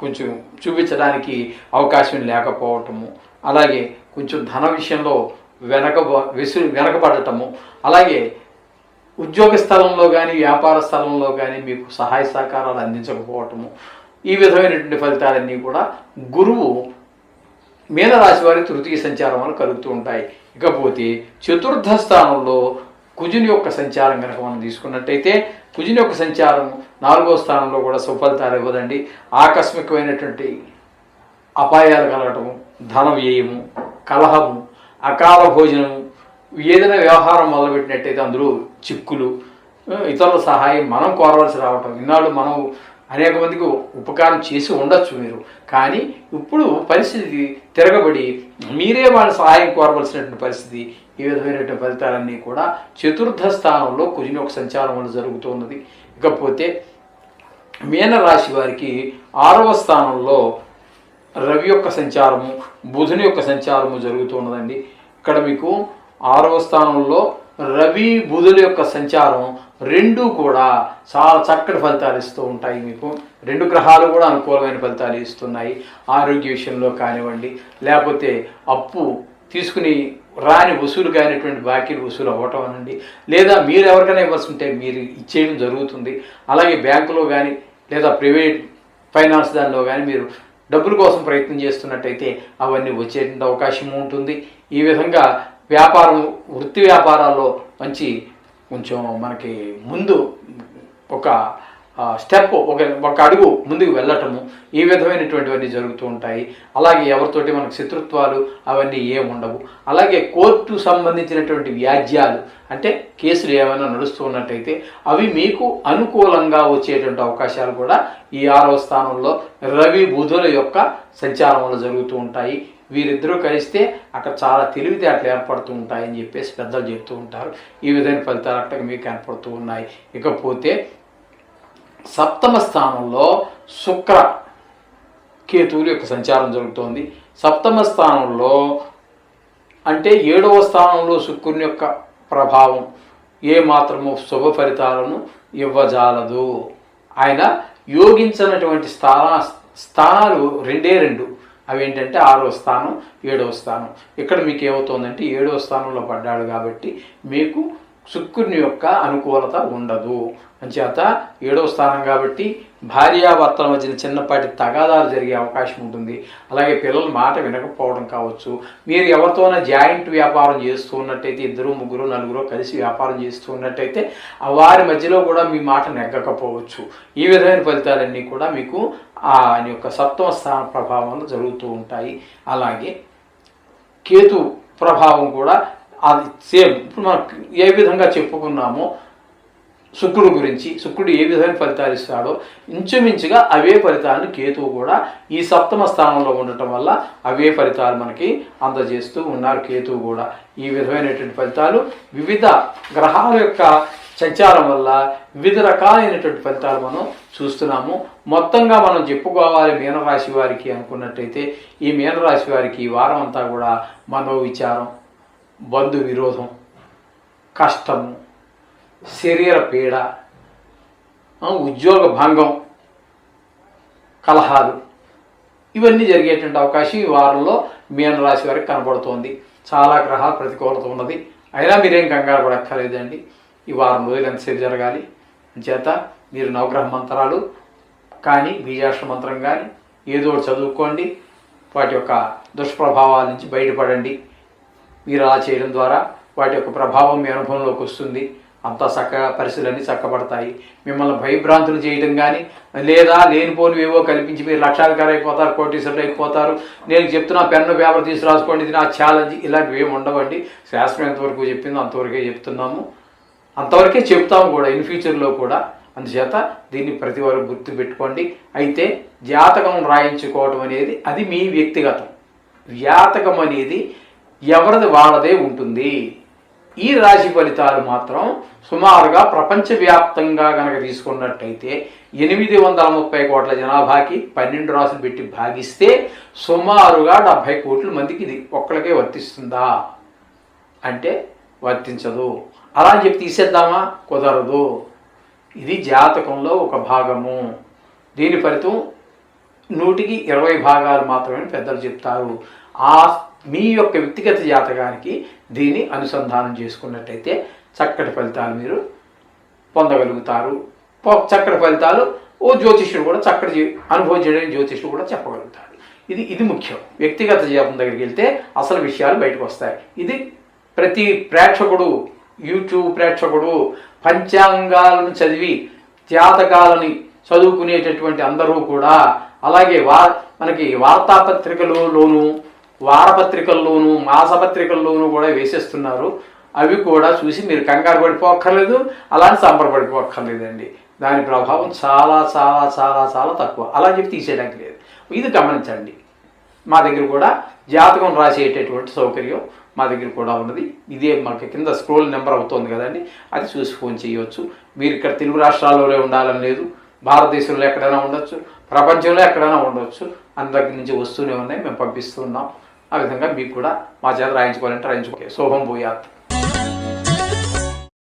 S1: కొంచెం చూపించడానికి అవకాశం లేకపోవటము, అలాగే కొంచెం ధన విషయంలో వెనకబడటము, అలాగే ఉద్యోగ స్థలంలో కానీ వ్యాపార స్థలంలో కానీ మీకు సహాయ సహకారాలు అందించకపోవటము, ఈ విధమైనటువంటి ఫలితాలన్నీ కూడా గురువు మీనరాశి వారి తృతీయ సంచారం వల్ల కలుగుతూ ఉంటాయి. ఇకపోతే చతుర్థ స్థానంలో కుజుని యొక్క సంచారం కనుక మనం తీసుకున్నట్టయితే కుజుని యొక్క సంచారం 4వ స్థానంలో కూడా సుఫలితాలు ఇవ్వదండి. ఆకస్మికమైనటువంటి అపాయాలు కలగటము, ధన వ్యయము, కలహము, అకాల భోజనము, ఏదైనా వ్యవహారం మొదలుపెట్టినట్టయితే అందులో చిక్కులు, ఇతరుల సహాయం మనం కోరవలసి రావటం. ఇన్నాళ్ళు మనం అనేక మందికి ఉపకారం చేసి ఉండొచ్చు మీరు, కానీ ఇప్పుడు పరిస్థితి తిరగబడి మీరే వాళ్ళ సహాయం కోరవలసినటువంటి పరిస్థితి. ఈ విధమైనటువంటి ఫలితాలన్నీ కూడా చతుర్థ స్థానంలో కుజుని యొక్క సంచారం వల్ల జరుగుతున్నది. ఇకపోతే మీనరాశి వారికి 6వ స్థానంలో రవి యొక్క సంచారము, బుధుని యొక్క సంచారము జరుగుతున్నదండి. ఇక్కడ మీకు 6వ స్థానంలో రవి బుధుల యొక్క సంచారం రెండూ కూడా చాలా చక్కటి ఫలితాలు ఇస్తూ ఉంటాయి. మీకు 2 గ్రహాలు కూడా అనుకూలమైన ఫలితాలు ఇస్తున్నాయి. ఆరోగ్య విషయంలో కానివ్వండి, లేకపోతే అప్పు తీసుకుని రాని వసూలు కానిటువంటి బాకీలు వసూలు అవ్వటం అనండి, లేదా మీరు ఎవరికైనా ఇవ్వాల్సి ఉంటే మీరు ఇచ్చేయడం జరుగుతుంది. అలాగే బ్యాంకులో కానీ లేదా ప్రైవేట్ ఫైనాన్స్ దానిలో కానీ మీరు డబ్బుల కోసం ప్రయత్నం చేస్తున్నట్టయితే అవన్నీ వచ్చేటువంటి అవకాశం ఉంటుంది. ఈ విధంగా వృత్తి వ్యాపారాల్లో కొంచెం మనకి ముందు ఒక స్టెప్, ఒక అడుగు ముందుకు వెళ్ళటము, ఈ విధమైనటువంటివన్నీ జరుగుతూ ఉంటాయి. అలాగే ఎవరితోటి మనకు శత్రుత్వాలు అవన్నీ ఏముండవు. అలాగే కోర్టు సంబంధించినటువంటి వ్యాజ్యాలు అంటే కేసులు ఏమైనా నడుస్తూ ఉన్నట్టయితే అవి మీకు అనుకూలంగా వచ్చేటువంటి అవకాశాలు కూడా ఈ 6వ స్థానంలో రవి బుధుల యొక్క సంచారం వల్ల జరుగుతూ ఉంటాయి. వీరిద్దరూ కలిస్తే అక్కడ చాలా తెలివితేటలు ఏర్పడుతూ ఉంటాయని చెప్పేసి పెద్దలు చెప్తూ ఉంటారు. ఈ విధమైన ఫలితాలు అక్కడ మీకు ఏర్పడుతూ ఉన్నాయి. ఇకపోతే 7వ స్థానంలో శుక్ర కేతువుల యొక్క సంచారం జరుగుతోంది. 7వ స్థానంలో అంటే 7వ స్థానంలో శుక్రుని యొక్క ప్రభావం ఏ మాత్రము శుభ ఫలితాలను ఇవ్వజాలదు. ఆయన యోగించినటువంటి స్థానాలు 2 అవేంటంటే 6వ స్థానం, 7వ స్థానం. ఇక్కడ మీకు ఏమవుతుందంటే 7వ స్థానంలో పడ్డాడు కాబట్టి మీకు శుక్రుని యొక్క అనుకూలత ఉండదు. అంచేత 7వ స్థానం కాబట్టి భార్యాభర్తల మధ్యన చిన్నపాటి తగాదాలు జరిగే అవకాశం ఉంటుంది. అలాగే పిల్లల మాట వినకపోవడం కావచ్చు. మీరు ఎవరితోనైనా జాయింట్ వ్యాపారం చేస్తూ ఉన్నట్టయితే 2, 3, 4 కలిసి వ్యాపారం చేస్తూ ఉన్నట్టయితే వారి మధ్యలో కూడా మీ మాట నెగ్గకపోవచ్చు. ఈ విధమైన ఫలితాలన్నీ కూడా మీకు ఆయన యొక్క 7వ స్థాన ప్రభావంలో జరుగుతూ ఉంటాయి. అలాగే కేతు ప్రభావం కూడా అది సేమ్. ఇప్పుడు మనం ఏ విధంగా చెప్పుకున్నామో శుక్రుడు గురించి, శుక్రుడు ఏ విధమైన ఫలితాలు ఇస్తాడో ఇంచుమించుగా అవే ఫలితాలను కేతువు కూడా ఈ 7వ స్థానంలో ఉండటం వల్ల అవే ఫలితాలు మనకి అందజేస్తూ ఉన్నారు. కేతువు కూడా ఈ విధమైనటువంటి ఫలితాలు వివిధ గ్రహాల యొక్క సంచారం వల్ల వివిధ రకాలైనటువంటి ఫలితాలు మనం చూస్తున్నాము. మొత్తంగా మనం చెప్పుకోవాలి మీనరాశి వారికి అనుకున్నట్టయితే ఈ మీనరాశి వారికి ఈ వారం అంతా కూడా మనోవిచారం, బంధు విరోధం, కష్టము, శరీర పీడ, ఉద్యోగ భంగం, కలహాలు ఇవన్నీ జరిగేటువంటి అవకాశం ఈ వారంలో మీనరాశి వారికి కనబడుతోంది. చాలా గ్రహాలు ప్రతికూలత ఉన్నది. అయినా మీరేం కంగారు పడక్కర్లేదండి. ఈ వారం రోజులు ఎంతసేపు జరగాలి చేత మీరు నవగ్రహ మంత్రాలు కానీ బీజాక్షర మంత్రం కానీ ఏదో చదువుకోండి. వాటి యొక్క దుష్ప్రభావాల నుంచి బయటపడండి. మీరు అలా చేయడం ద్వారా వాటి యొక్క ప్రభావం మీ అనుభవంలోకి వస్తుంది. అంతా చక్కగా పరిస్థితులన్నీ చక్కబడతాయి. మిమ్మల్ని భయభ్రాంతులు చేయడం కానీ లేదా లేనిపోని ఏవో కల్పించి మీరు లక్షాధికారు అయిపోతారు, కోటీశ్వరులు అయిపోతారు, నేను చెప్తున్నా పెన్ను పేపర్ తీసి రాసుకోండి, ఇది నా ఛాలెంజ్, ఇలాంటివి ఏమి ఉండవండి. శాస్త్రం ఎంతవరకు చెప్పిందో అంతవరకే చెప్తున్నాము, అంతవరకే చెప్తాము కూడా. ఇన్ ఫ్యూచర్లో కూడా అందుచేత దీన్ని ప్రతి వారు గుర్తుపెట్టుకోండి. అయితే జాతకం రాయించుకోవడం అనేది అది మీ వ్యక్తిగతం. జాతకం అనేది ఎవరిది వాళ్ళదే ఉంటుంది. ఈ రాశి ఫలితాలు మాత్రం సుమారుగా ప్రపంచవ్యాప్తంగా కనుక తీసుకున్నట్టయితే 830 కోట్ల జనాభాకి 12 రాసులు పెట్టి భాగిస్తే సుమారుగా 70 కోట్ల మందికి ఇది ఒక్కడికే వర్తిస్తుందా అంటే వర్తించదు. అలా అని చెప్పి తీసేద్దామా? కుదరదు. ఇది జాతకంలో ఒక భాగము. దీని ఫలితం 100కి 20 భాగాలు మాత్రమే పెద్దలు చెప్తారు. మీ యొక్క వ్యక్తిగత జాతకానికి దీన్ని అనుసంధానం చేసుకున్నట్టయితే చక్కటి ఫలితాలు మీరు పొందగలుగుతారు. చక్కటి ఫలితాలు జ్యోతిష్యుడు కూడా చక్కటి అనుభవం చేయడానికి జ్యోతిష్యుడు కూడా చెప్పగలుగుతాడు. ఇది ముఖ్యం. వ్యక్తిగత జాతకం దగ్గరికి వెళ్తే అసలు విషయాలు బయటకు వస్తాయి. ఇది ప్రతి ప్రేక్షకుడు, యూట్యూబ్ ప్రేక్షకుడు పంచాంగాలను చదివి జాతకాలని చదువుకునేటటువంటి అందరూ కూడా, అలాగే మనకి వార్తాపత్రికలలోనూ వారపత్రికల్లోనూ మాసపత్రికల్లోనూ కూడా వేసేస్తున్నారు. అవి కూడా చూసి మీరు కంగారు పడిపోక్కర్లేదు, అలాంటి సంబరపడిపోక్కర్లేదండి. దాని ప్రభావం చాలా చాలా చాలా చాలా తక్కువ. అలా చెప్పి తీసేయడానికి లేదు. ఇది గమనించండి. మా దగ్గర కూడా జాతకం రాసేటటువంటి సౌకర్యం మా దగ్గర కూడా ఉన్నది. ఇదే మనకి కింద స్క్రోల్ నెంబర్ అవుతుంది కదండి, అది చూసి ఫోన్ చేయవచ్చు. మీరు ఇక్కడ తెలుగు రాష్ట్రాల్లోనే ఉండాలని లేదు, భారతదేశంలో ఎక్కడైనా ఉండొచ్చు, ప్రపంచంలో ఎక్కడైనా ఉండొచ్చు. అందరి నుంచి వస్తూనే ఉన్నాయి, మేము పంపిస్తున్నాం. ఆ విధంగా మీకు కూడా మా చేత రాయించుకోవాలంటే రాయించుకో. శోభం భూయాత్.